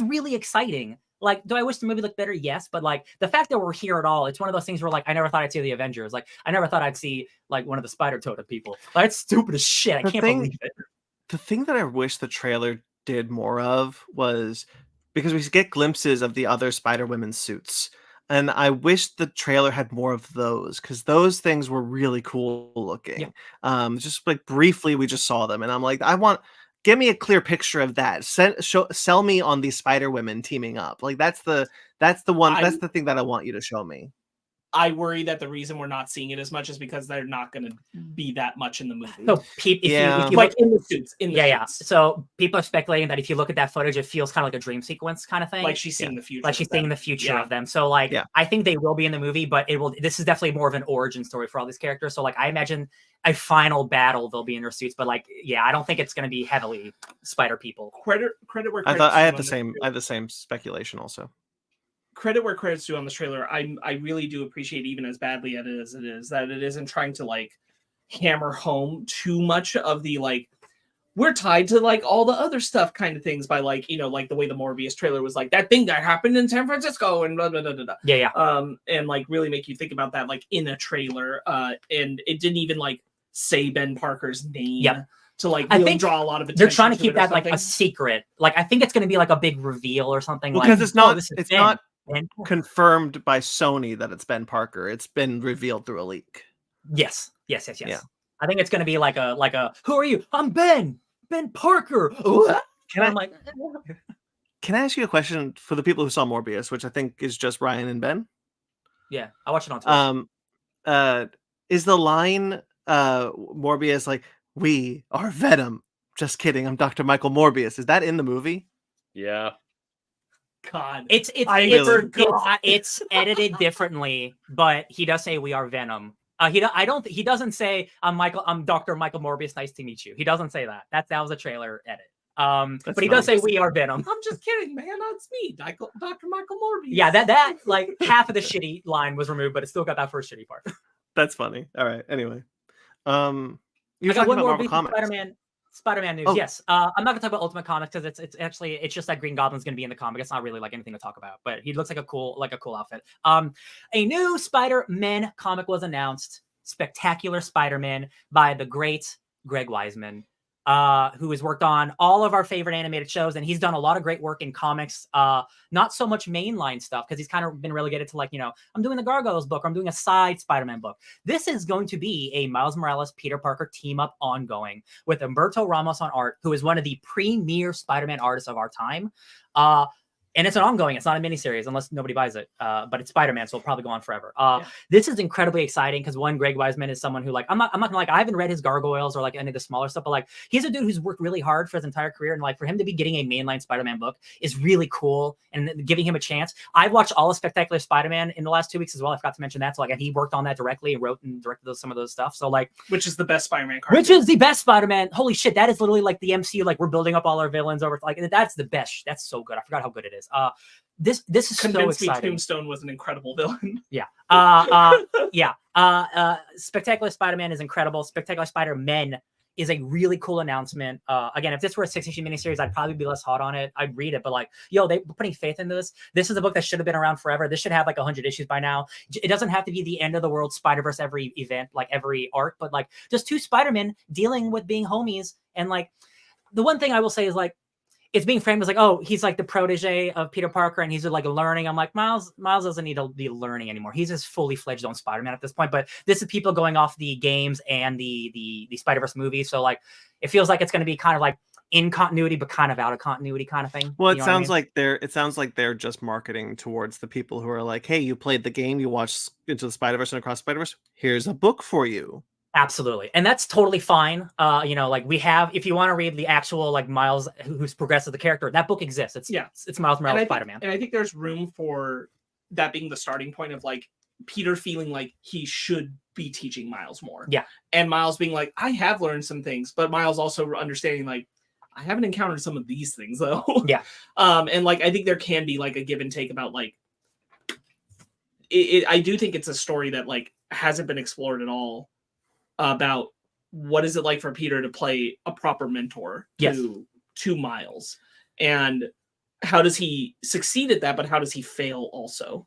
really exciting. Like, do I wish the movie looked better? Yes, but like the fact that we're here at all, it's one of those things where like I never thought I'd see the Avengers. Like I never thought I'd see like one of the Spider-Totem people. Like, it's stupid as shit. I can't believe it. The thing that I wish the trailer did more of was, because we get glimpses of the other Spider-Women suits. And I wish the trailer had more of those, because those things were really cool looking. Yeah. Just like briefly, we just saw them, and I'm like, give me a clear picture of that. Sell me on these Spider-Women teaming up. Like that's the thing that I want you to show me. I worry that the reason we're not seeing it as much is because they're not going to be that much in the movie. So, if you like in the suits. Suits. So people are speculating that if you look at that footage, it feels kind of like a dream sequence kind of thing. Like she's seeing the future. Like she's seeing the future of them. So like, I think they will be in the movie, but this is definitely more of an origin story for all these characters. So like, I imagine a final battle they'll be in their suits, but like, I don't think it's going to be heavily Spider people. Credit where credit's I had the same speculation also. Credit where credit's due on this trailer. I really do appreciate, even as badly as it is, that it isn't trying to like hammer home too much of the like we're tied to like all the other stuff kind of things by like, you know, like the way the Morbius trailer was like that thing that happened in San Francisco and blah blah blah blah. Yeah. And like really make you think about that like in a trailer. And it didn't even like say Ben Parker's name. Yep. To like really draw a lot of attention. They're trying to keep that like a secret. Like I think it's going to be like a big reveal or something. Because it's not confirmed by Sony that it's Ben Parker. It's been revealed through a leak. Yes. Yeah. I think it's going to be like a who are you? I'm Ben Parker. Can I ask you a question for the people who saw Morbius, which I think is just Ryan and Ben? Yeah, I watched it on Twitter. Is the line Morbius like, "We are Venom"? Just kidding. I'm Dr. Michael Morbius. Is that in the movie? Yeah. God, it's edited differently, but he does say we are Venom. He doesn't say I'm Dr. Michael Morbius. Nice to meet you. He doesn't say that. That was a trailer edit. But he does say we are Venom. I'm just kidding, man. That's me, Dr. Michael Morbius. Yeah, that like half of the shitty line was removed, but it still got that first shitty part. That's funny. All right. Anyway, you're I got talking one about more Marvel Comics. Spider-Man news. Oh. Yes. I'm not gonna talk about Ultimate Comics because it's just that Green Goblin's gonna be in the comic. It's not really like anything to talk about, but he looks like a cool outfit. A new Spider-Man comic was announced. Spectacular Spider-Man by the great Greg Weisman, who has worked on all of our favorite animated shows, and he's done a lot of great work in comics. Not so much mainline stuff because he's kind of been relegated to, like, you know, I'm doing the Gargoyles book or I'm doing a side Spider-Man book. This is going to be a Miles Morales, Peter Parker team up ongoing with Humberto Ramos on art, who is one of the premier Spider-Man artists of our time. And it's an ongoing. It's not a miniseries unless nobody buys it. But it's Spider-Man, so it'll probably go on forever. This is incredibly exciting because one, Greg Weisman is someone who, like, I'm not gonna, like, I haven't read his Gargoyles or like any of the smaller stuff, but like he's a dude who's worked really hard for his entire career, and like for him to be getting a mainline Spider-Man book is really cool, and giving him a chance. I've watched all of Spectacular Spider-Man in the last 2 weeks as well. I forgot to mention that. So like, and he worked on that directly and wrote and directed some of those stuff. So like, which is the best Spider-Man cartoon. Which is the best Spider-Man. Holy shit, that is literally like the MCU. Like, we're building up all our villains over. Like, that's the best. That's so good. I forgot how good it is. This is Convinced so exciting. me Tombstone was an incredible villain. Yeah. Spectacular Spider-Man is incredible. Spectacular Spider-Men is a really cool announcement. Again, if this were a 6-issue miniseries, I'd probably be less hot on it. I'd read it, but like, yo, they're putting faith into this. This is a book that should have been around forever. This should have like 100 issues by now. It doesn't have to be the end of the world Spider-Verse every event, like every arc, but like just two Spider-Men dealing with being homies. And like, the one thing I will say is like, it's being framed as like, oh, he's like the protege of Peter Parker and he's like learning. I'm like, Miles doesn't need to be learning anymore. He's just fully fledged on Spider-Man at this point. But this is people going off the games and the Spider-Verse movie. So like, it feels like it's going to be kind of like in continuity, but kind of out of continuity kind of thing. Well, You know what I mean? it sounds like they're just marketing towards the people who are like, hey, you played the game, you watched Into the Spider-Verse and Across Spider-Verse. Here's a book for you. Absolutely. And that's totally fine. You know, like we have, if you want to read the actual like Miles who's progressed as the character, that book exists. It's Miles Morales Spider-Man. And I think there's room for that being the starting point of like Peter feeling like he should be teaching Miles more. Yeah. And Miles being like, I have learned some things, but Miles also understanding like, I haven't encountered some of these things though. Yeah. And like, I think there can be like a give and take about like, I do think it's a story that like hasn't been explored at all about what is it like for Peter to play a proper mentor to Miles, and how does he succeed at that, but how does he fail also?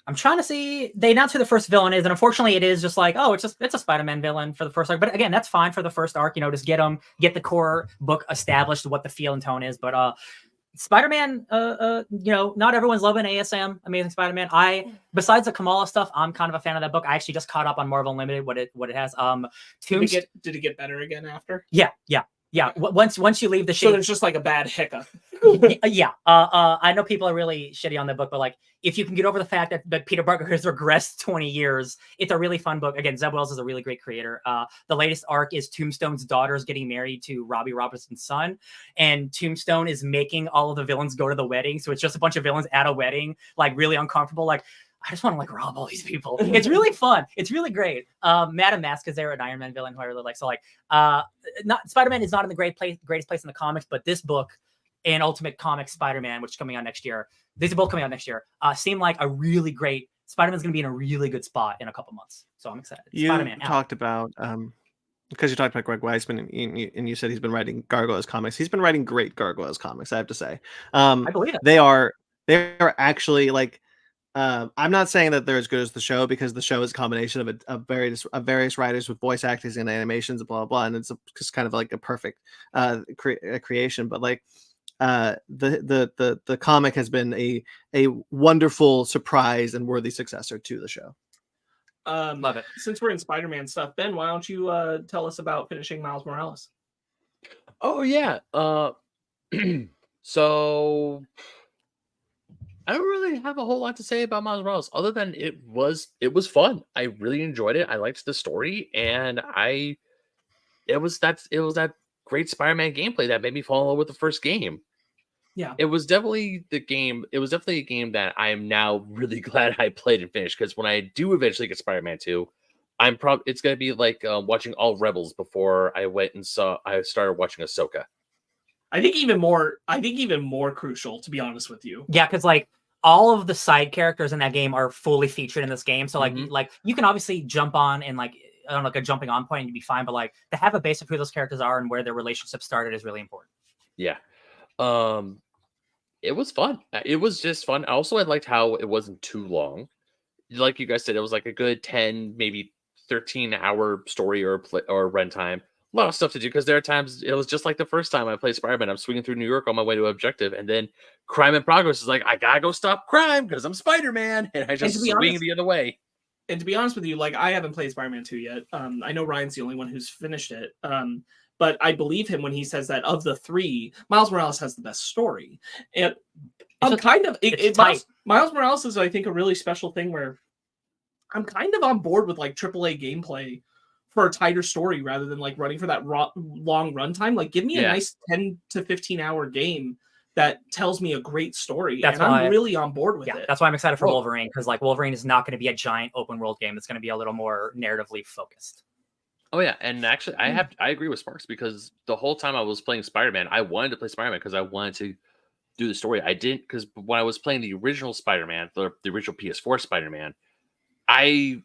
I'm trying to see. They announced who the first villain is, and unfortunately, it is just like, oh, it's a Spider-Man villain for the first arc. But again, that's fine for the first arc. You know, just get the core book established, what the feel and tone is. But Spider-Man, you know, not everyone's loving ASM, Amazing Spider-Man. Besides the Kamala stuff, I'm kind of a fan of that book. I actually just caught up on Marvel Unlimited, what it has. Did it get better again after? Yeah. Once you leave the shit, so there's just like a bad hiccup. Yeah. I know people are really shitty on the book, but like, if you can get over the fact that Peter Parker has regressed 20 years, it's a really fun book. Again, Zeb Wells is a really great creator. The latest arc is Tombstone's daughter's getting married to Robbie Robertson's son, and Tombstone is making all of the villains go to the wedding. So it's just a bunch of villains at a wedding, like really uncomfortable. Like, I just want to like rob all these people. It's really fun. It's really great. Madam Mask is there, an Iron Man villain who I really like. So like, Spider-Man is not in the greatest place in the comics, but this book and Ultimate Comics Spider-Man, which is coming out next year, these are both coming out next year, seem like a really great, Spider-Man's going to be in a really good spot in a couple months. So I'm excited. You Spider-Man talked about, because you talked about Greg Weisman and you said he's been writing Gargoyles comics. He's been writing great Gargoyles comics, I have to say. I believe it. They are actually like, I'm not saying that they're as good as the show, because the show is a combination of various writers with voice actors and animations and blah, blah, blah. And it's just kind of like a perfect creation. But like, the comic has been a wonderful surprise and worthy successor to the show. Love it. Since we're in Spider-Man stuff, Ben, why don't you tell us about finishing Miles Morales? Oh yeah. So I don't really have a whole lot to say about Miles Morales, other than it was fun. I really enjoyed it. I liked the story, and it was that great Spider-Man gameplay that made me fall in love with the first game. Yeah, it was definitely the game. It was definitely a game that I am now really glad I played and finished, because when I do eventually get Spider-Man 2, it's gonna be like watching all Rebels before I started watching Ahsoka. I think even more crucial, to be honest with you. Yeah, because like all of the side characters in that game are fully featured in this game. So like Mhm. like you can obviously jump on and like on like a jumping on point and you'd be fine, but like to have a base of who those characters are and where their relationship started is really important. Yeah. It was fun. It was just fun. Also, I liked how it wasn't too long. Like you guys said, it was like a good 10, maybe 13-hour story or runtime. A lot of stuff to do because there are times it was just like the first time I played Spider-Man. I'm swinging through New York on my way to objective, and then Crime in Progress is like, I gotta go stop crime because I'm Spider-Man, and I just to be swing honest- the other way. And to be honest with you, like I haven't played Spider-Man 2 yet. I know Ryan's the only one who's finished it. But I believe him when he says that of the three, Miles Morales has the best story. And I'm kind of Miles Morales is, I think, a really special thing where I'm kind of on board with like AAA gameplay for a tighter story rather than like running for that long runtime. Like, give me a nice 10 to 15 hour game that tells me a great story. I'm really on board with it. That's why I'm excited for Wolverine, because like Wolverine is not going to be a giant open world game. It's going to be a little more narratively focused. Oh yeah, and actually, I agree with Sparks because the whole time I was playing Spider-Man, I wanted to play Spider-Man because I wanted to do the story. I didn't because when I was playing the original Spider-Man, the original PS4 Spider-Man, I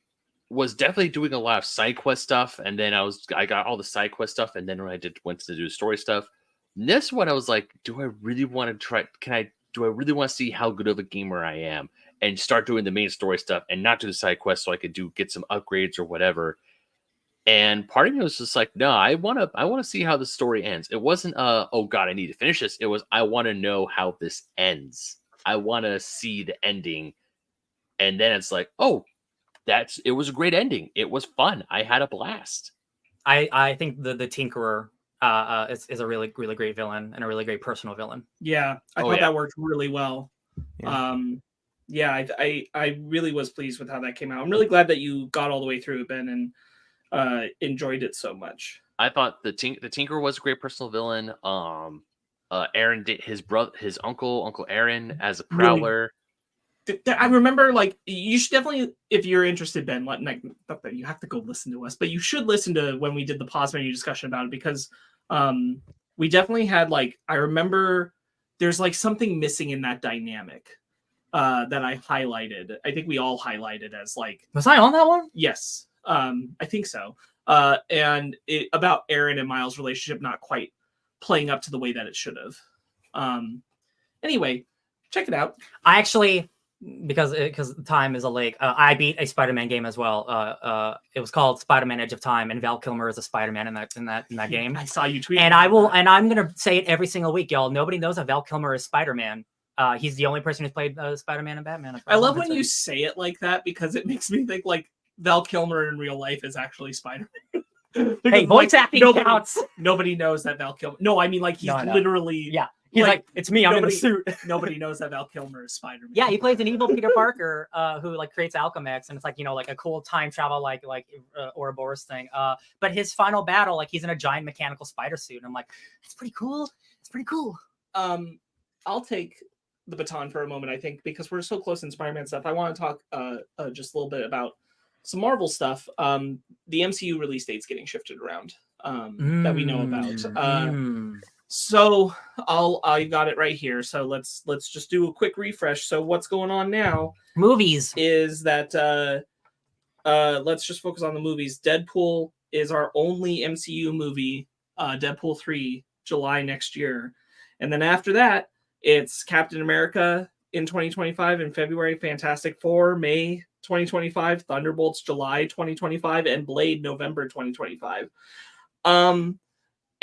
was definitely doing a lot of side quest stuff, and then I got all the side quest stuff, and then when I went to do story stuff, this one I was like, do I really want to try? Do I really want to see how good of a gamer I am and start doing the main story stuff and not do the side quests so I could get some upgrades or whatever? And part of me was just like, no, I want to see how the story ends. It wasn't oh god, I need to finish this. It was, I want to know how this ends. I want to see the ending. And then it's like, oh, it was a great ending. It was fun. I had a blast. I think the Tinkerer is a really, really great villain and a really great personal villain. Yeah, I thought that worked really well. Yeah. I really was pleased with how that came out. I'm really glad that you got all the way through it, Ben, and enjoyed it so much. I thought the Tinker was a great personal villain. Aaron did his Uncle Aaron as a Prowler. I remember, like, you should definitely, if you're interested, Ben, not that you have to go listen to us, but you should listen to when we did the pause menu discussion about it, because we definitely had, like, I remember there's like something missing in that dynamic that I highlighted. I think we all highlighted as like, was I on that one? Yes. I think so. And about Aaron and Miles' relationship not quite playing up to the way that it should have. Anyway, check it out. I actually, because time is a lake, I beat a Spider-Man game as well. It was called Spider-Man: Edge of Time, and Val Kilmer is a Spider-Man in that game. I saw you tweet. And I'm gonna say it every single week, y'all. Nobody knows that Val Kilmer is Spider-Man. He's the only person who's played Spider-Man and Batman. I love when you say it like that, because it makes me think like Val Kilmer in real life is actually Spider-Man. Hey, voice acting counts. Nobody knows that Val Kilmer. No, I mean, like, he's literally. Yeah. He's like, it's me. I'm in the suit. Nobody knows that Val Kilmer is Spider-Man. Yeah, he plays an evil Peter Parker who like creates Alchemax, and it's like, like a cool time travel like Ouroboros thing. But his final battle, like, he's in a giant mechanical spider suit, and I'm like, it's pretty cool. It's pretty cool. I'll take the baton for a moment, I think, because we're so close in Spider-Man stuff. I want to talk just a little bit about some Marvel stuff. The MCU release date's getting shifted around that we know about. So I got it right here. So let's just do a quick refresh. So what's going on now? Movies is that let's just focus on the movies. Deadpool is our only MCU movie. Deadpool 3, July next year, and then after that, it's Captain America in 2025 in February, Fantastic Four May 2025, Thunderbolts July 2025, and Blade November 2025.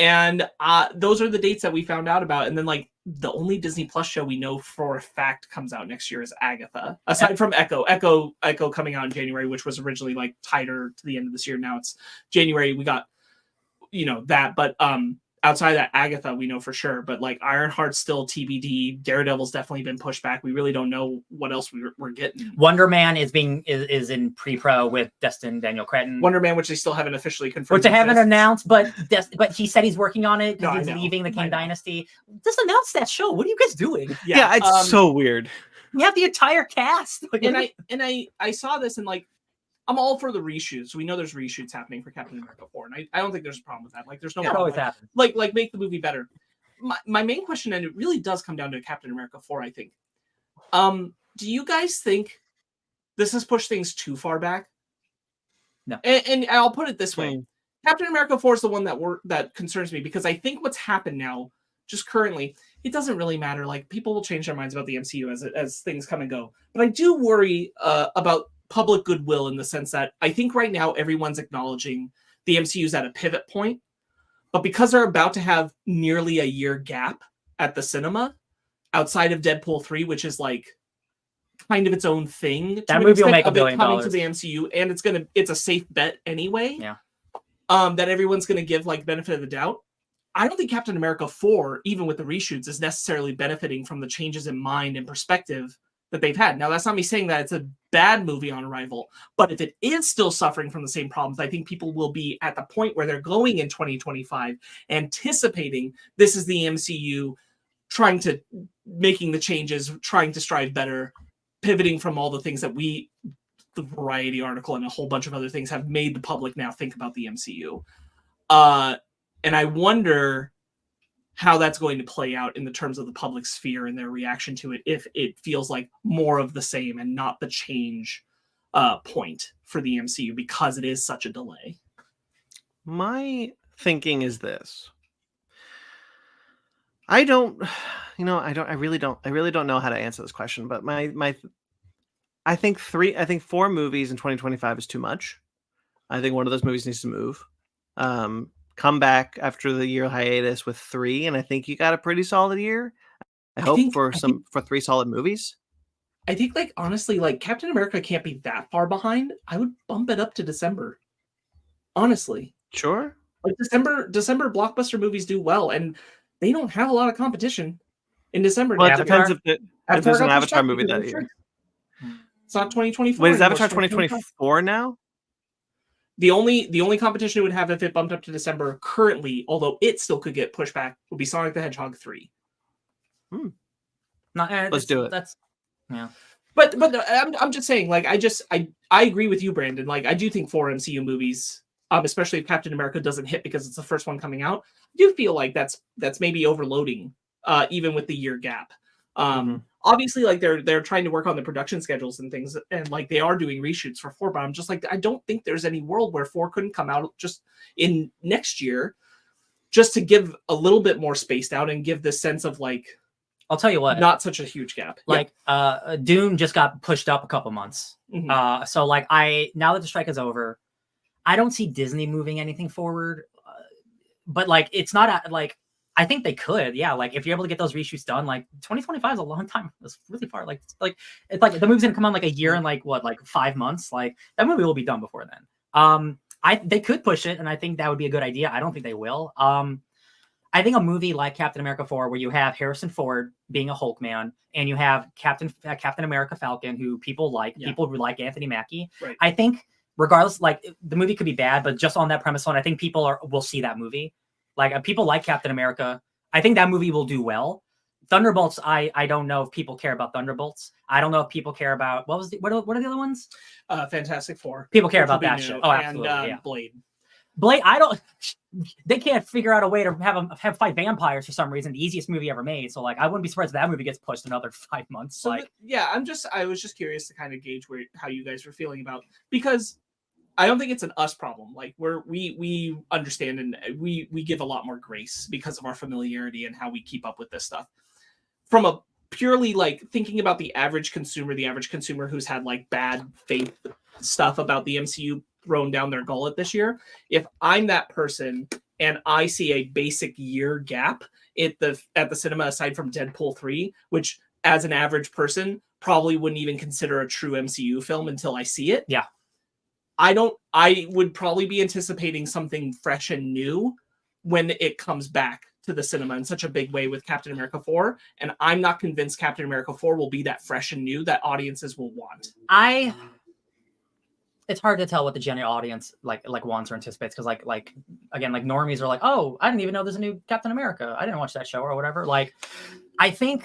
And those are the dates that we found out about. And then, like, the only Disney Plus show we know for a fact comes out next year is Agatha. Aside from Echo coming out in January, which was originally like tighter to the end of this year. Now it's January. We got, that. But outside of that, Agatha, we know for sure. But like Ironheart's still TBD. Daredevil's definitely been pushed back. We really don't know what else we're getting. Wonder Man is in pre-pro with Destin Daniel Cretton. Wonder Man, which they still haven't officially confirmed. Which they haven't announced, but he said he's working on it. No, he's leaving the King Dynasty. Just announce that show. What are you guys doing? Yeah, it's so weird. You have the entire cast. And I saw this, and like, I'm all for the reshoots. We know there's reshoots happening for Captain America 4, and I don't think there's a problem with that. Like, there's no problem. Always happens. Like make the movie better. my main question, and it really does come down to Captain America 4, I think. Do you guys think this has pushed things too far back? No. And I'll put it this way. Captain America 4 is the one that concerns me, because I think what's happened now, just currently, it doesn't really matter. Like, people will change their minds about the MCU as things come and go. But I do worry about public goodwill, in the sense that I think right now everyone's acknowledging the MCU is at a pivot point. But because they're about to have nearly a year gap at the cinema, outside of Deadpool 3, which is like kind of its own thing. That movie will make $1 billion coming to the MCU, and it's a safe bet anyway. Yeah. That everyone's gonna give like benefit of the doubt. I don't think Captain America 4, even with the reshoots, is necessarily benefiting from the changes in mind and perspective that they've had. Now, that's not me saying that it's a bad movie on arrival, but if it is still suffering from the same problems, I think people will be at the point where they're going in 2025, anticipating this is the MCU making the changes, trying to strive better, pivoting from all the things that the Variety article and a whole bunch of other things have made the public now think about the MCU. And I wonder how that's going to play out in the terms of the public sphere and their reaction to it, if it feels like more of the same and not the change point for the MCU, because it is such a delay. My thinking is this. I really don't know how to answer this question, but I think 4 movies in 2025 is too much. I think one of those movies needs to move. Come back after the year hiatus with 3, and I think you got a pretty solid year. I hope for 3 solid movies. I think, like, honestly, like, Captain America can't be that far behind. I would bump it up to December. Honestly. Sure. Like, December blockbuster movies do well, and they don't have a lot of competition in December. Well, it depends if there's an Avatar movie that year. It's not 2024. Wait, is Avatar 2024 now? The only competition it would have if it bumped up to December currently, although it still could get pushed back, would be Sonic the Hedgehog 3. Let's do it. Yeah. But I'm just saying, like, I agree with you, Brandon. Like, I do think 4 MCU movies, especially if Captain America doesn't hit because it's the first one coming out, I do feel like that's maybe overloading, even with the year gap. Obviously, like, they're trying to work on the production schedules and things, and like they are doing reshoots for 4, but I'm just like, I don't think there's any world where 4 couldn't come out just in next year, just to give a little bit more spaced out and give this sense of, like, I'll tell you what, not such a huge gap. Like, Dune just got pushed up a couple months. So like, now that the strike is over, I don't see Disney moving anything forward. But like, it's not like, I think they could, yeah. Like, if you're able to get those reshoots done, like 2025 is a long time. It's really far. Like it's like the movie's gonna come on like a year and like 5 months. Like, that movie will be done before then. They could push it, and I think that would be a good idea. I don't think they will. I think a movie like Captain America 4, where you have Harrison Ford being a Hulk man, and you have Captain America Falcon, who people like, people like Anthony Mackie. Right. I think regardless, like, the movie could be bad, but just on that premise alone, I think people will see that movie. Like, people like Captain America. I think that movie will do well. Thunderbolts, I don't know if people care about Thunderbolts. I don't know if people care about what are the other ones? Fantastic Four. People care about that shit. Oh, absolutely. And Blade. They can't figure out a way to have fight vampires for some reason. The easiest movie ever made. So like, I wouldn't be surprised if that movie gets pushed another 5 months. So like, I was just curious to kind of gauge how you guys were feeling about, because I don't think it's an us problem. Like, we understand, and we give a lot more grace because of our familiarity and how we keep up with this stuff. From a purely, like, thinking about the average consumer who's had like bad faith stuff about the MCU thrown down their gullet this year, if I'm that person and I see a basic year gap at the cinema, aside from Deadpool 3, which as an average person probably wouldn't even consider a true MCU film until I see it. Yeah. I would probably be anticipating something fresh and new when it comes back to the cinema in such a big way with Captain America 4. And I'm not convinced Captain America 4 will be that fresh and new that audiences will want. It's hard to tell what the general audience like wants or anticipates, because like again, like normies are like, oh, I didn't even know there's a new Captain America. I didn't watch that show or whatever. Like, I think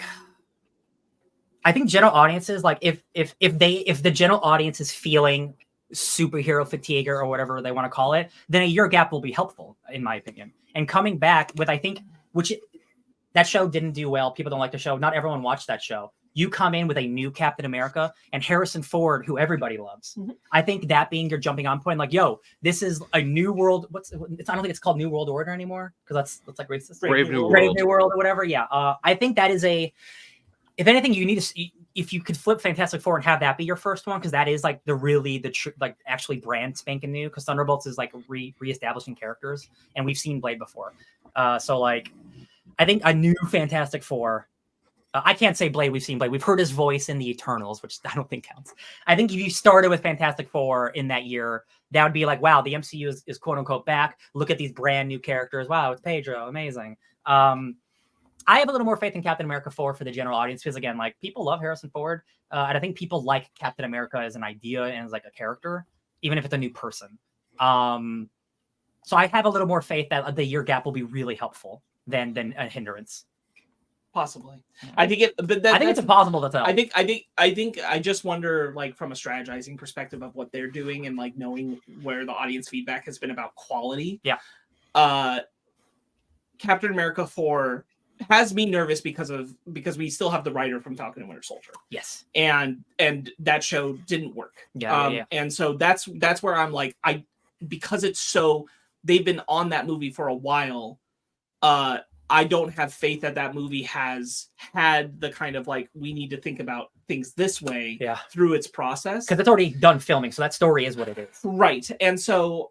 general audiences, like if the general audience is feeling superhero fatigue or whatever they want to call it, then a year gap will be helpful, in my opinion. And coming back with, I think, which That show didn't do well. People don't like the show. Not everyone watched that show. You come in with a new Captain America and Harrison Ford, who everybody loves. Mhm. I think that being your jumping on point, like, yo, this is a new world. I don't think it's called New World Order anymore because that's like racist. Brave New Brave World. New World or whatever. Yeah. I think that is if anything, you need to, if you could flip Fantastic Four and have that be your first one, because that is like like actually brand spanking new, because Thunderbolts is like reestablishing characters, and we've seen Blade before. So like, I think a new Fantastic Four. I can't say Blade. We've seen Blade. We've heard his voice in the Eternals, which I don't think counts. I think if you started with Fantastic Four in that year, that would be like, wow, the MCU is quote unquote back. Look at these brand new characters. Wow, it's Pedro. Amazing. I have a little more faith in Captain America 4 for the general audience because, again, like, people love Harrison Ford. And I think people like Captain America as an idea and as like a character, even if it's a new person. So I have a little more faith that the year gap will be really helpful than a hindrance. Possibly. I think it, but I think it's impossible to tell. I just wonder, like, from a strategizing perspective of what they're doing and like knowing where the audience feedback has been about quality. Yeah. Captain America 4 has me nervous because we still have the writer from Falcon and Winter Soldier. Yes. And that show didn't work. Yeah. And so that's where I'm like, because it's so, they've been on that movie for a while. I don't have faith that movie has had the kind of, like, we need to think about things this way through its process. Because it's already done filming, so that story is what it is. Right. And so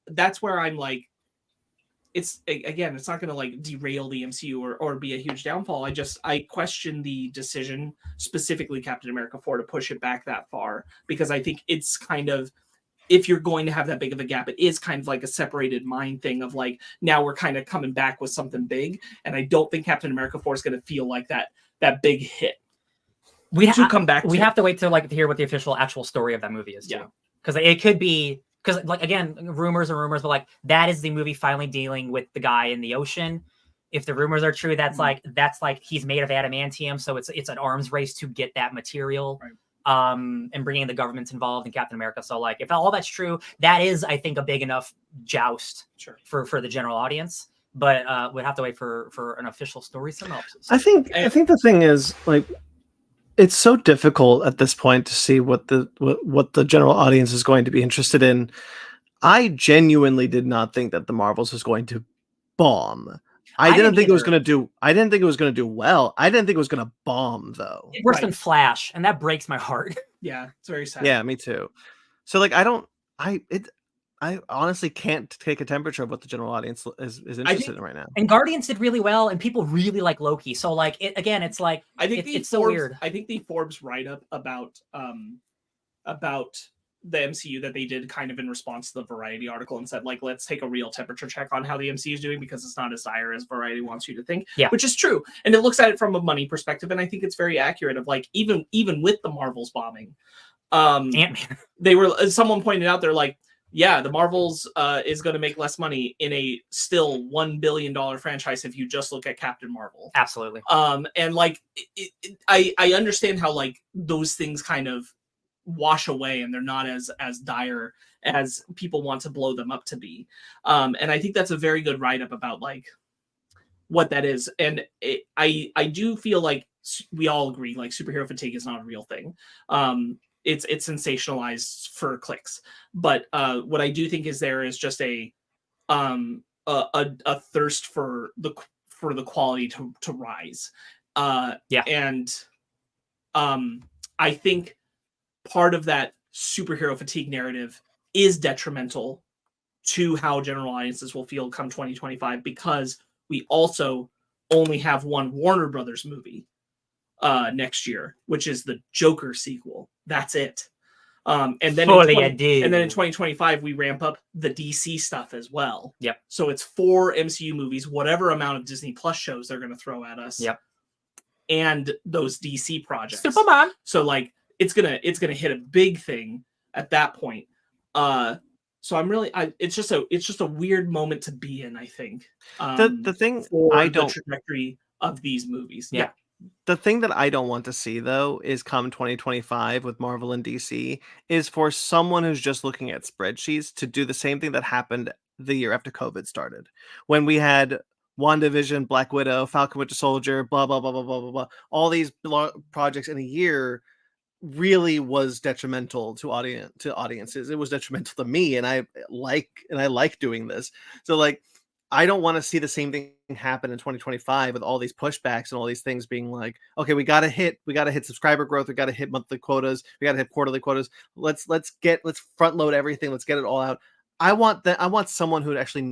that's where I'm like, it's not going to like derail the MCU or be a huge downfall. I question the decision, specifically Captain America 4, to push it back that far, because I think it's kind of, if you're going to have that big of a gap, it is kind of like a separated mind thing of like, now we're kind of coming back with something big. And I don't think Captain America 4 is going to feel like that big hit. We have to wait to hear what the actual story of that movie is too. Because it could be, because, like, again, rumors are rumors, but like, that is the movie finally dealing with the guy in the ocean. If the rumors are true, that's like he's made of adamantium, so it's an arms race to get that material. Right. And bringing the governments involved in Captain America. So, like, if all that's true, that is, I think, a big enough joust for the general audience. But we'd have to wait for an official story synopsis. I think the thing is, like, it's so difficult at this point to see what the general audience is going to be interested in. I genuinely did not think that the Marvels was going to bomb. I didn't think it was going to do well. I didn't think it was going to bomb, though. It's worse than Flash, and that breaks my heart. Yeah, it's very sad. Yeah, me too. So, like, I honestly can't take a temperature of what the general audience is interested in right now. And Guardians did really well, and people really like Loki. So, like, it's like, I think it's so weird. I think the Forbes write-up about the MCU that they did kind of in response to the Variety article and said, like, let's take a real temperature check on how the MCU is doing, because it's not as dire as Variety wants you to think. Yeah. Which is true. And it looks at it from a money perspective, and I think it's very accurate of, like, even with the Marvels bombing, Ant-Man. someone pointed out, they're like, yeah, the Marvels is going to make less money in a still $1 billion franchise if you just look at Captain Marvel. Absolutely. And like, I understand how, like, those things kind of wash away and they're not as dire as people want to blow them up to be. And I think that's a very good write-up about, like, what that is. And I do feel like we all agree, like, superhero fatigue is not a real thing. It's sensationalized for clicks. But what I do think is there is just a thirst for the quality to rise. And I think part of that superhero fatigue narrative is detrimental to how general audiences will feel come 2025, because we also only have one Warner Brothers movie next year, which is the Joker sequel. That's it. And then in 2025 we ramp up the DC stuff as well. Yep. So it's 4 MCU movies, whatever amount of Disney Plus shows they're going to throw at us. Yep. And those DC projects. Superman. So, like, it's gonna hit a big thing at that point. So I'm really, it's just a weird moment to be in, I think. The thing for the trajectory of these movies. Yeah. The thing that I don't want to see, though, is come 2025 with Marvel and DC, is for someone who's just looking at spreadsheets to do the same thing that happened the year after COVID started, when we had WandaVision, Black Widow, Falcon Winter Soldier, blah blah blah blah blah blah blah. All these projects in a year really was detrimental to audiences. It was detrimental to me, and I like doing this. So like, I don't want to see the same thing happen in 2025 with all these pushbacks and all these things being like, okay, we got to hit subscriber growth, we got to hit monthly quotas, we got to hit quarterly quotas. Let's front load everything. Let's get it all out. I want someone who would actually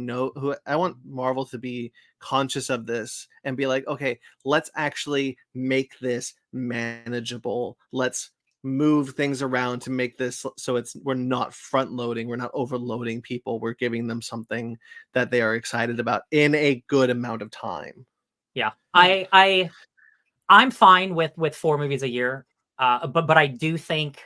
I want Marvel to be conscious of this and be like, okay, let's actually make this manageable. Let's move things around to make this so we're not front loading, we're not overloading people, we're giving them something that they are excited about in a good amount of time. Yeah, I'm fine with 4 movies a year, but I do think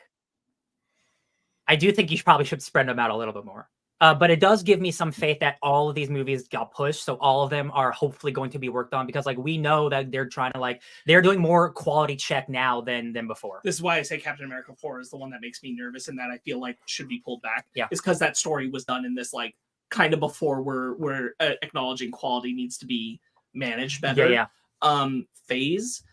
you probably should spread them out a little bit more. But it does give me some faith that all of these movies got pushed, so all of them are hopefully going to be worked on, because like we know that they're trying to they're doing more quality check now than before. This is why I say Captain America 4 is the one that makes me nervous and that I feel like should be pulled back. Yeah, is because that story was done in this like kind of before we're acknowledging quality needs to be managed better phase.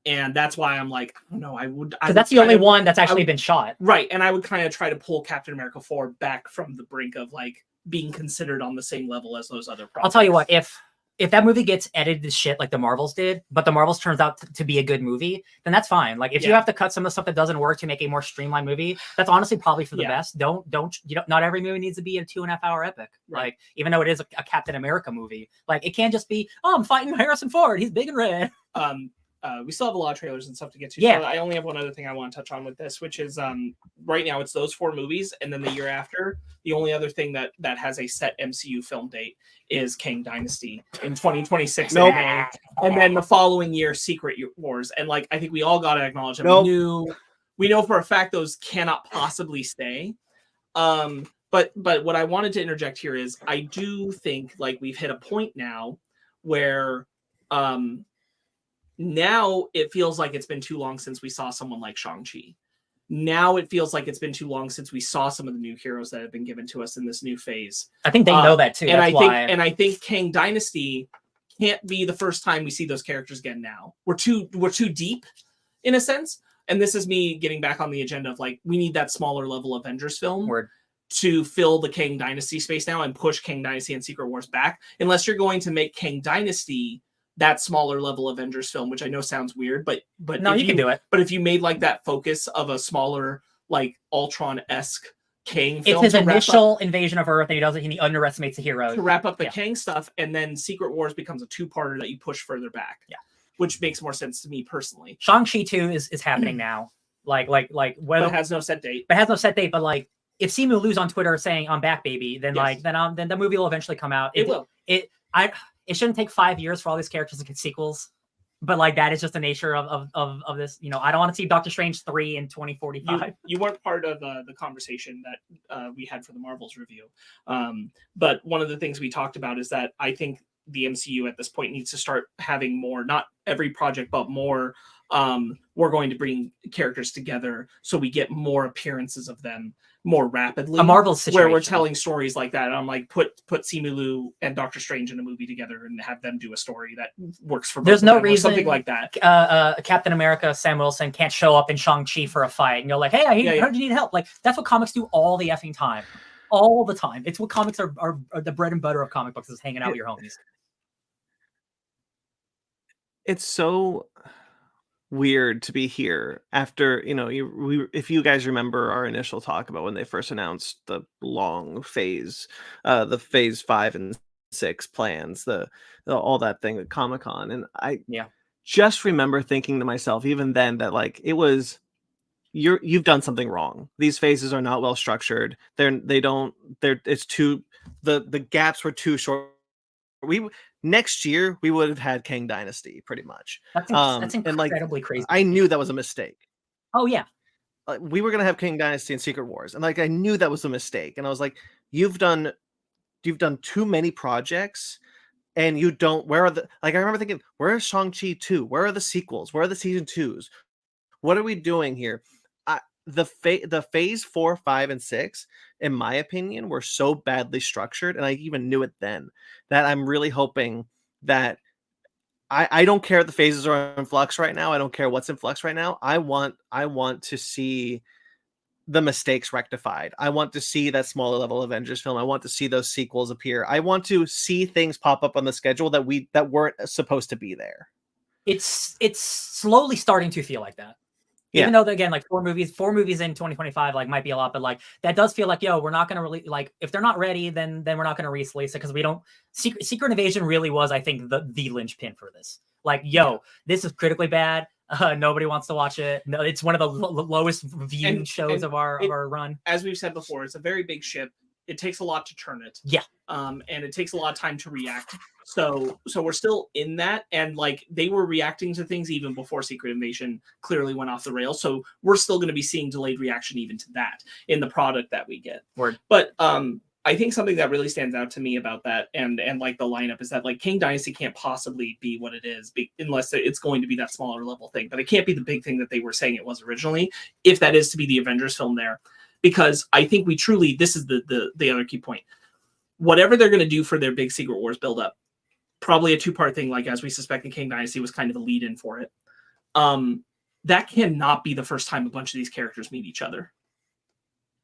And that's why I'm like, I don't know, because that's the only one that's actually been shot. Right. And I would kind of try to pull Captain America 4 back from the brink of like being considered on the same level as those other projects. I'll tell you what, if that movie gets edited to shit like the Marvels did, but the Marvels turns out to be a good movie, then that's fine. Like if you have to cut some of the stuff that doesn't work to make a more streamlined movie, that's honestly probably for the best. Not every movie needs to be a 2.5 hour epic. Right. Like even though it is a Captain America movie, like it can't just be, oh, I'm fighting Harrison Ford, he's big and red. We still have a lot of trailers and stuff to get to. Yeah. So I only have one other thing I want to touch on with this, which is right now it's those 4 movies, and then the year after, the only other thing that has a set MCU film date is Kang Dynasty in 2026. Nope. And then the following year, Secret Wars. And like I think we all got to acknowledge that we know for a fact those cannot possibly stay. But what I wanted to interject here is I do think like we've hit a point now where now it feels like it's been too long since we saw someone like Shang-Chi. Now it feels like it's been too long since we saw some of the new heroes that have been given to us in this new phase. I think they know that too. And I think Kang Dynasty can't be the first time we see those characters again now. We're too deep in a sense. And this is me getting back on the agenda of like, we need that smaller level Avengers film to fill the Kang Dynasty space now and push Kang Dynasty and Secret Wars back. Unless you're going to make Kang Dynasty that smaller level Avengers film, which I know sounds weird, but no, you can do it. But if you made like that focus of a smaller, like Ultron-esque Kang film, it's his initial invasion of Earth, and he underestimates the hero to wrap up the Kang stuff, and then Secret Wars becomes a 2-parter that you push further back. Yeah, which makes more sense to me personally. Shang-Chi 2 is happening now. Like whether it has no set date. But like if Simu Liu's on Twitter saying I'm back, baby, then then the movie will eventually come out. It will. It shouldn't take 5 years for all these characters to get sequels, but like that is just the nature of this. You know, I don't want to see Doctor Strange 3 in 2045. You weren't part of the conversation that we had for the Marvels review, but one of the things we talked about is that I think the MCU at this point needs to start having more, not every project, but more. We're going to bring characters together so we get more appearances of them more rapidly. A Marvel situation where we're telling stories like that. And I'm like, put Simu Liu and Doctor Strange in a movie together and have them do a story that works for both. There's of no them, reason something like that. Captain America Sam Wilson can't show up in Shang-Chi for a fight, and you're like, hey, I heard you need help. Like that's what comics do all the effing time, all the time. It's what comics are the bread and butter of comic books, is hanging out with your homies. It's so weird to be here after, if you guys remember our initial talk about when they first announced the long phase, the phase 5 and 6 plans, all that thing at Comic-Con, and I just remember thinking to myself even then that like it was, you've done something wrong. These phases are not well structured. The gaps were too short. Next year we would have had Kang Dynasty pretty much. That's incredibly crazy. I knew that was a mistake. Oh yeah, we were gonna have Kang Dynasty and Secret Wars, and like I knew that was a mistake. And I was like, you've done too many projects, and you don't. Where are the I remember thinking, where is Shang-Chi 2? Where are the sequels? Where are the season 2s? What are we doing here? The phase 4, 5, and 6, in my opinion, were so badly structured, and I even knew it then, that I'm really hoping that I don't care if the phases are in flux right now. I don't care what's in flux right now. I want to see the mistakes rectified. I want to see that smaller level Avengers film. I want to see those sequels appear. I want to see things pop up on the schedule that weren't supposed to be there. It's slowly starting to feel like that. Even though, again, like four movies in 2025 like might be a lot, but like that does feel like, we're not going to release, like if they're not ready, then we're not going to release it, because we don't. Secret Invasion really was, I think, the linchpin for this. Like, this is critically bad. Nobody wants to watch it. No, it's one of the lowest viewed shows of our run. As we've said before, it's a very big ship. It takes a lot to turn it. Yeah. And it takes a lot of time to react. So we're still in that, and like they were reacting to things even before Secret Invasion clearly went off the rails. So we're still going to be seeing delayed reaction even to that in the product that we get. Word. But I think something that really stands out to me about that and like the lineup is that like King Dynasty can't possibly be what it is unless it's going to be that smaller level thing. But it can't be the big thing that they were saying it was originally, if that is to be the Avengers film there. Because I think we truly, this is the other key point. Whatever they're going to do for their big Secret Wars buildup, probably a two-part thing, like as we suspect in King Dynasty was kind of a lead-in for it. That cannot be the first time a bunch of these characters meet each other.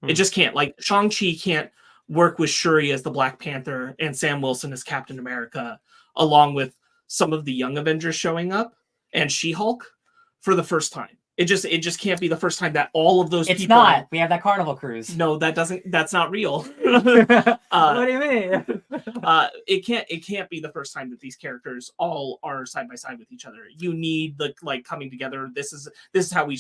It just can't. Like, Shang-Chi can't work with Shuri as the Black Panther and Sam Wilson as Captain America, along with some of the young Avengers showing up and She-Hulk for the first time. It just can't be the first time that all of those people. It's not. We have that Carnival Cruise. No, that's not real. What do you mean? It can't be the first time that these characters all are side by side with each other. You need the coming together. This is how we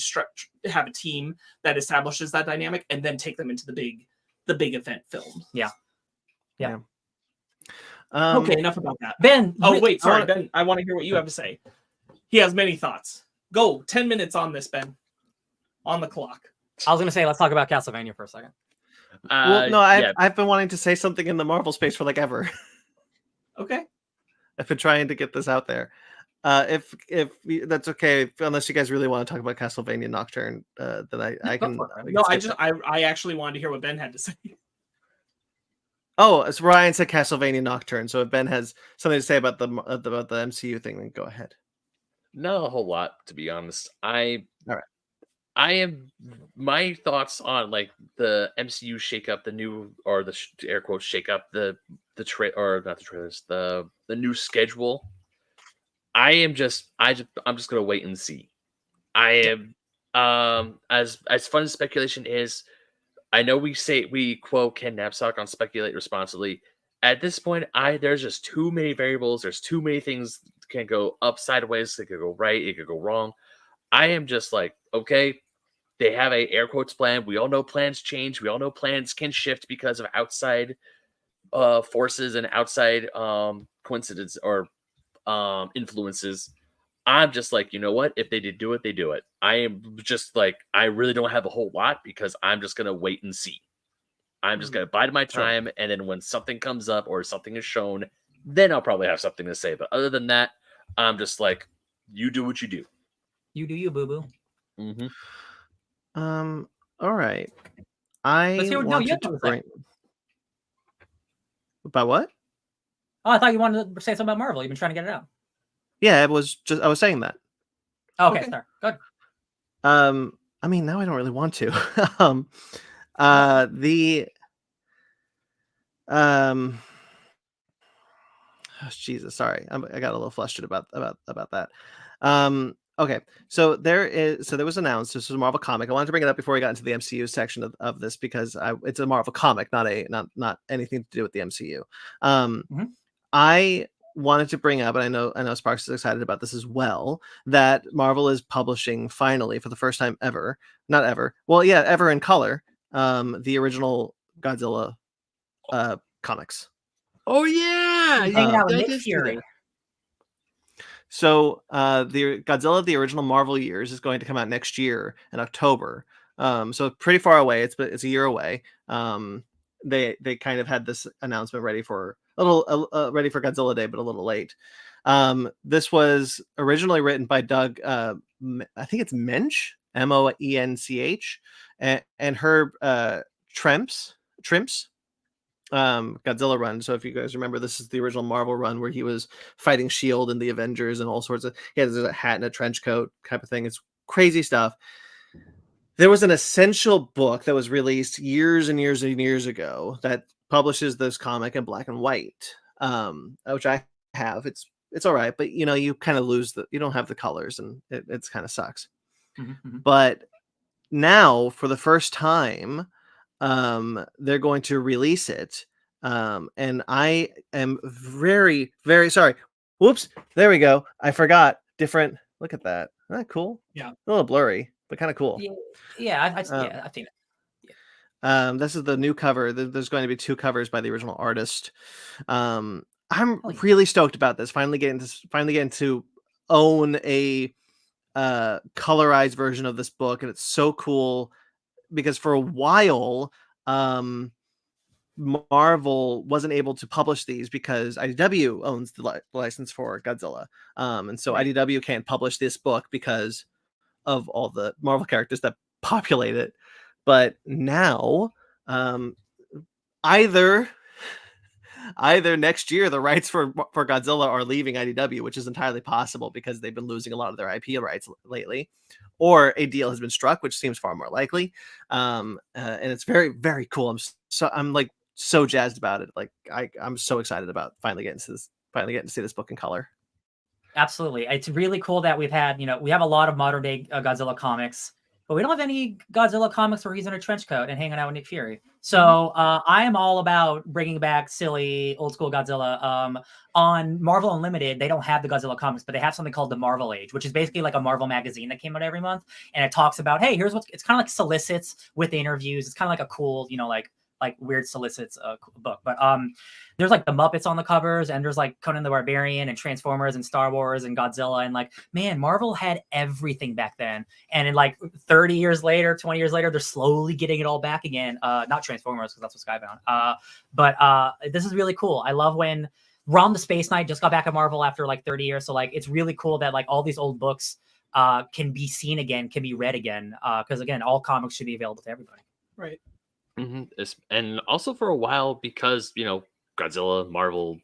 have a team that establishes that dynamic and then take them into the big event film. Yeah. Okay, enough about that. Ben. Oh wait, sorry, Ben. I want to hear what you have to say. He has many thoughts. Go, 10 minutes on this, Ben. On the clock. I was going to say, let's talk about Castlevania for a second. Well, no, I've been wanting to say something in the Marvel space for like ever. Okay. I've been trying to get this out there. If that's okay, unless you guys really want to talk about Castlevania Nocturne, then I can. No, I actually wanted to hear what Ben had to say. Oh, so Ryan said Castlevania Nocturne. So if Ben has something to say about the MCU thing, then go ahead. Not a whole lot, to be honest. All right. I am my thoughts on like the MCU shakeup, the new or the air quotes shakeup, the new schedule. I'm just gonna wait and see. I am as fun as speculation is. I know we quote Ken Knapsack on Speculate Responsibly. At this point, there's just too many variables. There's too many things that can go up, sideways. It could go right. It could go wrong. I am just like, okay, they have a air quotes plan. We all know plans change. We all know plans can shift because of outside forces and outside coincidence or influences. I'm just like, you know what? If they did do it, they do it. I am just like, I really don't have a whole lot because I'm just going to wait and see. I'm just going to bide my time. Sure. And then when something comes up or something is shown, then I'll probably have something to say. But other than that, I'm just like, you do what you do. You do you, boo-boo. Mm-hmm. All right. About what? Oh, I thought you wanted to say something about Marvel. You've been trying to get it out. Yeah, I was saying that. Okay. Sorry. Good. I mean, now I don't really want to. Jesus, sorry. I got a little flustered about that. Okay, so there was announced. This was a Marvel comic. I wanted to bring it up before we got into the MCU section of this because it's a Marvel comic, not anything to do with the MCU. I wanted to bring up, and I know Sparks is excited about this as well, that Marvel is publishing finally for the first time ever, ever in color, the original Godzilla comics. Oh yeah, hanging out with Nick Fury. So the Godzilla, the original Marvel years, is going to come out next year in October. So pretty far away. It's a year away. They kind of had this announcement ready for Godzilla Day, but a little late. This was originally written by Doug, I think it's Mensch, Moench, and Herb Trimps. Godzilla run. So if you guys remember, this is the original Marvel run where he was fighting Shield and the Avengers and all sorts of. He has a hat and a trench coat type of thing. It's crazy stuff. There was an essential book that was released years and years and years ago that publishes this comic in black and white, which I have. It's all right, but you kind of lose you don't have the colors, and it's kind of sucks. Mm-hmm. But now, for the first time, they're going to release it, and I am very, very sorry. Whoops, there we go. I forgot. Different. Look at that. Isn't that cool? Yeah. A little blurry, but kind of cool. I think. This is the new cover. There's going to be 2 covers by the original artist. I'm really stoked about this. Finally getting to own a colorized version of this book, and it's so cool because for a while Marvel wasn't able to publish these because IDW owns the license for Godzilla, and so IDW can't publish this book because of all the Marvel characters that populate it. But now either next year the rights for Godzilla are leaving IDW, which is entirely possible because they've been losing a lot of their IP rights lately, or a deal has been struck, which seems far more likely. And it's very, very cool. I'm like so jazzed about it. Like I'm so excited about finally getting to see this book in color. Absolutely. It's really cool that we have a lot of modern day Godzilla comics, but we don't have any Godzilla comics where he's in a trench coat and hanging out with Nick Fury. So I am all about bringing back silly old school Godzilla. On Marvel Unlimited, they don't have the Godzilla comics, but they have something called the Marvel Age, which is basically like a Marvel magazine that came out every month. And it talks about, hey, here's it's kind of like solicits with interviews. It's kind of like a cool, like weird solicits book. But there's like the Muppets on the covers, and there's like Conan the Barbarian and Transformers and Star Wars and Godzilla. And like, man, Marvel had everything back then. And in like 30 years later, 20 years later, they're slowly getting it all back again. Not Transformers, because that's what Skybound. But this is really cool. I love when Ron the Space Knight just got back at Marvel after like 30 years. So like, it's really cool that like all these old books can be seen again, can be read again. Because again, all comics should be available to everybody. Right. Mm-hmm. And also for a while, because Godzilla, Marvel,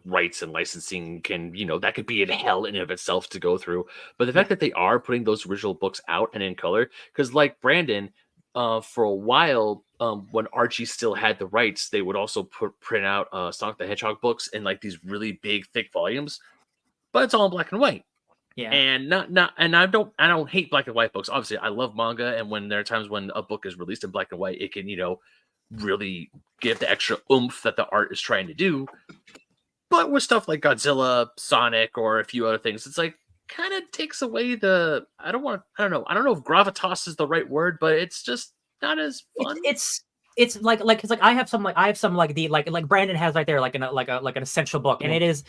rights and licensing can, that could be in hell in and of itself to go through. But the fact that they are putting those original books out and in color, because like Brandon, for a while, when Archie still had the rights, they would also print out Sonic the Hedgehog books in like these really big, thick volumes, but it's all in black and white. Yeah. And I don't hate black and white books. Obviously, I love manga, and when there are times when a book is released in black and white, it can, really give the extra oomph that the art is trying to do. But with stuff like Godzilla, Sonic, or a few other things, it's like kind of takes away the I don't know if gravitas is the right word, but it's just not as fun. It's like I have some like Brandon has right there like an essential book, and it is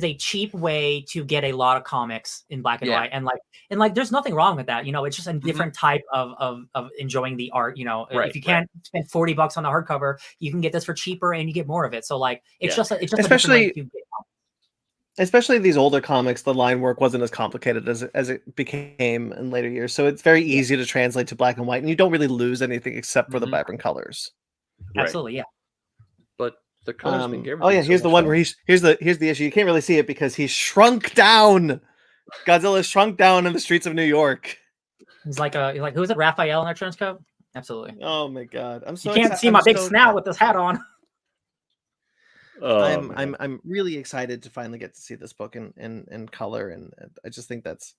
a cheap way to get a lot of comics in black and white, and like there's nothing wrong with that. It's just a different type of enjoying the art. If you can't spend $40 on the hardcover, you can get this for cheaper and you get more of it. So like it's just especially these older comics, the line work wasn't as complicated as it became in later years. So it's very easy to translate to black and white, and you don't really lose anything except for the vibrant colors. Absolutely, yeah. But the colors make everything. Oh yeah, here's the one where here's the issue. You can't really see it because he's shrunk down. Godzilla is shrunk down in the streets of New York. He's like who is it? Raphael in that trench coat? Absolutely. Oh my god, you can't see my big snout with this hat on. I'm really excited to finally get to see this book in color, and I just think that's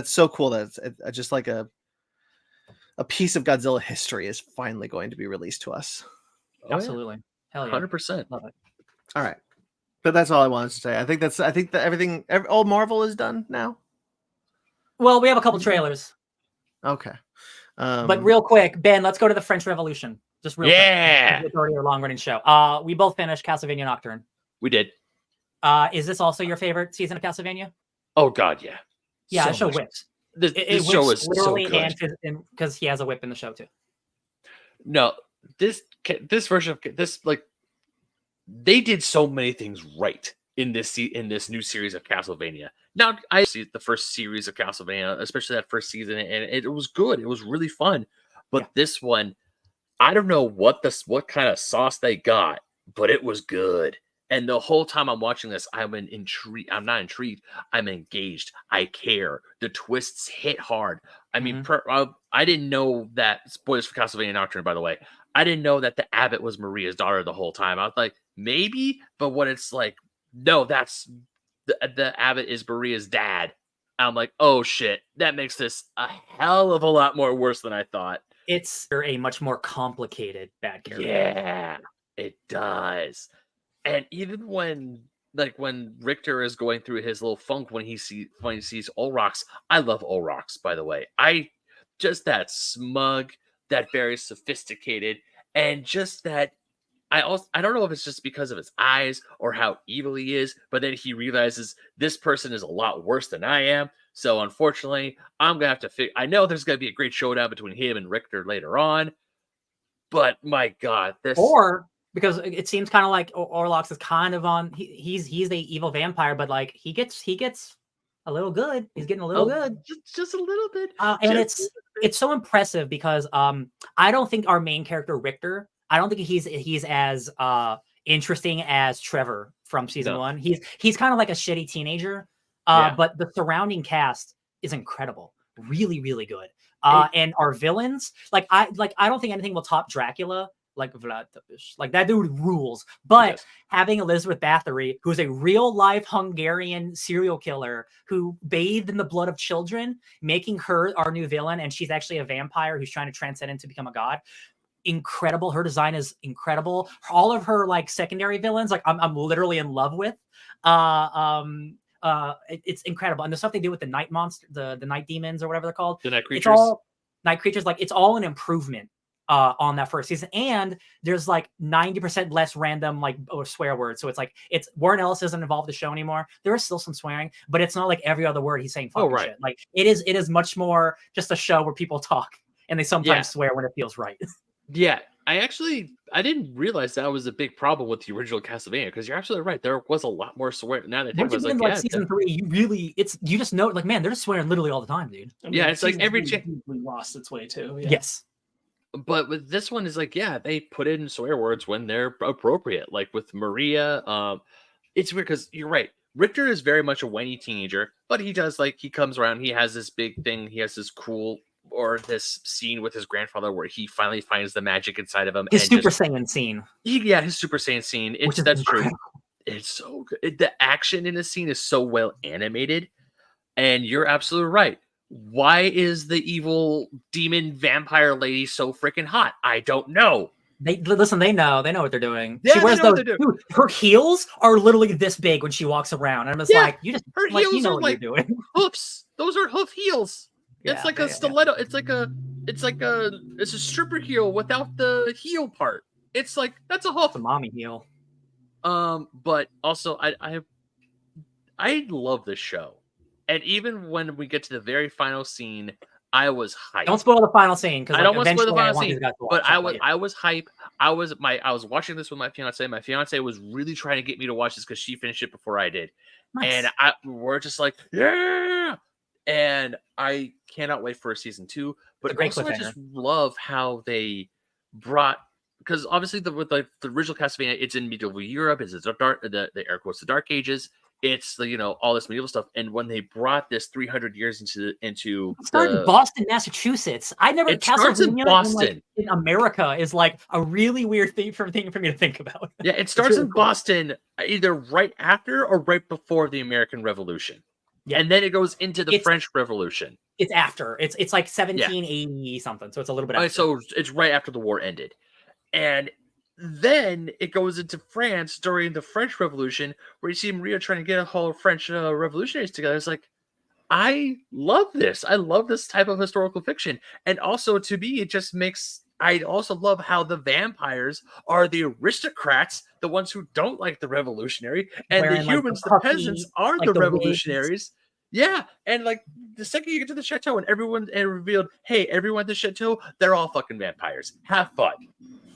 so cool that it's just like a piece of Godzilla history is finally going to be released to us. Absolutely. Hell yeah. 100%. Love it. All right. But that's all I wanted to say. I think that all Marvel is done now. Well, we have a couple trailers. Okay. But real quick, Ben, let's go to the French Revolution. Just real quick. It's already a long-running show. We both finished Castlevania Nocturne. We did. Is this also your favorite season of Castlevania? Oh God, yeah. Yeah, the show whips. This show is so good. Because he has a whip in the show too. No, this version of this, like, they did so many things right in this new series of Castlevania. Now I see the first series of Castlevania, especially that first season, and it was good. It was really fun. But this one, I don't know what kind of sauce they got, but it was good. And the whole time I'm watching this, I'm intrigued. I'm not intrigued. I'm engaged. I care. The twists hit hard. I mean, I didn't know that. Spoilers for Castlevania Nocturne, by the way. I didn't know that the abbot was Maria's daughter the whole time. I was like, maybe, but when it's like, no, that's the abbot is Maria's dad. I'm like, oh shit, that makes this a hell of a lot more worse than I thought. It's a much more complicated bad character. Yeah, it does. And even when Richter is going through his little funk when he sees Olrox, I love Olrox, by the way. I just that smug, that very sophisticated, and just that I don't know if it's just because of his eyes or how evil he is, but then he realizes this person is a lot worse than I am. So unfortunately, I'm gonna have to I know there's gonna be a great showdown between him and Richter later on, but my God, this because it seems kind of like Orlox is kind of on. He's the evil vampire, but like he gets a little good. He's getting a little good, just a little bit. And it's so impressive because I don't think our main character Richter. I don't think he's as interesting as Trevor from season 1. He's kind of like a shitty teenager. But the surrounding cast is incredible, really, really good. And our villains, I don't think anything will top Dracula. Like Vlad Tepes. Like that dude rules. But having Elizabeth Bathory, who's a real life Hungarian serial killer who bathed in the blood of children, making her our new villain, and she's actually a vampire who's trying to transcend into become a god. Incredible. Her design is incredible. All of her secondary villains, I'm literally in love with. It's incredible. And the stuff they do with the night monster, the night demons or whatever they're called. The night creatures. It's all night creatures. It's all an improvement on that first season, and there's 90% less random or swear words. So it's Warren Ellis isn't involved in the show anymore. There is still some swearing, but it's not like every other word he's saying fucking shit. It is much more just a show where people talk and they sometimes swear when it feels right. Yeah, I didn't realize that was a big problem with the original Castlevania, because you're absolutely right. There was a lot more swear. Now that I think it was season 3, you just know man, they're just swearing literally all the time, dude. I mean, yeah, it's like every lost its way too. Yeah. Yes. But with this one is they put in swear words when they're appropriate. Like with Maria, it's weird because you're right. Richter is very much a whiny teenager, but he does he comes around. He has this big thing. He has this cool this scene with his grandfather where he finally finds the magic inside of him. His Super Saiyan scene. His Super Saiyan scene. That's true. It's so good. The action in the scene is so well animated, and you're absolutely right. Why is the evil demon vampire lady so freaking hot? I don't know. They know what they're doing. Yeah, she wears those. Dude, her heels are literally this big when she walks around. And I'm just her heels you know are what you're doing. Hoofs. Those are hoof heels. It's a stiletto. Yeah. It's a stripper heel without the heel part. It's that's a hoof. It's a mommy heel. But also I love this show. And even when we get to the very final scene, I was hyped. Don't spoil the final scene, because I don't want to spoil the final scene. But I was hyped. I was watching this with my fiance. My fiance was really trying to get me to watch this because she finished it before I did. Nice. And we're just yeah. And I cannot wait for season 2. But also I just love how they brought, because obviously with the original Castlevania, it's in medieval Europe. It's the air quotes the Dark Ages. It's all this medieval stuff, and when they brought this 300 years into it started in Boston, Massachusetts. It starts in Boston. In America is a really weird thing for me to think about. Yeah, it starts in Boston either right after or right before the American Revolution. Yeah, and then it goes into the French Revolution. It's after. It's 1780 something, so it's a little bit after. So it's right after the war ended, and then it goes into France during the French Revolution, where you see Maria trying to get a whole French revolutionaries together. It's I love this. I love this type of historical fiction. And also, to me, it just makes... I also love how the vampires are the aristocrats, the ones who don't like the revolutionary, and the humans, the peasants, are the revolutionaries. Yeah, and the second you get to the chateau and everyone revealed, hey, everyone at the chateau, they're all fucking vampires. Have fun.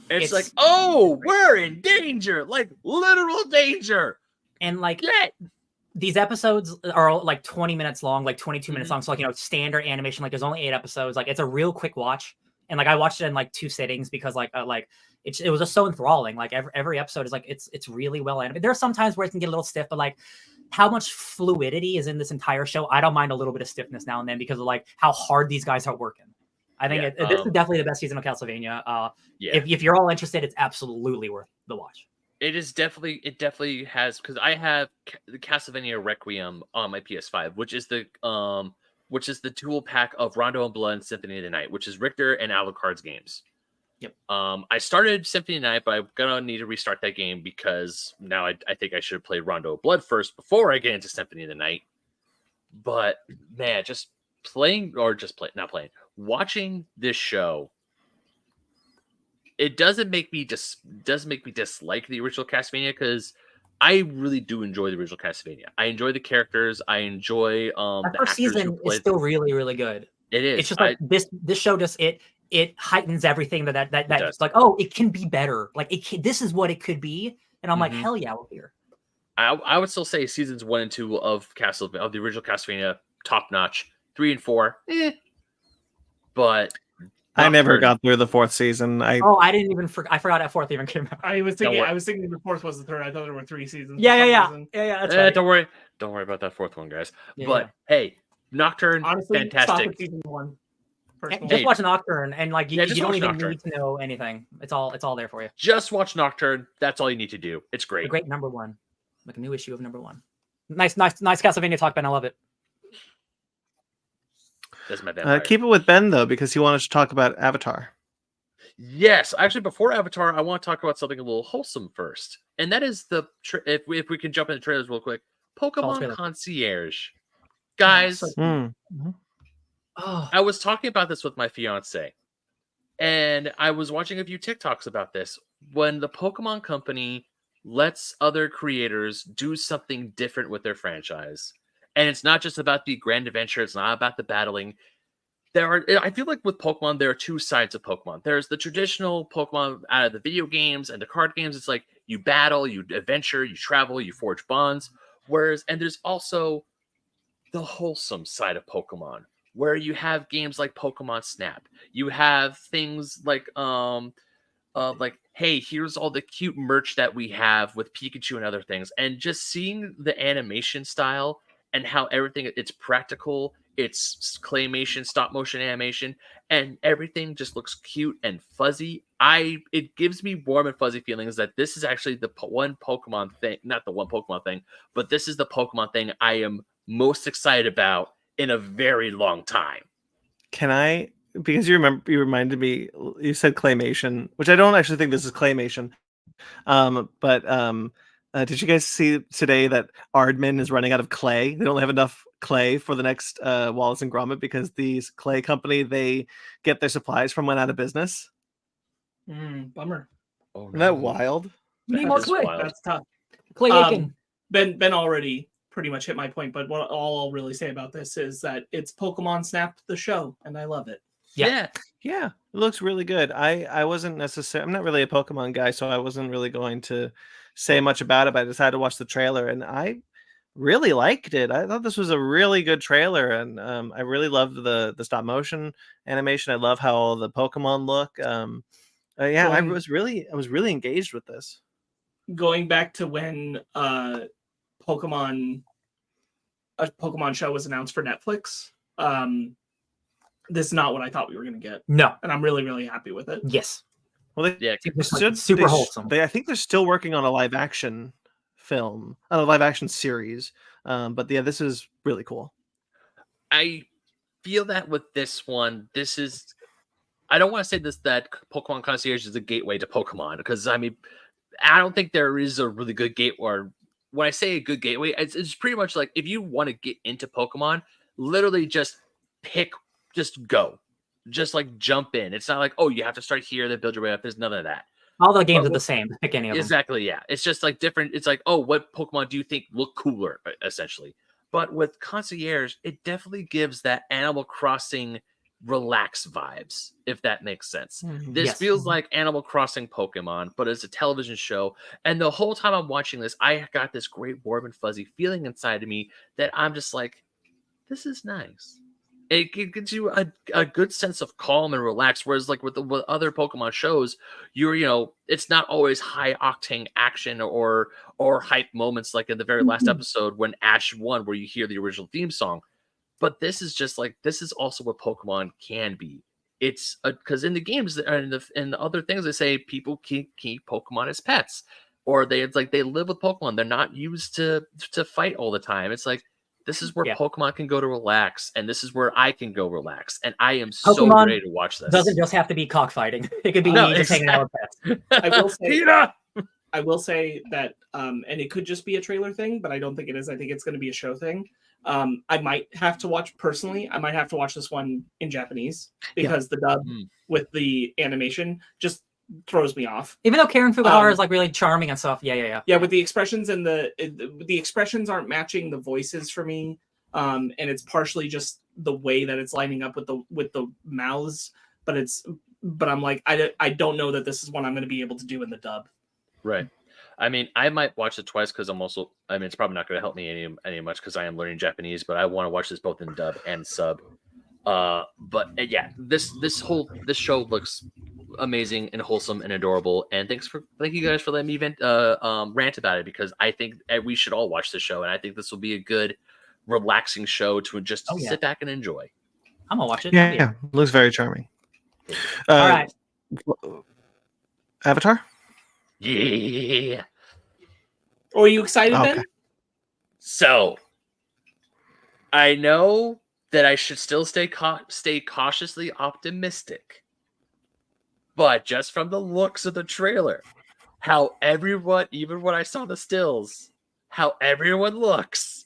It's we're in danger, literal danger. And these episodes are 20 minutes long, 22 minutes long. So standard animation, there's only 8 episodes. It's a real quick watch. and like I watched it in like 2 sittings because like it was just so enthralling. Like every episode is like it's really well animated. There are some times where it can get a little stiff, but like how much fluidity is in this entire show, I don't mind a little bit of stiffness now and then because of like how hard these guys are working. I think this is definitely the best season of Castlevania. If you're all interested, it's absolutely worth the watch. It definitely has, because I have the Castlevania Requiem on my PS5, which is the dual pack of Rondo and Blood and Symphony of the Night, which is Richter and Alucard's games. Yep. I started Symphony of the Night, but I'm gonna need to restart that game because now I think I should have played Rondo of Blood first before I get into Symphony of the Night. But man, just not playing, watching this show, it doesn't make me dislike the original Castlevania, because I really do enjoy the original Castlevania. I enjoy the characters. I enjoy the the first actors season is still really, really good. It is. It's just like this show just it heightens everything that does. like, oh, it can be better. Like this is what it could be, and I'm like, hell yeah, we're here. I would still say seasons 1 and 2 of the original Castlevania, top notch. 3 and 4, but I never got through the 4th season. I didn't even I forgot that 4th even came out. I was thinking the 4th was the 3rd. I thought there were 3 seasons. Yeah. That's right. Don't worry about that 4th one, guys. But hey, Nocturne, honestly, fantastic. Stop at season 1. Just watch Nocturne, and like you don't even need to know anything. It's all there for you. Just watch Nocturne. That's all you need to do. It's great. A great number 1, like a new issue of number 1. Nice Castlevania talk, Ben. I love it. That's my vampire. Keep it with Ben though, because he wanted to talk about Avatar. Yes, actually, before Avatar, I want to talk about something a little wholesome first, and that is if we can jump into trailers real quick. Pokemon Concierge, guys. I was talking about this with my fiance, and I was watching a few TikToks about this. When the Pokemon Company lets other creators do something different with their franchise, and it's not just about the grand adventure, it's not about the battling. I feel like with Pokemon, there are 2 sides of Pokemon. There's the traditional Pokemon out of the video games and the card games. It's like you battle, you adventure, you travel, you forge bonds. And there's also the wholesome side of Pokemon, where you have games like Pokemon Snap. You have things like hey, here's all the cute merch that we have with Pikachu and other things. And just seeing the animation style and how everything, it's practical, it's claymation, stop motion animation, and everything just looks cute and fuzzy. It gives me warm and fuzzy feelings that this is actually the one Pokemon thing, not the one Pokemon thing, but this is the Pokemon thing I am most excited about in a very long time. Can I, because you reminded me, you said claymation, which I don't actually think this is claymation. Did you guys see today that Aardman is running out of clay? They don't have enough clay for the next Wallace and Gromit because these clay company they get their supplies from went out of business. Bummer. Oh, no. Isn't that wild? We need more clay. That's tough. Clay making. Ben already pretty much hit my point, but all I'll really say about this is that it's Pokemon Snap the show, and I love it. Yeah. It looks really good. I'm not really a Pokemon guy, so I wasn't really going to say much about it, but I decided to watch the trailer, and I really liked it. I thought this was a really good trailer, and I really loved the stop motion animation. I love how all the Pokemon look. I was really engaged with this. Going back to when a Pokemon show was announced for Netflix, this is not what I thought we were going to get. No, and I'm really, really happy with it. Yes. Well, super wholesome. I think they're still working on a live action film, a live action series. But yeah, this is really cool. I feel that with this one, I don't want to say that Pokemon Concierge is a gateway to Pokemon, because I don't think there is a really good gateway. Or when I say a good gateway, it's pretty much like if you want to get into Pokemon, literally just go. Just like jump in. It's not like, oh, you have to start here, then build your way up. There's none of that. All the games are the same. Pick any of them. Exactly, yeah. It's just like different. It's like, oh, what Pokemon do you think look cooler, essentially? But with Concierge, it definitely gives that Animal Crossing relaxed vibes, if that makes sense. This feels like Animal Crossing Pokemon, but it's a television show. And the whole time I'm watching this, I got this great warm and fuzzy feeling inside of me that I'm just like, this is nice. it gives you a good sense of calm and relax. Whereas like with other Pokemon shows, it's not always high octane action or hype moments like in the very last episode when Ash won, where you hear the original theme song. But this is just like, this is also what Pokemon can be. It's because in the games and the other things, they say people keep Pokemon as pets, or it's like they live with Pokemon. They're not used to fight all the time. It's like, this is where Pokemon can go to relax, and this is where I can go relax, and I am so Pokemon ready to watch this. Doesn't just have to be cockfighting. It could be just hanging out with pets. I will say that, and it could just be a trailer thing, but I don't think it is. I think it's going to be a show thing. I might have to watch this one in Japanese because the dub with the animation just throws me off. Even though Karen Fukuhara is like really charming and stuff. Yeah, with the expressions and the expressions aren't matching the voices for me. And it's partially just the way that it's lining up with the mouths, but I'm like, I don't know that this is one I'm going to be able to do in the dub. Right. I mean, I might watch it twice because it's probably not going to help me any much because I am learning Japanese, but I want to watch this both in dub and sub. But yeah, this show looks amazing and wholesome and adorable. And thank you guys for letting me rant about it, because I think we should all watch the show, and I think this will be a good, relaxing show to just sit back and enjoy. I'm gonna watch it. Yeah. Looks very charming. All right, Avatar. Yeah. Oh, are you excited then? So, I know that I should still stay cautiously optimistic, but just from the looks of the trailer, how everyone, even when I saw the stills, how everyone looks,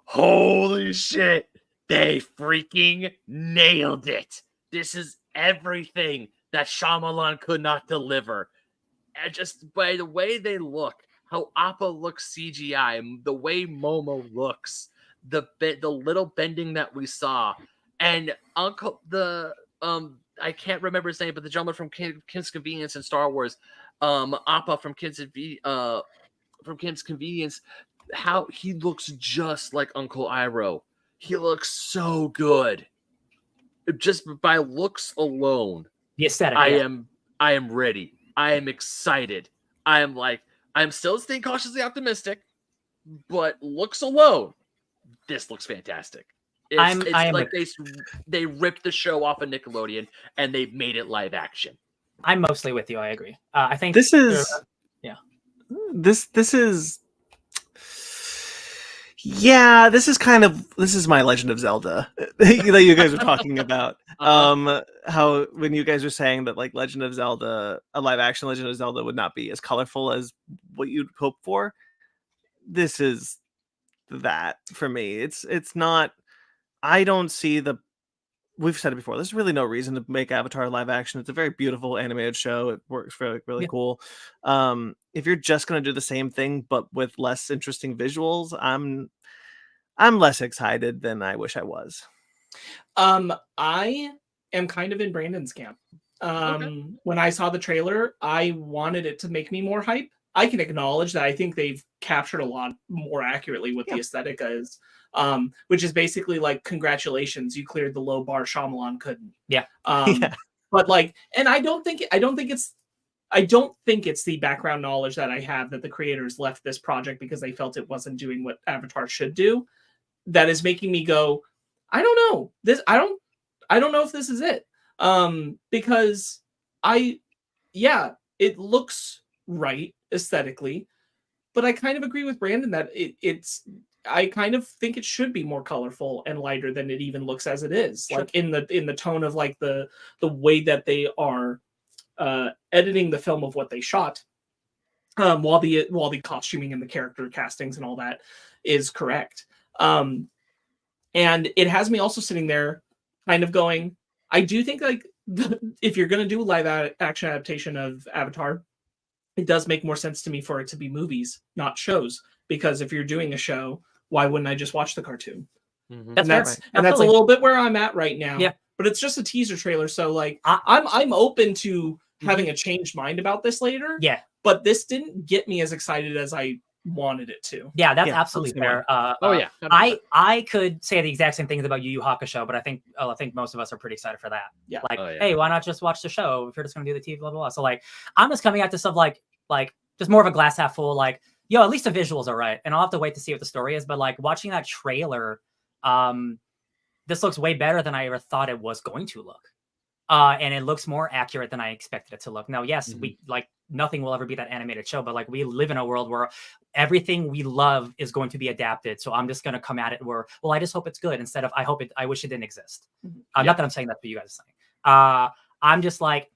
holy shit, they freaking nailed it. This is everything that Shyamalan could not deliver. And just by the way they look, how Appa looks CGI, the way Momo looks, the little bending that we saw, and I can't remember his name, but the gentleman from Kim's Convenience in Star Wars, Appa from Kim's Convenience, how he looks just like Uncle Iroh. He looks so good. Just by looks alone, the aesthetic. I am ready. I am excited. I'm still staying cautiously optimistic, but looks alone, this looks fantastic. They ripped the show off of Nickelodeon and they made it live action. I'm mostly with you. I agree. I think this is this is my Legend of Zelda that you guys were talking about. How when you guys were saying that like Legend of Zelda, a live action Legend of Zelda would not be as colorful as what you'd hope for. This is that for me. It's not. I don't see we've said it before. There's really no reason to make Avatar live action. It's a very beautiful animated show. It works really cool. If you're just going to do the same thing but with less interesting visuals, I'm less excited than I wish I was. I am kind of in Brandon's camp. When I saw the trailer, I wanted it to make me more hype. I can acknowledge that I think they've captured a lot more accurately what the aesthetic is. Which is basically like, congratulations, you cleared the low bar Shyamalan couldn't. But like, and I don't think it's the background knowledge that I have that the creators left this project because they felt it wasn't doing what Avatar should do. That is making me go, I don't know. I don't know if this is it. Because it looks right aesthetically, but I kind of agree with Brandon that I kind of think it should be more colorful and lighter than it even looks as it is. Sure. Like in the tone of like the way that they are editing the film of what they shot, while the costuming and the character castings and all that is correct. And it has me also sitting there kind of going, I do think like if you're going to do a live action adaptation of Avatar, it does make more sense to me for it to be movies, not shows. Because if you're doing a show, why wouldn't I just watch the cartoon? Mm-hmm. That's a little bit where I'm at right now. Yeah. But it's just a teaser trailer, so like I'm open to having a changed mind about this later. Yeah. But this didn't get me as excited as I wanted it to. Yeah, that's Yeah, absolutely fair. Oh yeah, I could say the exact same things about Yu Yu Hakusho, but I think most of us are pretty excited for that. Yeah. Like, Oh, yeah. hey, why not just watch the show if you're just gonna do the TV, blah blah blah. So like, I'm just coming at this of like just more of a glass half full. Like, yo, at least the visuals are right, and I'll have to wait to see what the story is. But like watching that trailer, this looks way better than I ever thought it was going to look. And it looks more accurate than I expected it to look. Now, yes, we like nothing will ever be that animated show, but like we live in a world where everything we love is going to be adapted. So I'm just going to come at it where, well, I just hope it's good instead of I wish it didn't exist. Not that I'm saying that, but you guys are saying. I'm just like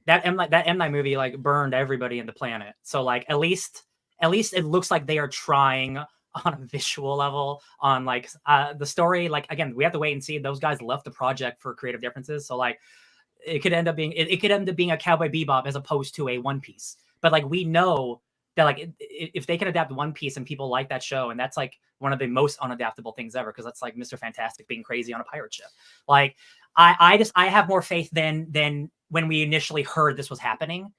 that M Night movie like burned everybody in the planet. So like at least it looks like they are trying on a visual level, on like the story. Like again, we have to wait and see. Those guys left the project for creative differences, so like it could end up being a Cowboy Bebop as opposed to a One Piece. But like we know that like if they can adapt One Piece and people like that show, and that's like one of the most unadaptable things ever, because that's like Mr. Fantastic being crazy on a pirate ship. Like I have more faith than when we initially heard this was happening.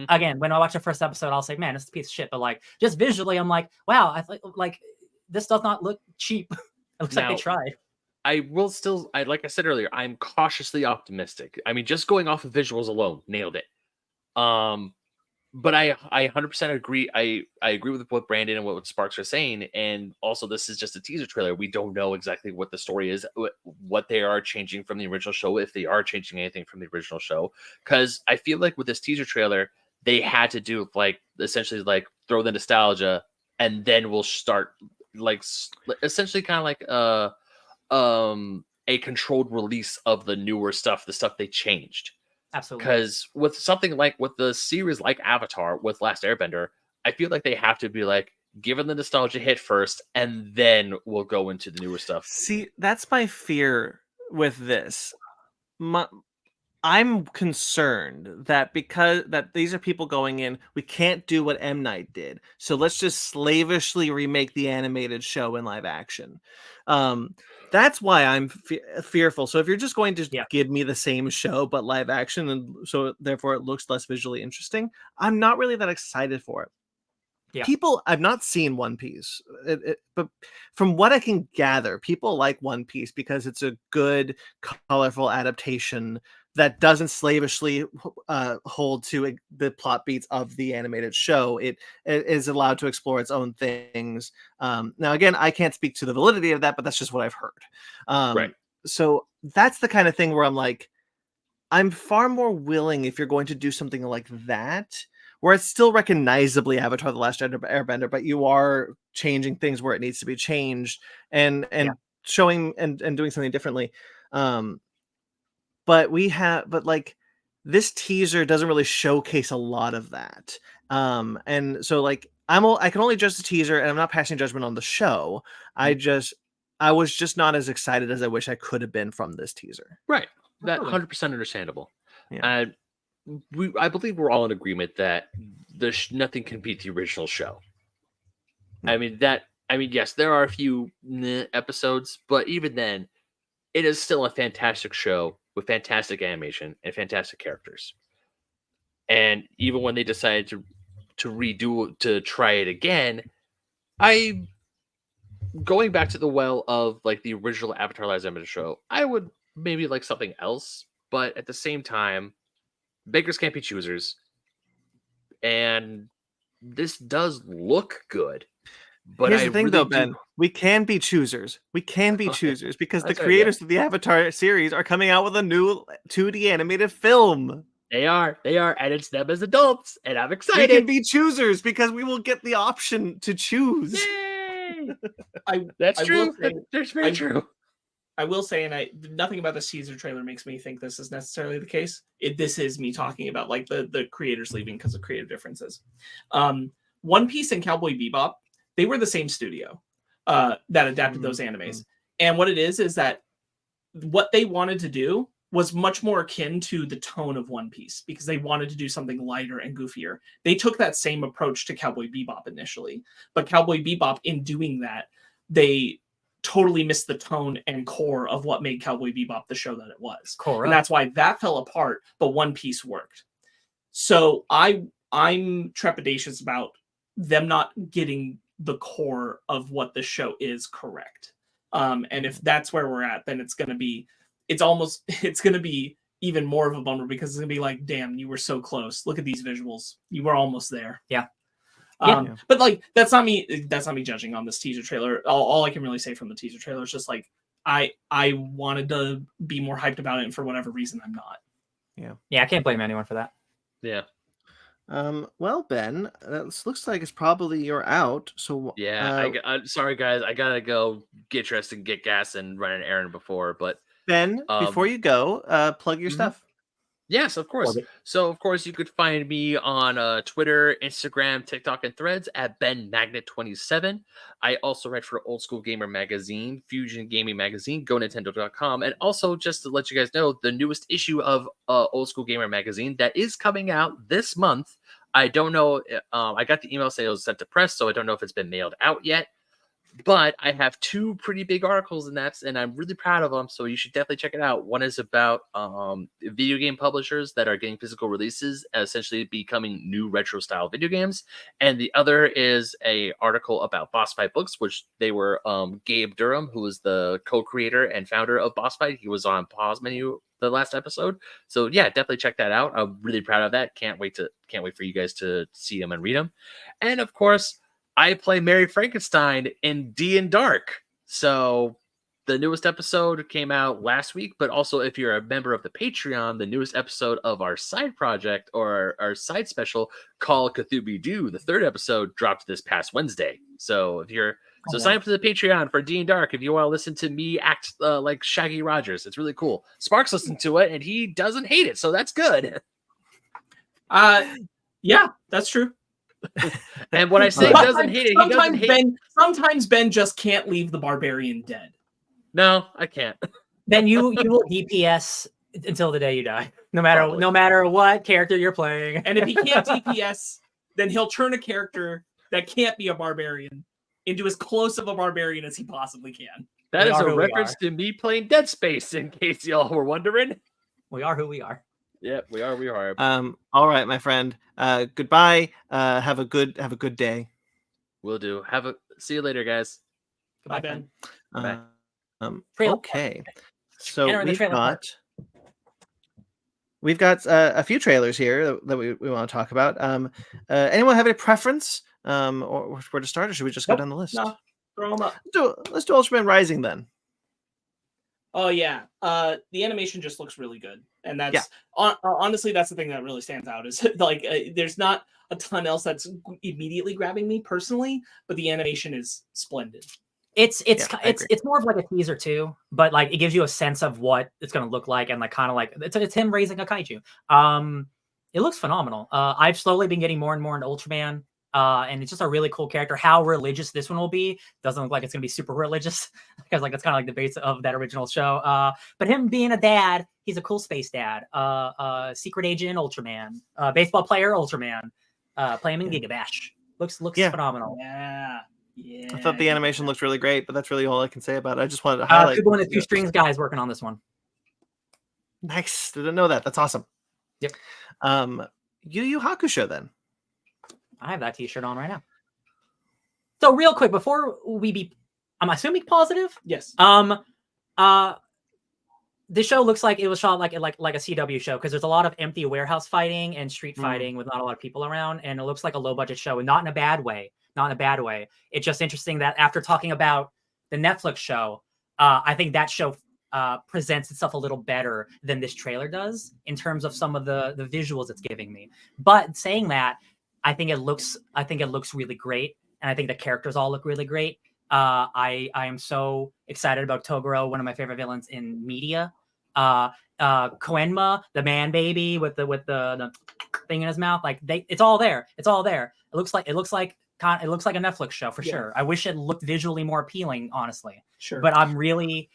Again, when I watch the first episode, I'll say, man, it's a piece of shit. But like just visually, I'm like, wow, I like this does not look cheap. It looks like they tried. Like I said earlier, I'm cautiously optimistic. I mean, just going off of visuals alone, nailed it. But I 100% agree. I agree with what Brandon and what Sparks are saying. And also, this is just a teaser trailer. We don't know exactly what the story is, what they are changing from the original show, if they are changing anything from the original show. Because I feel like with this teaser trailer, they had to do like essentially like throw the nostalgia, and then we'll start like essentially kind of like a controlled release of the newer stuff, the stuff they changed. Absolutely. Because with something like with the series like Avatar with Last Airbender, I feel like they have to be like, given the nostalgia hit first, and then we'll go into the newer stuff. See, that's my fear with this. I'm concerned that because these are people going in, we can't do what M. Night did, so let's just slavishly remake the animated show in live action. That's why I'm fearful. So if you're just going to give me the same show but live action, and so therefore it looks less visually interesting, I'm not really that excited for it. Yeah. People, I've not seen One Piece, but from what I can gather, people like One Piece because it's a good, colorful adaptation that doesn't slavishly hold to the plot beats of the animated show. It is allowed to explore its own things. Now, again, I can't speak to the validity of that, but that's just what I've heard. Right. So that's the kind of thing where I'm like, I'm far more willing if you're going to do something like that, where it's still recognizably Avatar: The Last Airbender, but you are changing things where it needs to be changed and showing and doing something differently. But like this teaser doesn't really showcase a lot of that. And so like I can only judge the teaser, and I'm not passing judgment on the show. I was just not as excited as I wish I could have been from this teaser. Right. That 100% understandable. Yeah. I believe we're all in agreement that nothing can beat the original show. I mean, yes, there are a few episodes, but even then, it is still a fantastic show with fantastic animation and fantastic characters. And even when they decided to try it again, going back to the well of like the original Avatar: Last Airbender show, I would maybe like something else, but at the same time, beggars can't be choosers, and this does look good. But here's the thing, though, Ben. We can be choosers. We can be choosers because the creators of the Avatar series are coming out with a new 2D animated film. They are, and it's them as adults, and I'm excited. We can be choosers because we will get the option to choose. Yay! That's true. That's very true. I will say, and nothing about the teaser trailer makes me think this is necessarily the case. This is me talking about like the creators leaving because of creative differences. One Piece and Cowboy Bebop, they were the same studio that adapted those animes. And what it is that what they wanted to do was much more akin to the tone of One Piece because they wanted to do something lighter and goofier. They took that same approach to Cowboy Bebop initially, but Cowboy Bebop, in doing that, they totally missed the tone and core of what made Cowboy Bebop the show that it was. Correct. And that's why that fell apart, but One Piece worked. So I'm trepidatious about them not getting the core of what the show is correct. And if that's where we're at, then it's going to be even more of a bummer, because it's going to be like, damn, you were so close. Look at these visuals. You were almost there. Yeah. But like, that's not me judging on this teaser trailer. All I can really say from the teaser trailer is just like, I wanted to be more hyped about it, and for whatever reason, I'm not. Yeah, I can't blame anyone for that. Yeah. Well, Ben, that looks like it's probably you're out. So Yeah, I'm sorry guys, I gotta go get dressed and get gas and run an errand before. But Ben, before you go, plug your stuff. Yes, of course. So, of course, you could find me on Twitter, Instagram, TikTok, and Threads at BenMagnet27. I also write for Old School Gamer Magazine, Fusion Gaming Magazine, GoNintendo.com, and also, just to let you guys know, the newest issue of Old School Gamer Magazine that is coming out this month. I don't know. I got the email saying it was sent to press, so I don't know if it's been mailed out yet. But I have 2 pretty big articles in that, and I'm really proud of them, so you should definitely check it out. One is about video game publishers that are getting physical releases, essentially becoming new retro-style video games. And the other is a article about Boss Fight Books, which they were Gabe Durham, who is the co-creator and founder of Boss Fight. He was on Pause Menu the last episode. So yeah, definitely check that out. I'm really proud of that. Can't wait for you guys to see them and read them. And of course, I play Mary Frankenstein in D and Dark. So the newest episode came out last week, but also if you're a member of the Patreon, the newest episode of our side project or our side special called Cthulhu Do, the 3rd episode, dropped this past Wednesday. So if you're sign up to the Patreon for D and Dark if you want to listen to me act like Shaggy Rogers. It's really cool. Sparks listened to it and he doesn't hate it, so that's good. Yeah, that's true. And when I say doesn't hate it, he doesn't hate it. Sometimes Ben just can't leave the barbarian dead. No, I can't. Ben, you will DPS until the day you die, no matter what character you're playing. And if he can't DPS, then he'll turn a character that can't be a barbarian into as close of a barbarian as he possibly can. That is a reference to me playing Dead Space, in case y'all were wondering. We are who we are. Yep, we are. All right, my friend. Goodbye. Have a good day. Will do. See you later, guys. Goodbye, Ben. Bye. Okay. So we've got a few trailers here that we want to talk about. Anyone have any preference or where to start, or should we just go down the list? No, throw them up. Let's do Ultraman Rising then. Oh yeah, the animation just looks really good, and that's honestly that's the thing that really stands out. Is like there's not a ton else that's immediately grabbing me personally, but the animation is splendid. It's more of like a teaser too, but like it gives you a sense of what it's going to look like, and like kind of like it's him raising a kaiju. It looks phenomenal. I've slowly been getting more and more into Ultraman. And it's just a really cool character. How religious this one will be doesn't look like it's gonna be super religious, because like it's kind of like the base of that original show. But him being a dad, he's a cool space dad. Secret agent Ultraman, baseball player Ultraman. Play him in Gigabash. Looks phenomenal. Yeah. I thought the animation looked really great, but that's really all I can say about it. I just wanted to highlight. One of the 2 strings guys working on this one. Nice. Didn't know that. That's awesome. Yep. Yu Yu Hakusho then. I have that t-shirt on right now. So real quick, before I'm assuming positive? Yes. This show looks like it was shot like a CW show, because there's a lot of empty warehouse fighting and street fighting with not a lot of people around, and it looks like a low budget show, and not in a bad way. It's just interesting that after talking about the Netflix show, I think that show presents itself a little better than this trailer does in terms of some of the visuals it's giving me. But saying that, I think it looks really great, and I think the characters all look really great. I am so excited about Toguro, one of my favorite villains in media. Koenma, the man baby with the thing in his mouth, like it's all there. It looks like a Netflix show for sure. I wish it looked visually more appealing, honestly. Sure. But I'm really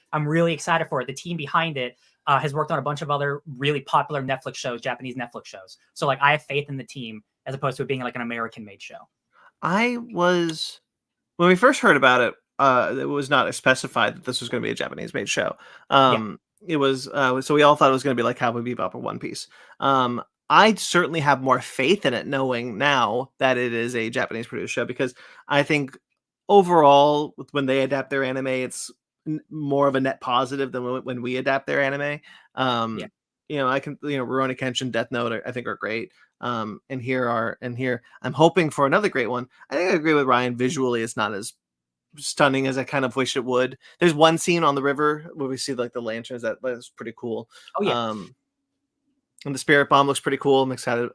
excited for it. The team behind it has worked on a bunch of other really popular Netflix shows, Japanese Netflix shows. So like I have faith in the team, as opposed to it being like an American-made show. When we first heard about it, it was not specified that this was going to be a Japanese-made show. It was so we all thought it was going to be like Cowboy Bebop or One Piece. I certainly have more faith in it knowing now that it is a Japanese produced show, because I think overall when they adapt their anime, it's more of a net positive than when we adapt their anime. Yeah. Rurouni Kenshin, Death Note, I think are great. And here I'm hoping for another great one. I think I agree with Ryan. Visually, it's not as stunning as I kind of wish it would. There's one scene on the river where we see like the lanterns that was pretty cool. Oh yeah. And the spirit bomb looks pretty cool. I'm excited.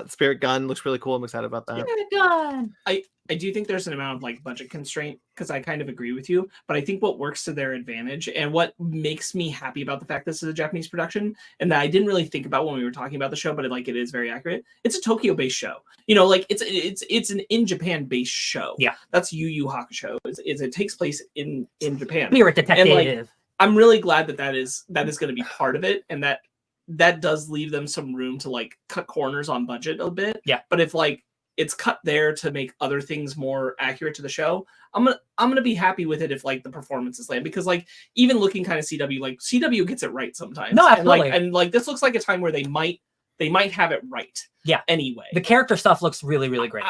Spirit gun looks really cool. I'm excited about that. Spirit gun. I do think there's an amount of like budget constraint, because I kind of agree with you, but I think what works to their advantage and what makes me happy about the fact this is a Japanese production, and that I didn't really think about when we were talking about the show, but it is very accurate. It's a Tokyo-based show. Like it's an in Japan-based show. Yeah, that's Yu Yu Hakusho. It takes place in Japan. Spirit detective. And I'm really glad that is going to be part of it, and that does leave them some room to like cut corners on budget a bit. Yeah, but if like it's cut there to make other things more accurate to the show, I'm gonna be happy with it if like the performances land, because like even looking kind of CW, like CW gets it right sometimes. No, absolutely. And this looks like a time where they might have it right. Yeah. Anyway, the character stuff looks really, really great.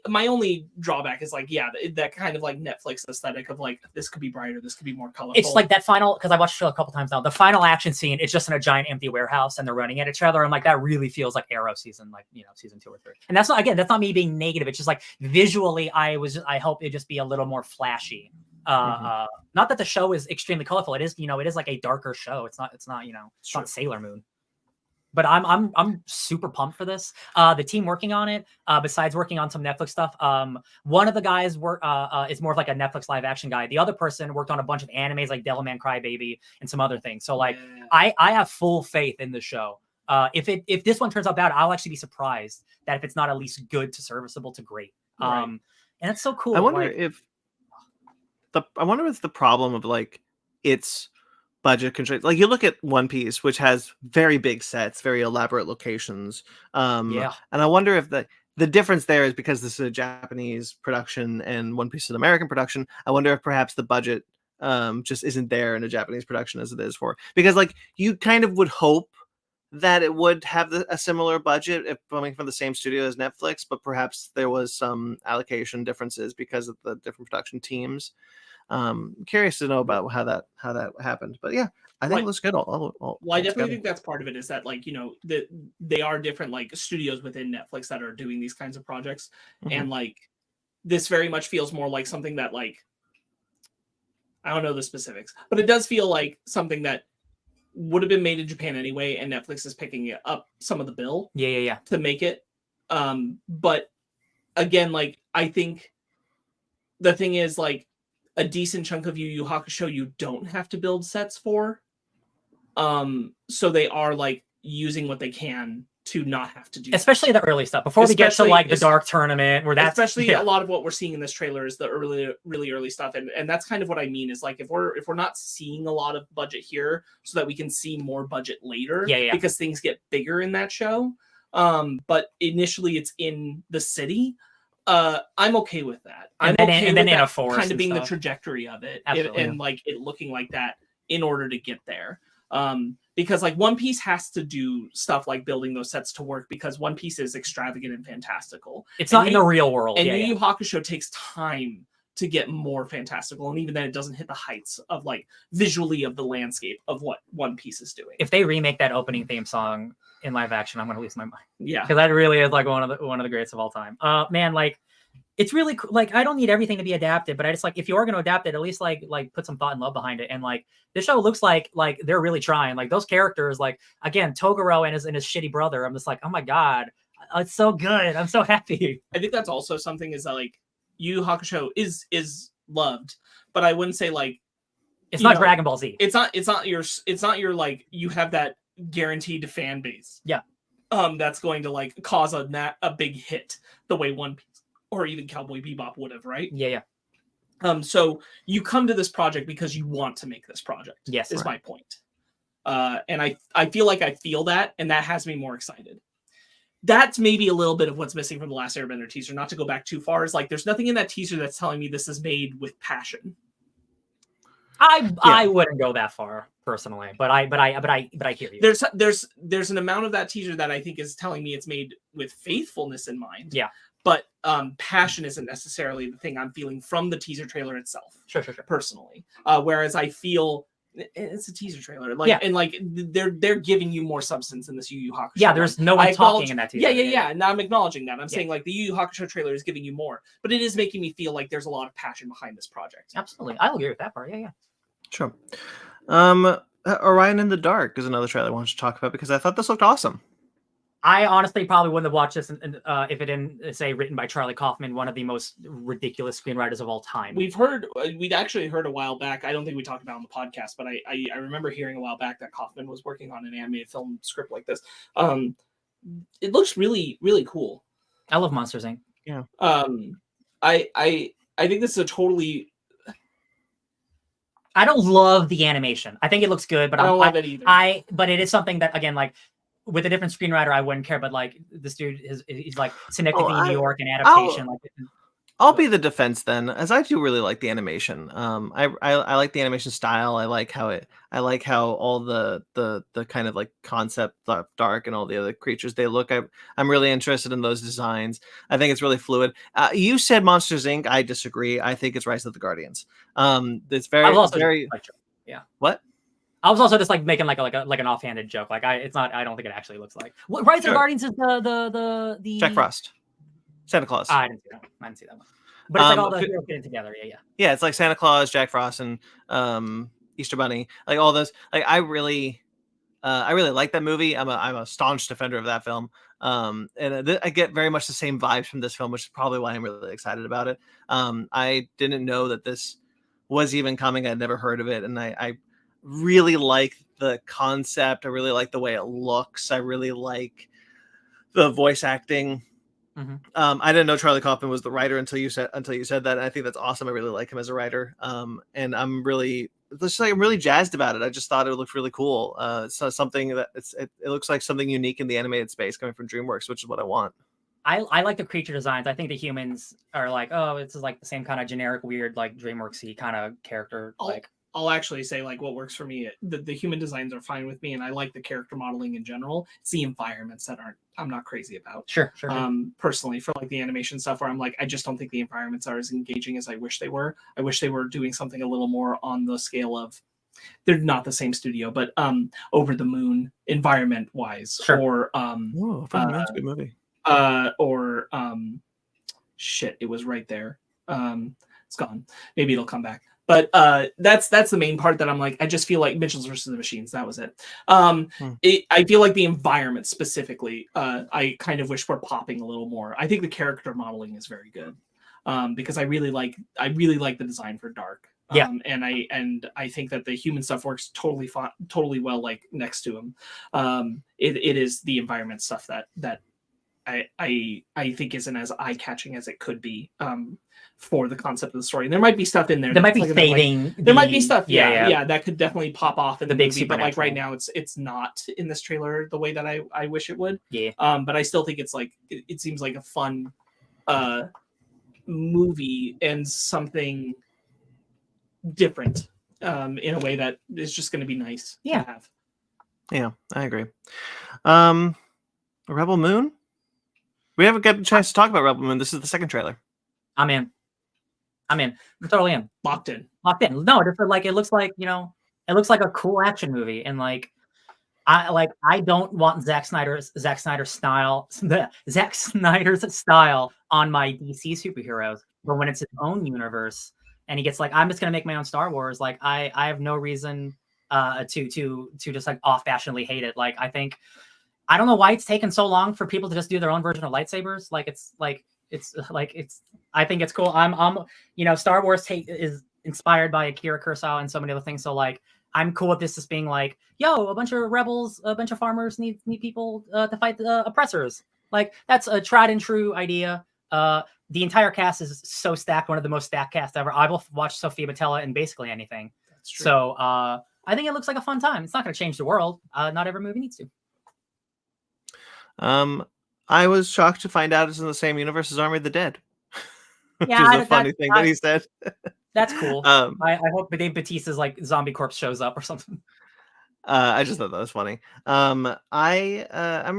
My only drawback is like, that kind of like Netflix aesthetic of like, this could be brighter, this could be more colorful. It's like that final, because I watched the show a couple times now. The final action scene, it's just in a giant empty warehouse and they're running at each other. And like that really feels like Arrow season, season 2 or 3. And that's not me being negative. It's just like visually, I hope it just be a little more flashy. Not that the show is extremely colorful. It is, it is like a darker show. It's not Sailor Moon. But I'm super pumped for this. The team working on it, besides working on some Netflix stuff, one of the guys is more of like a Netflix live action guy. The other person worked on a bunch of animes like Devilman Crybaby and some other things. So like, I have full faith in the show. If this one turns out bad, I'll actually be surprised that if it's not at least good to serviceable to great. Right. And it's so cool. I wonder if the problem of like it's budget constraints. Like you look at One Piece, which has very big sets, very elaborate locations. And I wonder if the difference there is because this is a Japanese production and One Piece is an American production. I wonder if perhaps the budget just isn't there in a Japanese production as it is because like you kind of would hope that it would have a similar budget if coming from the same studio as Netflix, but perhaps there was some allocation differences because of the different production teams. Curious to know about how that happened, but yeah, I think it looks good. I definitely think that's part of it, is that like that they are different like studios within Netflix that are doing these kinds of projects, and like this very much feels more like something that like, I don't know the specifics, but it does feel like something that would have been made in Japan anyway, and Netflix is picking up some of the bill to make it. But again, like I think the thing is like, a decent chunk of Yu Yu Hakusho you don't have to build sets for. So they are like using what they can to not have to do especially the early stuff before we get to like the Dark Tournament, where that's especially a lot of what we're seeing in this trailer is the really early stuff, and that's kind of what I mean is like if we're not seeing a lot of budget here so that we can see more budget later, because things get bigger in that show, but initially it's in the city. I'm okay with that. I'm okay with that kind of being the trajectory of it, and like it looking like that in order to get there. Because like One Piece has to do stuff like building those sets to work, because One Piece is extravagant and fantastical. It's not in the real world. And Yu Yu Hakusho takes time to get more fantastical, and even then it doesn't hit the heights of like visually of the landscape of what One Piece is doing. If they remake that opening theme song in live action, I'm gonna lose my mind. Yeah, because that really is like one of the greats of all time. Man, like it's really cool. Like I don't need everything to be adapted, but I just like if you are gonna adapt it, at least like put some thought and love behind it. And like this show looks like they're really trying. Like those characters, like again Toguro and his shitty brother. I'm just like, oh my god, it's so good. I'm so happy. I think that's also something is that like Yu Yu Hakusho is loved, but I wouldn't say like it's not Dragon Ball Z. It's not your like you have that guaranteed fan base. Yeah. That's going to like cause a big hit the way One Piece or even Cowboy Bebop would have, right? Yeah. So you come to this project because you want to make this project. Yes, is my point. And I feel like I feel that, and that has me more excited. That's maybe a little bit of what's missing from the last Airbender teaser. Not to go back too far, is like there's nothing in that teaser that's telling me this is made with passion. I wouldn't go that far personally, but I hear you. There's an amount of that teaser that I think is telling me it's made with faithfulness in mind. Yeah. But passion isn't necessarily the thing I'm feeling from the teaser trailer itself. Sure. Personally, whereas I feel it's a teaser trailer, like, Yeah. and like they're giving you more substance in this Yu Yu Hakusho. Yeah, there's no one talking in that teaser. Yeah. And I'm acknowledging that. I'm saying like the Yu Yu Hakusho trailer is giving you more, but it is making me feel like there's a lot of passion behind this project. Absolutely, I'll agree with that part. Yeah. Sure. Orion in the Dark is another trailer I wanted to talk about because I thought this looked awesome. I honestly probably wouldn't have watched this if it didn't say written by Charlie Kaufman, one of the most ridiculous screenwriters of all time. We'd actually heard a while back. I don't think we talked about it on the podcast, but I remember hearing a while back that Kaufman was working on an animated film script like this. It looks really, really cool. I love Monsters Inc. Yeah. I think this is a totally. I don't love the animation. I think it looks good, but I don't love it either. But it is something that, again, like with a different screenwriter, I wouldn't care. But like this dude he's like Synecdoche, New York, and adaptation. I'll be the defense then, as I do really like the animation. I like the animation style. I like how all the kind of like concept dark and all the other creatures they look. I'm really interested in those designs. I think it's really fluid. You said Monsters Inc. I disagree. I think it's Rise of the Guardians. It's very yeah. What? I was also just like making like an offhanded joke. Like I don't think it actually looks like. Rise of the Guardians is the Jack Frost. Santa Claus. I didn't see that one. But it's like all the heroes getting together. Yeah. Yeah, it's like Santa Claus, Jack Frost, and Easter Bunny. Like all those. Like I really like that movie. I'm a staunch defender of that film. And I get very much the same vibes from this film, which is probably why I'm really excited about it. I didn't know that this was even coming. I'd never heard of it, and I really like the concept. I really like the way it looks. I really like the voice acting. Mm-hmm. I didn't know Charlie Kaufman was the writer until you said that. And I think that's awesome. I really like him as a writer. And I'm really jazzed about it. I just thought it looked really cool. So something that it looks like something unique in the animated space coming from DreamWorks, which is what I want. I like the creature designs. I think the humans are like, oh, it's like the same kind of generic, weird, like DreamWorks-y kind of character. I'll actually say like what works for me. The human designs are fine with me, and I like the character modeling in general. It's the environments that I'm not crazy about. Sure. Personally, for like the animation stuff, where I'm like, I just don't think the environments are as engaging as I wish they were. I wish they were doing something a little more on the scale of. They're not the same studio, but Over the Moon environment wise, sure. Or Over the Moon's a good movie. Or shit, it was right there. It's gone. Maybe it'll come back. But that's the main part that I'm like, I just feel like Mitchell's versus the Machines. That was it. I feel like the environment specifically, I kind of wish were popping a little more. I think the character modeling is very good because I really like the design for Dark. Yeah. And I think that the human stuff works totally well, like next to him. It is the environment stuff that I think isn't as eye-catching as it could be for the concept of the story. And there might be stuff in there. There might be fading. There might be stuff, yeah, that could definitely pop off in the big movie. But like right now, it's not in this trailer the way that I wish it would. Yeah. But I still think it's like it seems like a fun movie and something different in a way that is just going to be nice to have. Yeah, I agree. Rebel Moon. We haven't got a chance to talk about Rebel Moon. This is the second trailer. I'm in. I'm totally in. Locked in. No, just like it looks like, it looks like a cool action movie, and like I don't want Zack Snyder's style on my DC superheroes, but when it's his own universe and he gets like, I'm just gonna make my own Star Wars, like I have no reason to just like off-fashionedly hate it. Like I don't know why it's taken so long for people to just do their own version of lightsabers. I think it's cool. I'm Star Wars is inspired by Akira Kurosawa and so many other things. So like, I'm cool with this as being like, yo, a bunch of rebels, a bunch of farmers need people to fight the oppressors. Like that's a tried and true idea. The entire cast is so stacked, one of the most stacked casts ever. I will watch Sophia Boutella in basically anything. That's true. So I think it looks like a fun time. It's not going to change the world. Not every movie needs to. I was shocked to find out it's in the same universe as Army of the Dead. Which Yeah, is a funny thing that he said. That's cool. Um, I hope Dave Bautista's like zombie corpse shows up or something. I just thought that was funny. I'm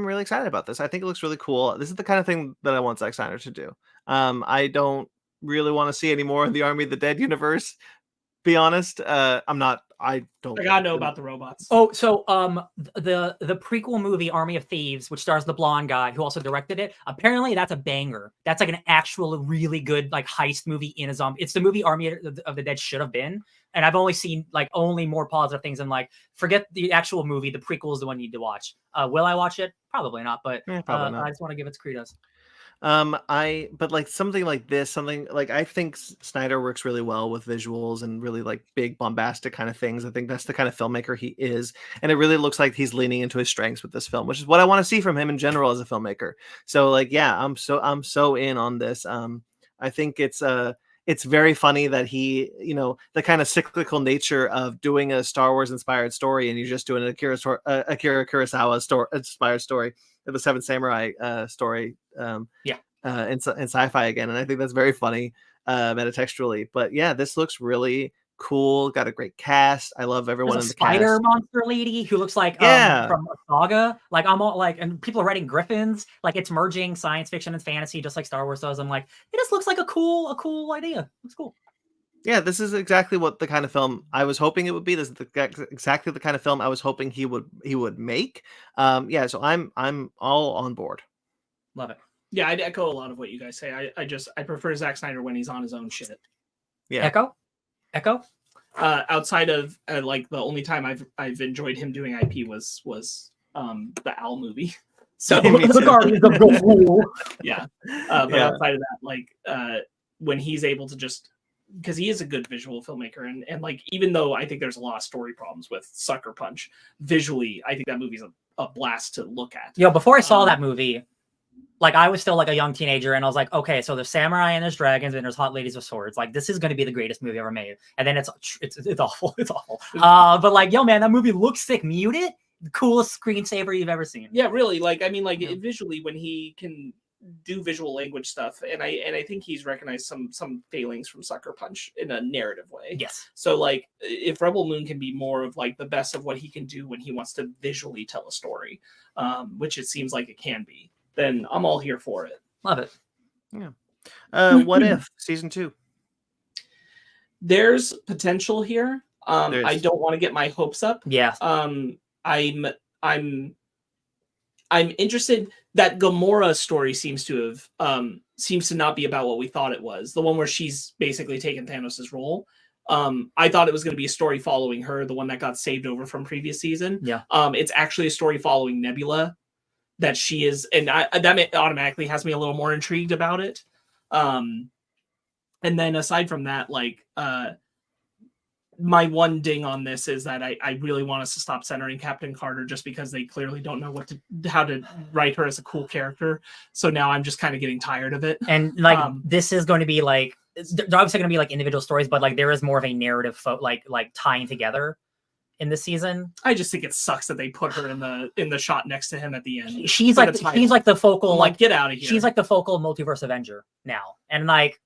really excited about this. I think it looks really cool. This is the kind of thing that I want Zack Snyder to do. I don't really want to see any more of the Army of the Dead universe. Be honest, I'm not. I don't. I gotta know about the robots. Oh, so the prequel movie Army of Thieves, which stars the blonde guy who also directed it. Apparently, that's a banger. That's like an actual really good like heist movie in a zombie. It's the movie Army of the Dead should have been. And I've only seen like only more positive things. And like, forget the actual movie. The prequel is the one you need to watch. Will I watch it? Probably not. But probably not. I just want to give it kudos. But like something like this, something like I think Snyder works really well with visuals and really like big bombastic kind of things. I think that's the kind of filmmaker he is, and it really looks like he's leaning into his strengths with this film, which is what I want to see from him in general as a filmmaker. So like, yeah, I'm so in on this. I think it's very funny that he, the kind of cyclical nature of doing a Star Wars inspired story and you're just doing an Akira Kurosawa inspired story, the Seven Samurai story. In sci-fi again, and I think that's very funny metatextually. But yeah, this looks really cool. Got a great cast. I love everyone in the spider cast. monster lady who looks like from a saga. Like I'm all like, and people are writing griffins. Like it's merging science fiction and fantasy, just like Star Wars does. I'm like, it just looks like a cool idea. It's cool. Yeah, this is exactly what the kind of film I was hoping it would be. This is exactly the kind of film I was hoping he would make. Yeah, so I'm all on board. Love it. Yeah, I'd echo a lot of what you guys say. I prefer Zack Snyder when he's on his own shit. Yeah. Echo. Outside of like the only time I've enjoyed him doing IP was the Owl movie. So the Guardians of the yeah. But outside of that, like when he's able to just, because he is a good visual filmmaker, and like even though I think there's a lot of story problems with Sucker Punch, visually I think that movie's a blast to look at. Yo, before I saw that movie, like I was still like a young teenager and I was like, okay, so there's samurai and there's dragons and there's hot ladies with swords. Like this is going to be the greatest movie ever made. And then it's awful. It's awful. But like, yo, man, that movie looks sick. Mute it. The coolest screensaver you've ever seen. Yeah, really. Like, I mean, like visually when he can do visual language stuff, and I think he's recognized some failings from Sucker Punch in a narrative way. Yes. So like if Rebel Moon can be more of like the best of what he can do when he wants to visually tell a story, which it seems like it can be, then I'm all here for it. Love it. Yeah. What if season 2? There's potential here. I don't want to get my hopes up. Yeah. I'm interested. That Gamora story seems to not be about what we thought it was. The one where she's basically taken Thanos' role. I thought it was going to be a story following her, the one that got saved over from previous season. Yeah. It's actually a story following Nebula. That she is, and that automatically has me a little more intrigued about it. And then aside from that, like my one ding on this is that I really want us to stop centering Captain Carter just because they clearly don't know how to write her as a cool character. So now I'm just kind of getting tired of it. And like this is going to be like, they're obviously going to be like individual stories, but like there is more of a narrative like tying together in this season. I just think it sucks that they put her in the shot next to him at the end. She's like the focal, like get out of here. She's like the focal multiverse Avenger now, and like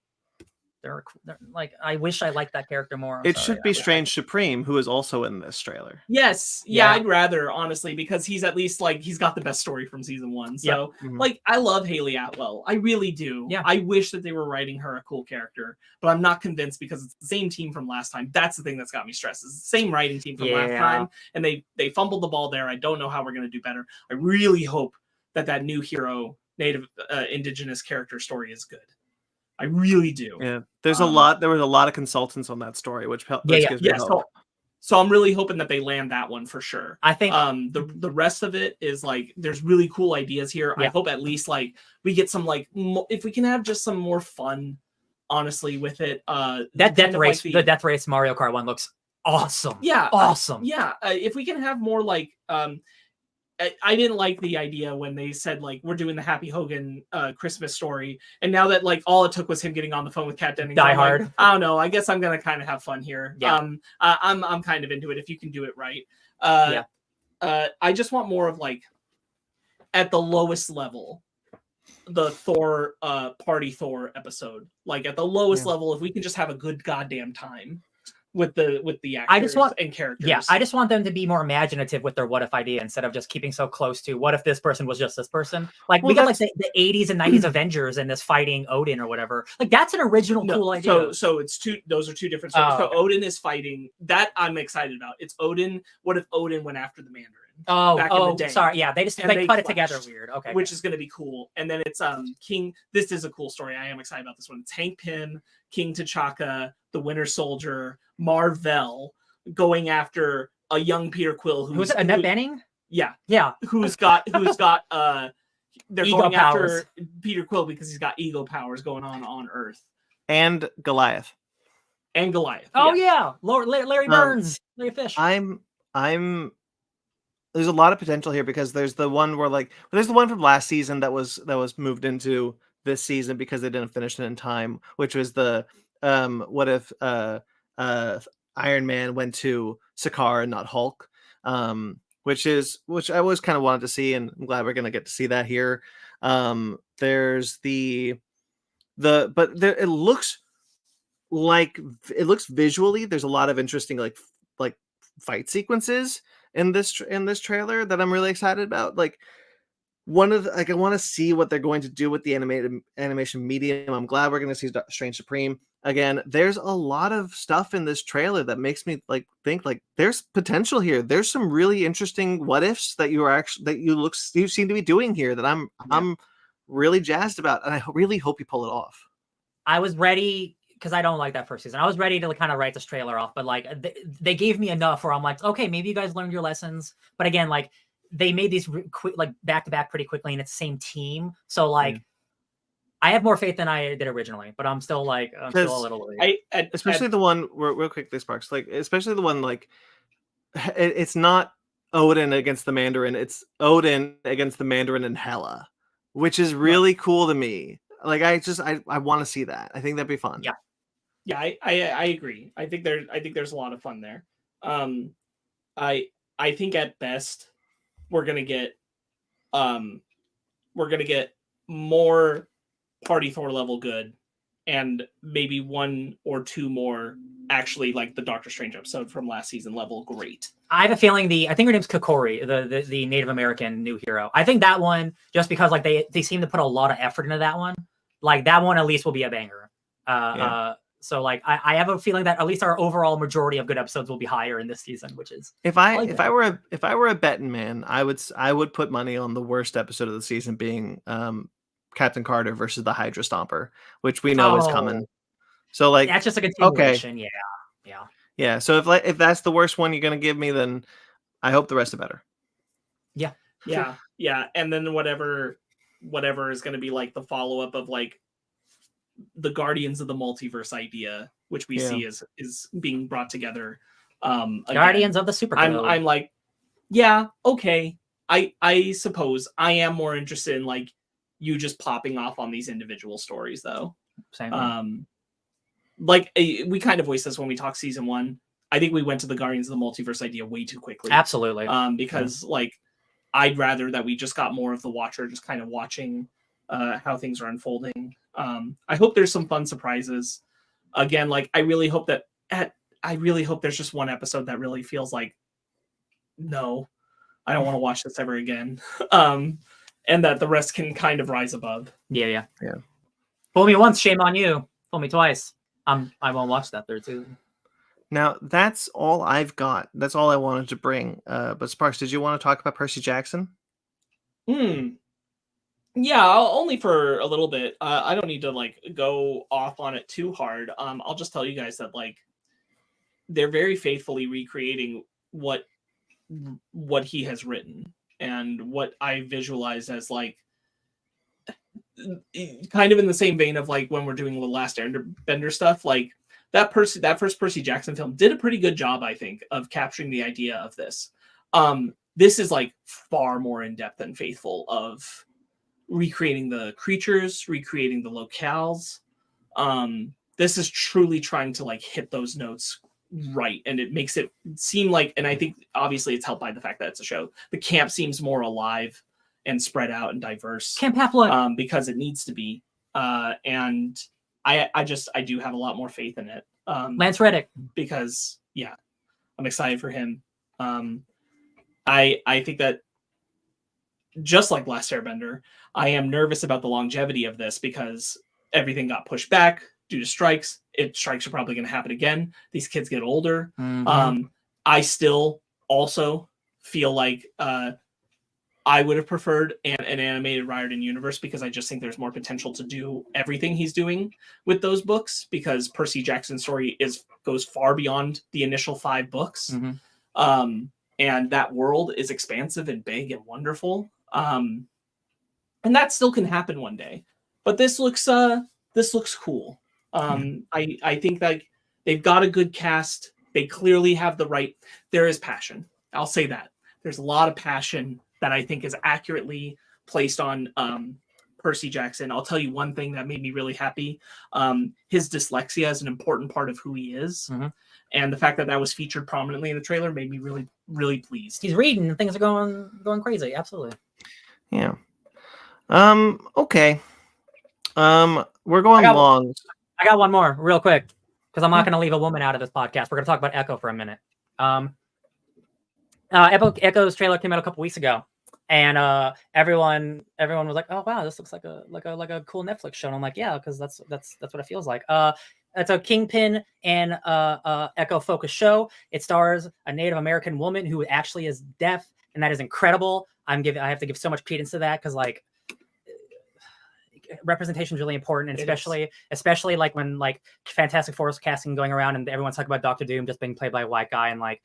they're like, I wish I liked that character more. It should be Strange Supreme, who is also in this trailer. Yes, yeah, I'd rather, honestly, because he's at least like he's got the best story from season 1. So like I love Haley Atwell, I really do. Yeah, I wish that they were writing her a cool character, but I'm not convinced because it's the same team from last time. That's the thing that's got me stressed. It's the same writing team from last time, and they fumbled the ball there. I don't know how we're gonna do better. I really hope that new hero native indigenous character story is good. I really do. Yeah, there's a lot. There was a lot of consultants on that story, which gives me hope. So I'm really hoping that they land that one for sure. I think the rest of it is like there's really cool ideas here. I hope at least like we get some like if we can have just some more fun, honestly, with it. That Death Race, the Death Race Mario Kart one looks awesome. Yeah, awesome. If we can have more like I didn't like the idea when they said like we're doing the Happy Hogan Christmas story, and now that like all it took was him getting on the phone with Kat Dennings. Die Hard. Like, I don't know. I guess I'm gonna kind of have fun here. Yeah. I'm kind of into it if you can do it right. I just want more of like at the lowest level, the Thor party Thor episode. Like at the lowest Yeah. level, if we can just have a good goddamn time with the actors I just want- and characters. Yeah, I just want them to be more imaginative with their what if idea instead of just keeping so close to what if this person was just this person. Like we got like the 80s and 90s Avengers and this fighting Odin or whatever. Like that's an original cool idea. So it's those are two different stories. So okay. Odin is fighting that I'm excited about. It's Odin. What if Odin went after the Mandarin? Back in the day. Sorry. Yeah, they cut it together weird. Okay. Which is going to be cool. And then it's King. This is a cool story. I am excited about this one. It's Hank Pym, King T'Chaka, the Winter Soldier, Marvel going after a young Peter Quill who's Annette Bening? Yeah. Yeah. Who's got they're Ego going powers. after Peter Quill because he's got ego powers going on Earth. And Goliath. And Goliath. Oh yeah. Larry Burns. Larry Fish. I'm there's a lot of potential here because there's the one where there's the one from last season that was moved into this season because they didn't finish it in time, which was the what if Iron Man went to Sakaar and not Hulk, which I always kind of wanted to see, and I'm glad we're gonna get to see that here. There's it looks visually. There's a lot of interesting like fight sequences in this trailer that I'm really excited about. Like one of I want to see what they're going to do with the animation medium. I'm glad we're going to see Strange Supreme again. There's a lot of stuff in this trailer that makes me think there's potential here. There's some really interesting what ifs that you seem to be doing here that I'm really jazzed about, and I really hope you pull it off. I was ready because I don't like that first season. I was ready to kind of write this trailer off, but they gave me enough where I'm like, okay, maybe you guys learned your lessons. But again, they made these back to back pretty quickly, and it's the same team. So I have more faith than I did originally, but I'm still a little worried. Especially the one real quick, this Sparks, especially the one it's not Odin against the Mandarin, it's Odin against the Mandarin and Hela, which is really cool to me. I want to see that. I think that'd be fun. Yeah, I agree. I think there's a lot of fun there. I think at best we're gonna get more party Thor level good, and maybe one or two more actually like the Doctor Strange episode from last season level great. I have a feeling I think her name's Kokori, the Native American new hero. I think that one, just because they seem to put a lot of effort into that one, that one at least will be a banger. So I have a feeling that at least our overall majority of good episodes will be higher in this season, which is if I were a betting man, I would put money on the worst episode of the season being Captain Carter versus the Hydra Stomper, which we know is coming. So that's just a continuation. Okay. Yeah. So if that's the worst one you're gonna give me, then I hope the rest are better. Yeah. And then whatever is gonna be the follow up of the Guardians of the Multiverse idea, which we see is being brought together. Guardians of the Super. I'm yeah, okay. I suppose I am more interested in you just popping off on these individual stories though. Same. We kind of voiced this when we talked season 1. I think we went to the Guardians of the Multiverse idea way too quickly. Absolutely. Because I'd rather that we just got more of the watcher just kind of watching how things are unfolding. I hope there's some fun surprises. Again, I really hope there's just one episode that really feels no, I don't want to watch this ever again. And that the rest can kind of rise above. Yeah. Fool me once, shame on you. Fool me twice. I won't watch that third season. Now that's all I've got. That's all I wanted to bring. But Sparks, did you want to talk about Percy Jackson? Yeah, only for a little bit. I don't need to go off on it too hard. I'll just tell you guys that they're very faithfully recreating what he has written and what I visualize as kind of in the same vein of when we're doing the Last Airbender stuff. That first Percy Jackson film did a pretty good job, I think, of capturing the idea of this. This is far more in depth and faithful of recreating the creatures, recreating the locales. This is truly trying to hit those notes right, and it makes it seem and I think obviously it's helped by the fact that it's a show. The camp seems more alive and spread out and diverse. Camp Half-Blood. Because it needs to be. And I do have a lot more faith in it. Lance Reddick. Because I'm excited for him. I think that just like Last Airbender, I am nervous about the longevity of this because everything got pushed back due to strikes. Strikes are probably going to happen again. These kids get older. Mhm. I still also feel like I would have preferred an animated Riordan universe because I just think there's more potential to do everything he's doing with those books because Percy Jackson's story goes far beyond the initial 5 books. Mhm. And that world is expansive and big and wonderful. And that still can happen one day. But this looks cool. I think that they've got a good cast. They clearly have there is passion. I'll say that. There's a lot of passion that I think is accurately placed on Percy Jackson. I'll tell you one thing that made me really happy. His dyslexia is an important part of who he is. Mm-hmm. And the fact that that was featured prominently in the trailer made me really, really pleased. He's reading and things are going crazy. Absolutely. Yeah. Okay. We're going long. I got one more real quick because I'm not going to leave a woman out of this podcast. We're going to talk about Echo for a minute. Echo's trailer came out a couple weeks ago, and everyone was like, "Oh wow, this looks like a cool Netflix show." And I'm like, "Yeah, because that's what it feels like." It's a Kingpin and Echo focused show. It stars a Native American woman who actually is deaf, and that is incredible. I have to give so much credence to that because like representation is really important, and especially like when like Fantastic Four casting going around and everyone's talking about Doctor Doom just being played by a white guy, and like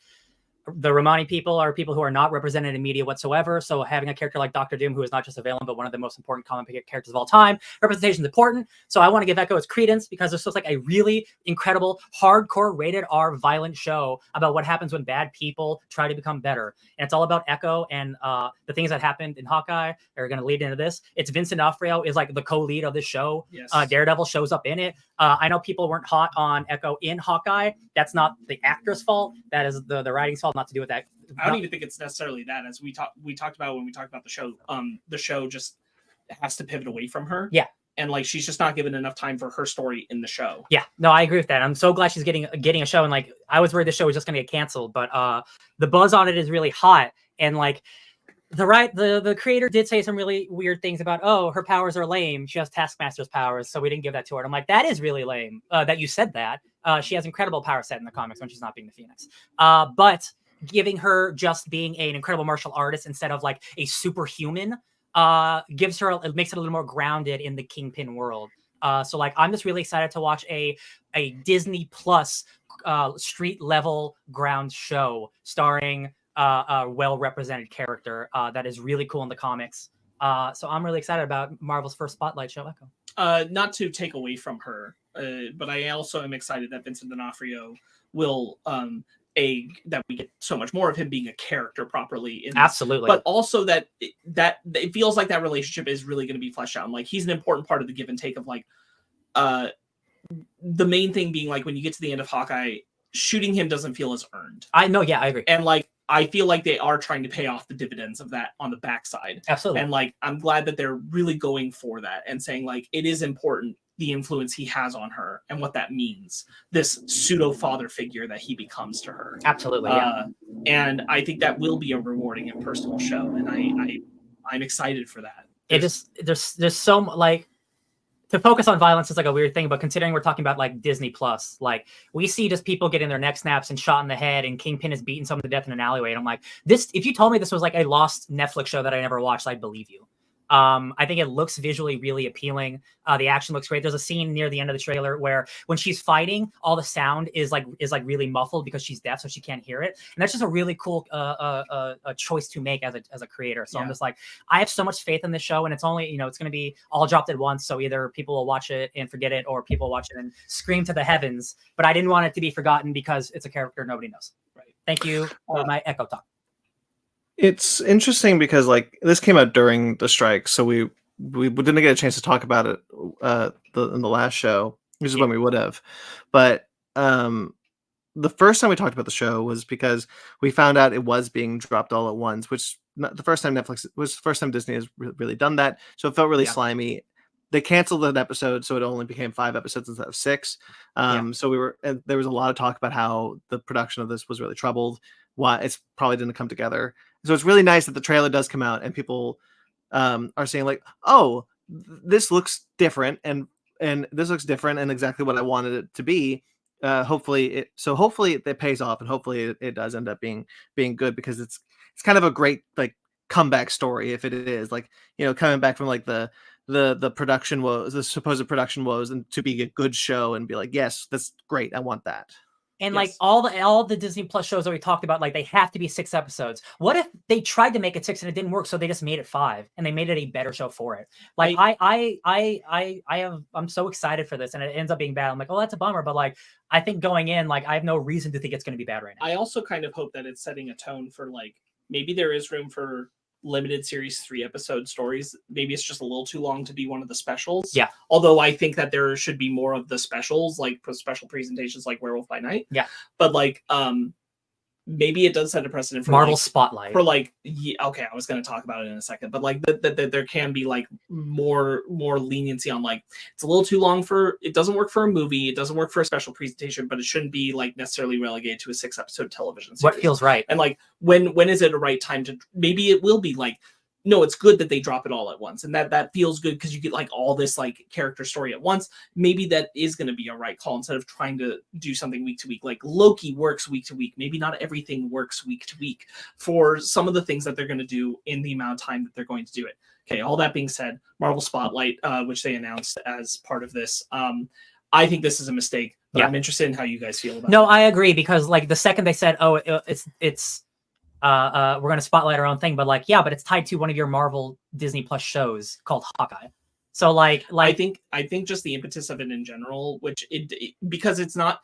the Romani people are people who are not represented in media whatsoever. So having a character like Doctor Doom, who is not just a villain, but one of the most important comic book characters of all time, representation is important. So I want to give Echo its credence because this looks like a really incredible, hardcore, rated R, violent show about what happens when bad people try to become better. And it's all about Echo and the things that happened in Hawkeye are going to lead into this. It's Vincent D'Onofrio is like the co-lead of this show. Yes. Daredevil shows up in it. I know people weren't hot on Echo in Hawkeye. That's not the actor's fault. That is the writing's fault. Not to do with that. I don't even think it's necessarily that. As we talked about when we talked about the show just has to pivot away from her. Yeah. And like she's just not given enough time for her story in the show. Yeah, no, I agree with that. I'm so glad she's getting a show. And like I was worried the show was just gonna get canceled, but the buzz on it is really hot. And like the creator did say some really weird things about, oh, her powers are lame. She has Taskmaster's powers, so we didn't give that to her. And I'm like, that is really lame that you said that. She has incredible power set in the comics when she's not being the Phoenix. But giving her just being an incredible martial artist instead of like a superhuman makes it a little more grounded in the Kingpin world. So like I'm just really excited to watch a Disney Plus street level ground show starring a well-represented character that is really cool in the comics. So I'm really excited about Marvel's first spotlight show, Echo. Not to take away from her, but I also am excited that Vincent D'Onofrio will that we get so much more of him being a character properly in this. Absolutely. But also that it feels like that relationship is really going to be fleshed out. And like he's an important part of the give and take of like the main thing being like when you get to the end of Hawkeye, shooting him doesn't feel as earned. I know, yeah, I agree. And like I feel like they are trying to pay off the dividends of that on the backside. Absolutely. And like I'm glad that they're really going for that and saying like it is important the influence he has on her and what that means, this pseudo father figure that he becomes to her. Absolutely. Yeah. And I think that will be a rewarding and personal show. And I'm excited for that. There's so like to focus on violence is like a weird thing, but considering we're talking about like Disney Plus, like we see just people getting their neck snaps and shot in the head and Kingpin is beating someone to death in an alleyway. And I'm like, if you told me this was like a lost Netflix show that I never watched, I'd believe you. I think it looks visually really appealing. The action looks great. There's a scene near the end of the trailer where when she's fighting, all the sound is like really muffled because she's deaf, so she can't hear it. And that's just a really cool a choice to make as a creator. So yeah. I'm just like, I have so much faith in this show, and it's only it's going to be all dropped at once. So either people will watch it and forget it, or people will watch it and scream to the heavens. But I didn't want it to be forgotten because it's a character nobody knows. Right. Thank you for my Echo talk. It's interesting because like this came out during the strike, so we didn't get a chance to talk about it in the last show, which is when we would have. But the first time we talked about the show was because we found out it was being dropped all at once, which not the first time Netflix it was the first time Disney has really done that. So it felt really Yeah. slimy. They canceled an episode, so it only became 5 episodes instead of 6. So and there was a lot of talk about how the production of this was really troubled. Why it's probably didn't come together. So it's really nice that the trailer does come out and people are saying like, oh, this looks different and this looks different and exactly what I wanted it to be. Hopefully it pays off, and hopefully it does end up being good, because it's kind of a great like comeback story if it is, like, coming back from like the production woes, the supposed production woes, and to be a good show and be like, yes, that's great, I want that. And Yes. like all the Disney Plus shows that we talked about, like they have to be 6 episodes. What if they tried to make it 6 and it didn't work, so they just made it 5 and they made it a better show for it? Like I'm so excited for this, and it ends up being bad. I'm like, oh, that's a bummer. But like, I think going in, like I have no reason to think it's going to be bad right now. I also kind of hope that it's setting a tone for like, maybe there is room for limited series 3-episode stories. Maybe it's just a little too long to be one of the specials. Yeah. Although I think that there should be more of the specials, like special presentations like Werewolf by Night. Yeah. But like, maybe it does set a precedent for Marvel like, Spotlight. for like, okay, I was going to talk about it in a second, but like that there can be like more leniency on like, it's a little too long for, it doesn't work for a movie, it doesn't work for a special presentation, but it shouldn't be like necessarily relegated to a 6-episode television series. What feels right? And like, when is it a right time to, maybe it will be like, no, it's good that they drop it all at once, and that feels good because you get like all this like character story at once. Maybe that is going to be a right call instead of trying to do something week to week. Like Loki works week to week. Maybe not everything works week to week for some of the things that they're going to do in the amount of time that they're going to do it. Okay, all that being said, Marvel Spotlight, which they announced as part of this, I think this is a mistake, but I'm interested in how you guys feel about it. No, I agree, because like the second they said, oh, it's we're going to spotlight our own thing, but like, yeah, but it's tied to one of your Marvel Disney Plus shows called Hawkeye. So like I think just the impetus of it in general, which it because it's not,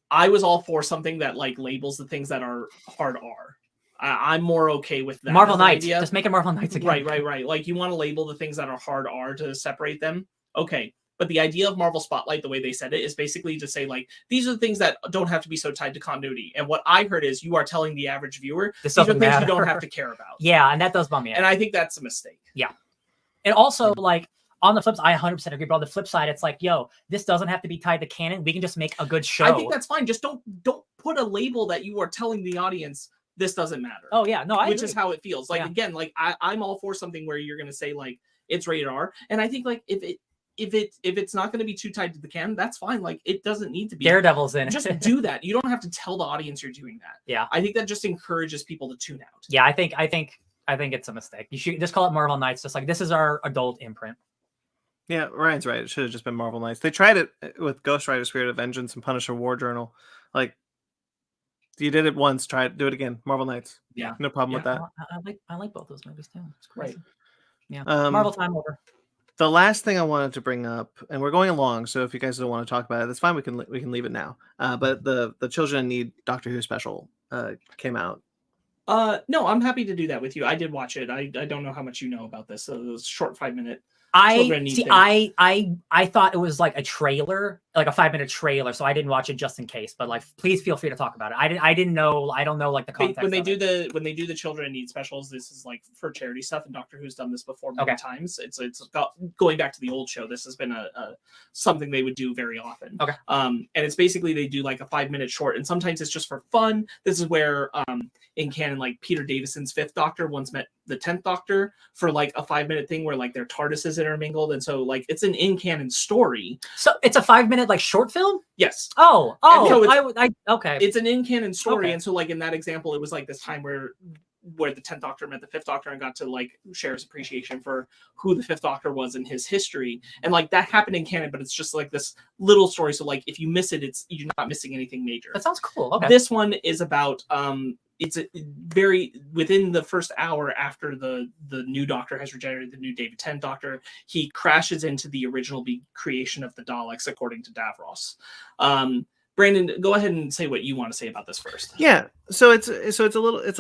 I was all for something that like labels the things that are hard R. I'm more okay with that. Marvel Knights, just make it Marvel Knights again. Right. Like you want to label the things that are hard R to separate them. Okay. But the idea of Marvel Spotlight, the way they said it, is basically to say, like, these are the things that don't have to be so tied to continuity. And what I heard is you are telling the average viewer, these are things you don't have to care about. Yeah, and that does bum me out. And I think that's a mistake. Yeah. And also, like, on the flip side, I 100% agree. But on the flip side, it's like, yo, this doesn't have to be tied to canon. We can just make a good show. I think that's fine. Just don't put a label that you are telling the audience, this doesn't matter. Oh, yeah. No, I Which agree. is how it feels. Like, again, like, I'm all for something where you're going to say, like, it's rated R. And I think, like, if it's not going to be too tied to the canon, that's fine. Like, it doesn't need to be. Daredevil's in. Just do that. You don't have to tell the audience you're doing that. Yeah. I think that just encourages people to tune out. Yeah, I think it's a mistake. You should just call it Marvel Knights. Just like, this is our adult imprint. Yeah, Ryan's right. It should have just been Marvel Knights. They tried it with Ghost Rider: Spirit of Vengeance and Punisher: War Journal. Like, you did it once, try it, do it again. Marvel Knights. Yeah, no problem with that. I like both those movies too. It's crazy. Right. Yeah. Marvel time over. The last thing I wanted to bring up, and we're going along, so if you guys don't want to talk about it, that's fine. We can leave it now. But the Children in Need Doctor Who special came out. No, I'm happy to do that with you. I did watch it. I don't know how much you know about this. So it was a short 5-minute. I thought it was like a trailer, like a 5-minute trailer, so I didn't watch it just in case. But like, please feel free to talk about it. I didn't know. I don't know like the context. When they do the Children in Need specials, this is like for charity stuff, and Doctor Who's done this before many times. It's going back to the old show. This has been a something they would do very often. Okay. And it's basically they do like a 5-minute short, and sometimes it's just for fun. This is where in canon, like Peter Davison's 5th Doctor once met the 10th Doctor for like a 5-minute thing where like their TARDISes intermingled, and so like it's an in-canon story. So it's a 5-minute like short film. Yes. Oh, so okay. It's an in-canon story, and so like in that example, it was like this time where the 10th Doctor met the 5th Doctor and got to like share his appreciation for who the 5th Doctor was in his history, and like that happened in canon, but it's just like this little story. So like if you miss it, you're not missing anything major. That sounds cool. Okay. This one is about it's a very within the first hour after the new Doctor has regenerated, the new David Tennant Doctor, he crashes into the original creation of the Daleks, according to Davros. Brandon, go ahead and say what you want to say about this first. Yeah, so it's a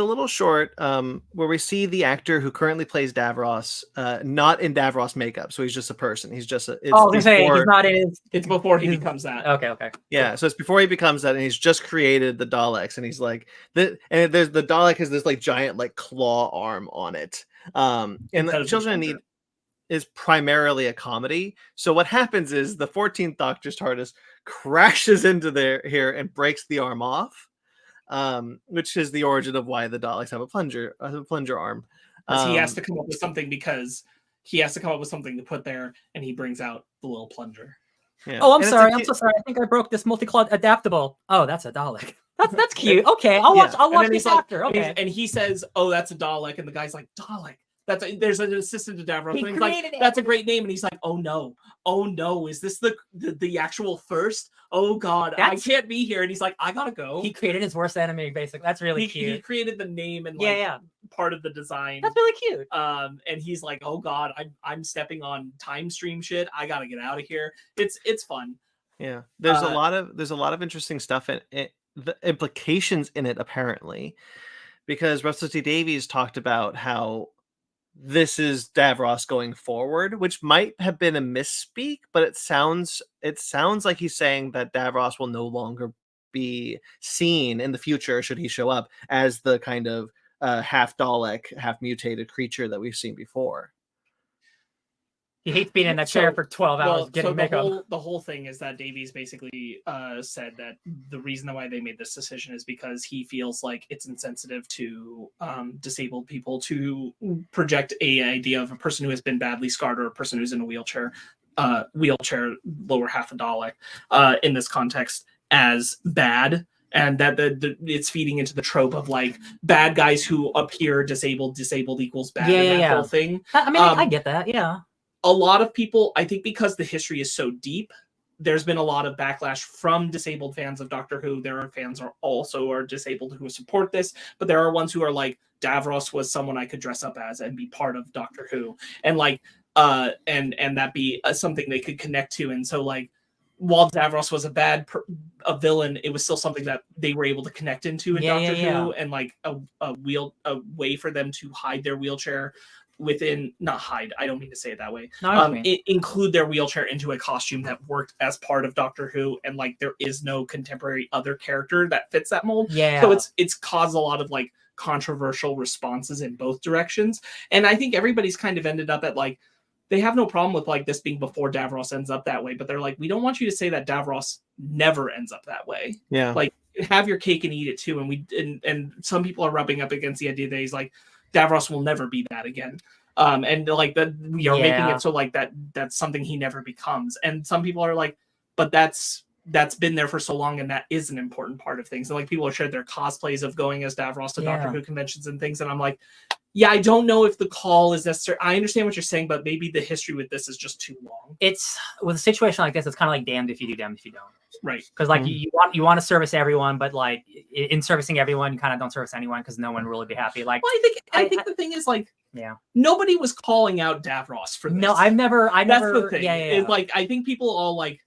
little short, where we see the actor who currently plays Davros, not in Davros makeup, so he's just a person. He's just a. It's Oh, I was gonna say he's before- not in his. It's before he he's- becomes that. Okay. Yeah, so it's before he becomes that, and he's just created the Daleks, and he's like and there's the Dalek has this like giant like claw arm on it. And Instead of the Children in Need plunger. is primarily a comedy. So what happens is the 14th Doctor's TARDIS crashes into here and breaks the arm off, which is the origin of why the Daleks have a plunger arm. He has to come up with something because he has to come up with something to put there, and he brings out the little plunger. Yeah. Oh, I'm And it's sorry. a I'm kid- so sorry. I think I broke this multi-claw adaptable. Oh, that's a Dalek. That's cute. Okay, I'll watch. Yeah. I'll And watch then this he's like- after. Okay. And he says, "Oh, that's a Dalek," and the guy's like, "Dalek." There's an assistant to Davros. He And he's like, created it. "That's a great name." And he's like, "Oh no, is this the actual first? Oh God, That's- I can't be here." And he's like, "I gotta go." He created his worst enemy, basically. That's really he cute. created the name and Yeah. part of the design. That's really cute. And he's like, "Oh God, I'm stepping on time stream shit. I gotta get out of here." It's fun. Yeah, there's Uh, a lot of interesting stuff in it, the implications in it apparently, because Russell T Davies talked about how this is Davros going forward, which might have been a misspeak, but it sounds like he's saying that Davros will no longer be seen in the future, should he show up, as the kind of half Dalek, half mutated creature that we've seen before. He hates being in that So- chair for 12 hours Well, getting so makeup. the whole thing is that Davies basically said that the reason why they made this decision is because he feels like it's insensitive to disabled people to project a idea of a person who has been badly scarred or a person who's in a wheelchair lower half a Dalek in this context as bad. And that it's feeding into the trope of like bad guys who appear disabled equals bad. Yeah, and yeah, that yeah. whole thing. I mean, I get that. Yeah. A lot of people, I think because the history is so deep, there's been a lot of backlash from disabled fans of Doctor Who. There are fans who are disabled who support this, but there are ones who are like, Davros was someone I could dress up as and be part of Doctor Who, and like and that be something they could connect to. And so like, while Davros was a villain, it was still something that they were able to connect into in Doctor Who, and like a way for them to hide their wheelchair within, not hide, I don't mean to say it that way, No, I know what you mean. include their wheelchair into a costume that worked as part of Doctor Who, and like there is no contemporary other character that fits that mold. Yeah. So it's caused a lot of like controversial responses in both directions, and I think everybody's kind of ended up at like, they have no problem with like this being before Davros ends up that way, but they're like, we don't want you to say that Davros never ends up that way. Yeah. Like, have your cake and eat it too. And some people are rubbing up against the idea that he's like, Davros will never be that again. And like that we are making it so like that's something he never becomes. And some people are like, but that's been there for so long, and that is an important part of things. And like people have shared their cosplays of going as Davros to Doctor Who conventions and things, and I'm like, yeah, I don't know if the call is necessary. I understand what you're saying, but maybe the history with this is just too long. It's with a situation like this, it's kind of like damned if you do, damned if you don't. Right. Because like you want to service everyone, but like in servicing everyone, you kind of don't service anyone because no one will really be happy. Like, Well, I think the thing is like, yeah, nobody was calling out Davros for this. no, I never. That's the thing. Yeah. It's like, I think people all like,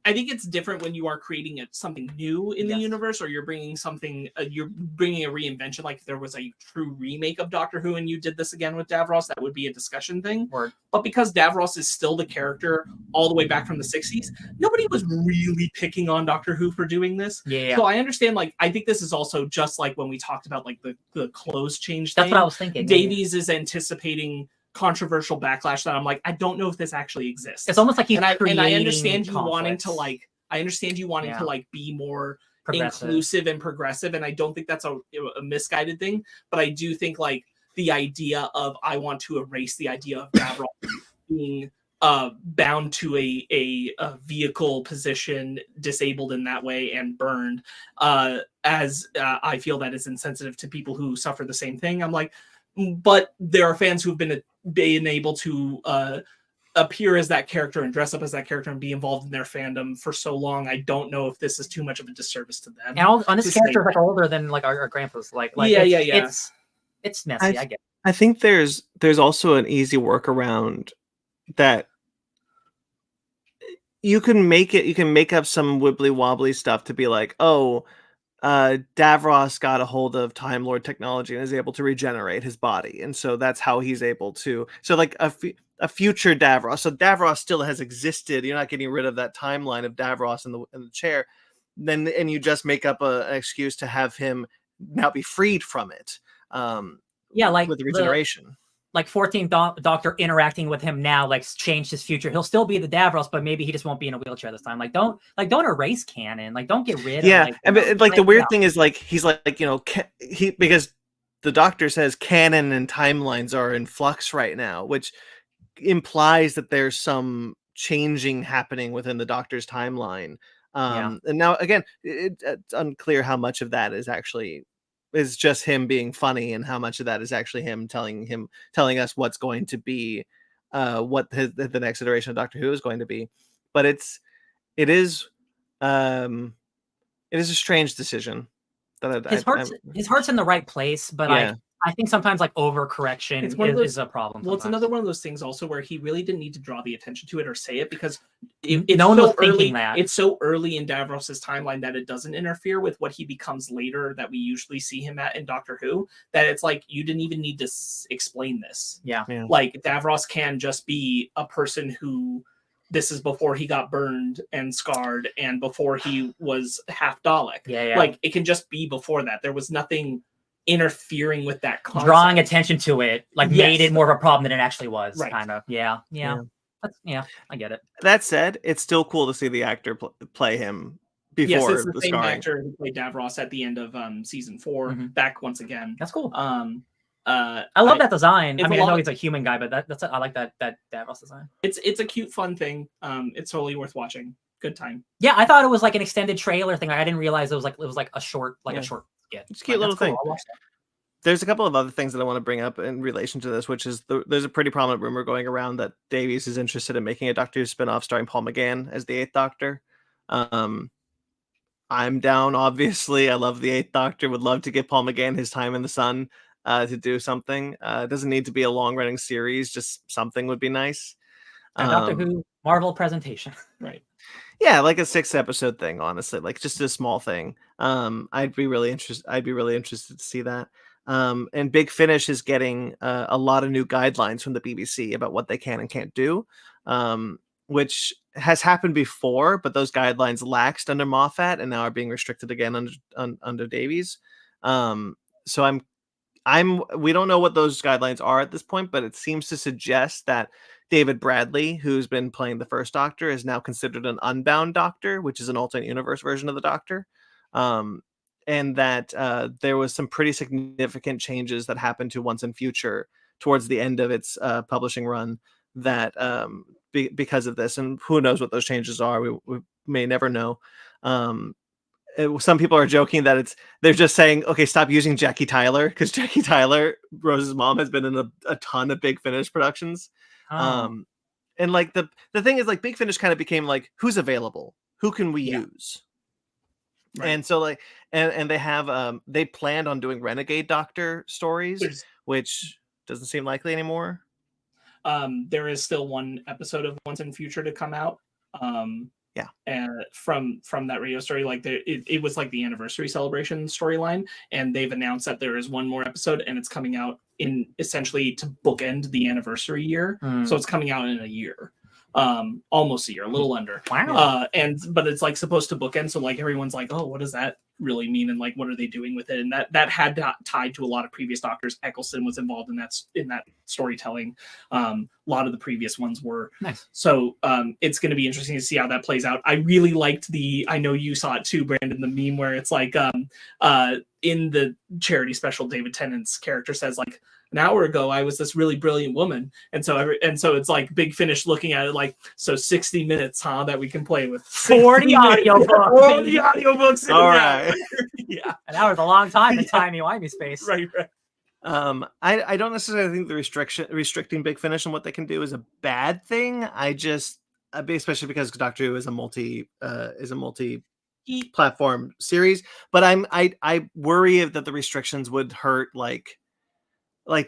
I think it's different when you are creating something new in the universe, or you're bringing something, you're bringing a reinvention. Like if there was a true remake of Doctor Who and you did this again with Davros, that would be a discussion thing. Word. But because Davros is still the character all the way back from the 60s, nobody was really picking on Doctor Who for doing this. Yeah. So I understand, like, I think this is also just like when we talked about like the clothes change thing. That's what I was thinking. Davies is anticipating controversial backlash that I'm like, I don't know if this actually exists. It's almost like he's and I creating understand you conflicts. wanting to like, to like be more Progressive. inclusive and progressive, and I don't think that's a misguided thing, but I do think like the idea of I want to erase the idea of Davros being bound to a vehicle position, disabled in that way, and burned, as I feel that is insensitive to people who suffer the same thing. I'm like, but there are fans who've been able to appear as that character and dress up as that character and be involved in their fandom for so long. I don't know if this is too much of a disservice to them. And this character is like older than like our grandpa's. Like it's messy. I get it. I think there's also an easy workaround that you can make up some wibbly wobbly stuff to be like, oh, Davros got a hold of Time Lord technology and is able to regenerate his body, and so that's how he's able to. So like a future Davros. So Davros still has existed. You're not getting rid of that timeline of Davros in the chair. Then and you just make up an excuse to have him now be freed from it. Yeah, like with the regeneration. Like 14th Doctor interacting with him now, like changed his future. He'll still be the Davros, but maybe he just won't be in a wheelchair this time. Like don't erase canon. Like don't get rid of. Yeah, like, and like the weird thing is like he's like he because the Doctor says canon and timelines are in flux right now, which implies that there's some changing happening within the Doctor's timeline. And now again, it's unclear how much of that is just him being funny and how much of that is actually him telling us what's going to be what the next iteration of Doctor Who is going to be. But it is a strange decision that his heart's in the right place, but I think sometimes like overcorrection is a problem. Well, it's another one of those things also where he really didn't need to draw the attention to it or say it because no one was thinking that. It's so early in Davros's timeline that it doesn't interfere with what he becomes later that we usually see him at in Doctor Who. That it's like you didn't even need to explain this. Yeah. Like Davros can just be a person who. This is before he got burned and scarred and before he was half Dalek. Yeah. Like it can just be before that. There was nothing interfering with that concept. Drawing attention to it made it more of a problem than it actually was. Right. Kind of. Yeah. I get it. That said, it's still cool to see the actor play him before yes, it's the the same scarring. actor who played Davros at the end of season 4 back once again. That's cool. I love that design. I it's mean, a I know lot- he's a human guy, but I like that Davros design. It's a cute, fun thing. It's totally worth watching. Good time. Yeah, I thought it was like an extended trailer thing. I didn't realize it was like a short Yeah. a short skit. It's a cute little that's cool. thing. I'll watch that. There's a couple of other things that I want to bring up in relation to this, which is there's a pretty prominent rumor going around that Davies is interested in making a Doctor Who spinoff starring Paul McGann as the Eighth Doctor. I'm down, obviously. I love the Eighth Doctor. Would love to give Paul McGann his time in the sun to do something. It doesn't need to be a long-running series. Just something would be nice. A Doctor Who Marvel presentation. Right. Yeah, like a 6-episode thing, honestly, like just a small thing. I'd be really interested to see that. And Big Finish is getting a lot of new guidelines from the BBC about what they can and can't do, which has happened before, but those guidelines laxed under Moffat and now are being restricted again under Davies. So we don't know what those guidelines are at this point, but it seems to suggest that David Bradley, who's been playing the first Doctor, is now considered an unbound Doctor, which is an alternate universe version of the Doctor. And that there was some pretty significant changes that happened to Once and Future towards the end of its publishing run that because of this, and who knows what those changes are. We may never know. Some people are joking that they're just saying, okay, stop using Jackie Tyler, because Jackie Tyler, Rose's mom, has been in a ton of Big Finish productions. And like the thing is, like, Big Finish kind of became like, who's available? Who can we use? Right. And so like, and they have they planned on doing Renegade Doctor stories, which doesn't seem likely anymore. There is still one episode of Once and Future to come out. And from that radio story, like it was like the anniversary celebration storyline, and they've announced that there is one more episode, and it's coming out in essentially to bookend the anniversary year. So it's coming out in a year. Almost a year, a little under. Wow. But it's like supposed to bookend, so like everyone's like, oh, what does that really mean, and like what are they doing with it? And that had tied to a lot of previous Doctors. Eccleston was involved in that storytelling. A lot of the previous ones were. Nice. So it's going to be interesting to see how that plays out. I really liked I know you saw it too, Brandon, the meme where it's like in the charity special, David Tennant's character says like, an hour ago I was this really brilliant woman, and so it's like Big Finish looking at it like, so 60 minutes, huh, that we can play with 40 audiobooks. 40 audiobooks. All right. Yeah, an hour is a long time in timey-wimey space. right. I don't necessarily think the restricting Big Finish and what they can do is a bad thing. I just especially because Doctor Who is a multi platform series, but I worry that the restrictions would hurt like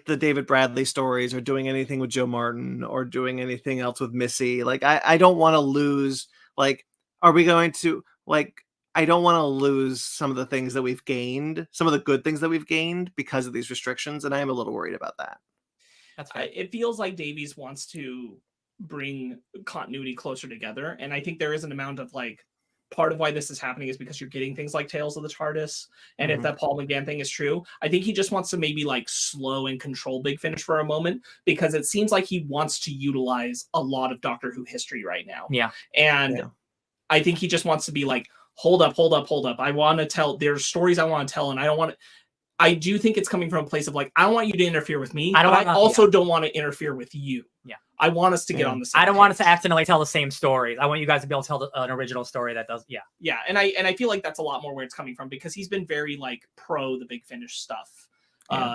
the David Bradley stories, or doing anything with Joe Martin, or doing anything else with Missy. Like I don't want to lose like, are we going to like? I don't want to lose some of the things that we've gained, some of the good things that we've gained because of these restrictions, and I am a little worried about that. That's fair. It feels like Davies wants to bring continuity closer together, and I think there is an amount of like part of why this is happening is because you're getting things like Tales of the TARDIS, and if that Paul McGann thing is true, I think he just wants to maybe like slow and control Big Finish for a moment, because it seems like he wants to utilize a lot of Doctor Who history right now. Yeah. And I think he just wants to be like, hold up. I want to tell, there's stories I want to tell, and I don't want to. I do think it's coming from a place of like, I don't want you to interfere with me, but I also don't want to interfere with you. Yeah. I want us to get on the same I don't page. want us to accidentally tell the same stories. I want you guys to be able to tell an original story that does. Yeah. Yeah. And I feel like that's a lot more where it's coming from, because he's been very like pro the Big Finish stuff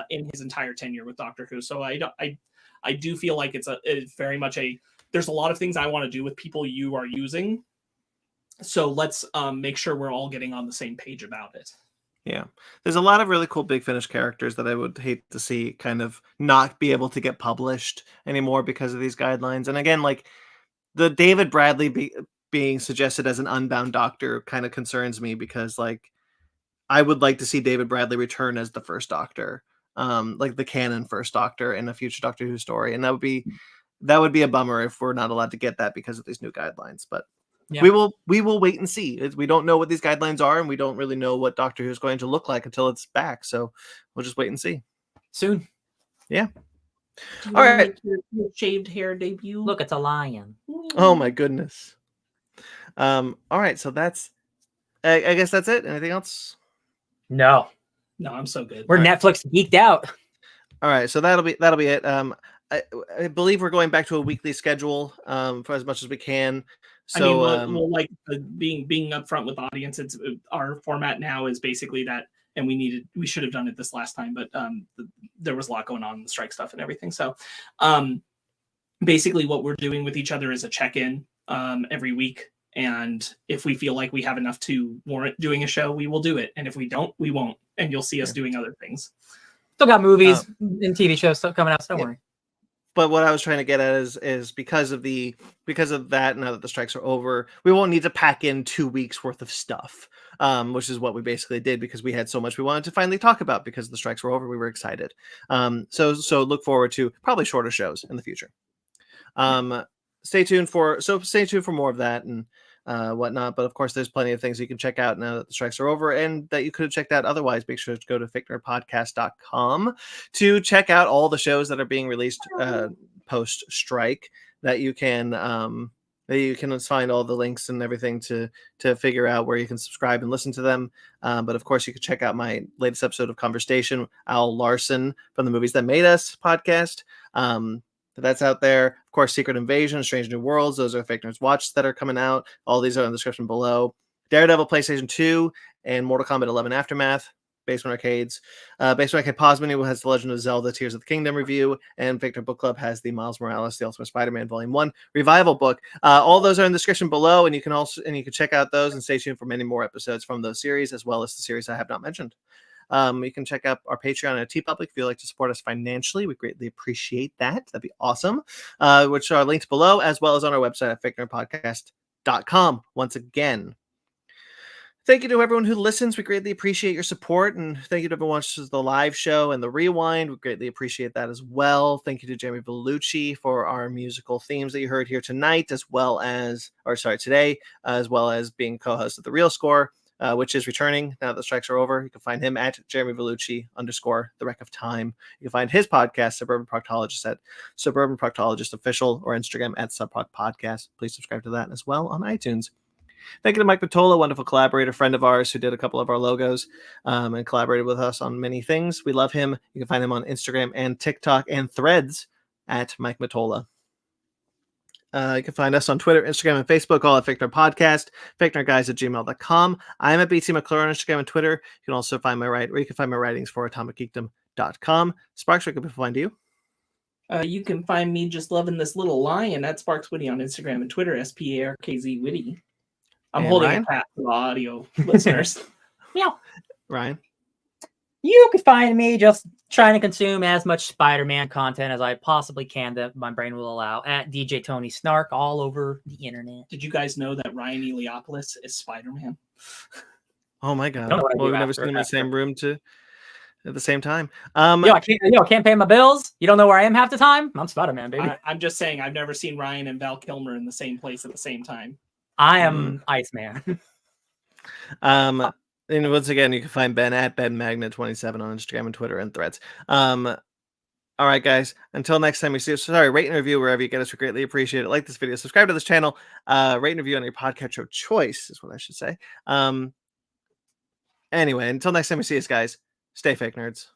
in his entire tenure with Doctor Who. So I do feel like it's very much there's a lot of things I want to do with people you are using. So let's make sure we're all getting on the same page about it. Yeah, there's a lot of really cool Big Finish characters that I would hate to see kind of not be able to get published anymore because of these guidelines. And again, like the David Bradley being suggested as an Unbound Doctor kind of concerns me, because like I would like to see David Bradley return as the first Doctor, like the canon first Doctor in a future Doctor Who story, and that would be a bummer if we're not allowed to get that because of these new guidelines. But we will wait and see. We don't know what these guidelines are, and we don't really know what Doctor Who is going to look like until it's back. So we'll just wait and see soon. Yeah. All right. Your shaved hair debut. Look, it's a lion. Oh my goodness. All right. So that's. I guess that's it. Anything else? No, I'm so good. We're Netflix geeked out. All right. So that'll be it. I believe we're going back to a weekly schedule for as much as we can. So I mean, we'll like being upfront with the audience. It's our format now is basically that, and we should have done it this last time, but there was a lot going on in the strike stuff and everything. So basically what we're doing with each other is a check-in every week. And if we feel like we have enough to warrant doing a show, we will do it. And if we don't, we won't. And you'll see us doing other things. Still got movies and TV shows still coming out. So don't worry. But what I was trying to get at is because of that, now that the strikes are over, we won't need to pack in 2 weeks worth of stuff, which is what we basically did, because we had so much we wanted to finally talk about because the strikes were over. We were excited. So look forward to probably shorter shows in the future. Stay tuned for more of that and whatnot. But of course, there's plenty of things you can check out now that the strikes are over and that you could have checked out otherwise. Make sure to go to fakenerdpodcast.com to check out all the shows that are being released post strike, that you can find all the links and everything to figure out where you can subscribe and listen to them. But of course, you can check out my latest episode of Conversation, Al Larson from the Movies That Made Us podcast. That's out there. Of course, Secret Invasion, Strange New Worlds. Those are Fake Nerds Watch that are coming out. All these are in the description below. Daredevil, PlayStation 2, and Mortal Kombat 11 Aftermath. Basement Arcades. Basement Arcade Pause Menu has The Legend of Zelda Tears of the Kingdom review. And Victor Book Club has the Miles Morales, The Ultimate Spider-Man Volume 1 revival book. All those are in the description below, and you can check out those and stay tuned for many more episodes from those series, as well as the series I have not mentioned. You can check out our Patreon and TeePublic if you'd like to support us financially. We greatly appreciate that. That'd be awesome. Which are linked below, as well as on our website at fakenerdpodcast.com. Once again, thank you to everyone who listens. We greatly appreciate your support, and thank you to everyone who watches the live show and the rewind. We greatly appreciate that as well. Thank you to Jeremy Vellucci for our musical themes that you heard here tonight, today, as well as being co-host of The Real Score. Which is returning now that the strikes are over. You can find him at Jeremy Vellucci _ The Wreck of Time. You can find his podcast, Suburban Proctologist, at Suburban Proctologist Official, or Instagram at Subproc Podcast. Please subscribe to that as well on iTunes. Thank you to Mike Matola, wonderful collaborator, friend of ours, who did a couple of our logos and collaborated with us on many things. We love him. You can find him on Instagram and TikTok and Threads at Mike Matola. You can find us on Twitter, Instagram, and Facebook, all at Fake Nerd Podcast, fakenerdguys@gmail.com. I'm at BT McClure on Instagram and Twitter. You can also find my writings for atomicgeekdom.com. Sparks, where can people find you? You can find me just loving this little lion at Sparks Witty on Instagram and Twitter, SPARKZ Witty. I'm holding a cat for the audio listeners. Meow. Ryan? You can find me just Trying to consume as much Spider-Man content as I possibly can that my brain will allow at DJ Tony Snark all over the internet. Did you guys know that Ryan Eliopoulos is Spider-Man? Oh my god! Don't know what I Well, do we've never after- seen him in the after. same room at the same time. I can't pay my bills. You don't know where I am half the time. I'm Spider-Man, baby. I'm just saying, I've never seen Ryan and Val Kilmer in the same place at the same time. I am Iceman. And once again, you can find Ben at BenMagna27 on Instagram and Twitter and Threads. All right, guys. Until next time we see you. Sorry, rate and review wherever you get us. We greatly appreciate it. Like this video, subscribe to this channel, rate and review on your podcatcher of choice is what I should say. Anyway, until next time we see us, guys. Stay fake nerds.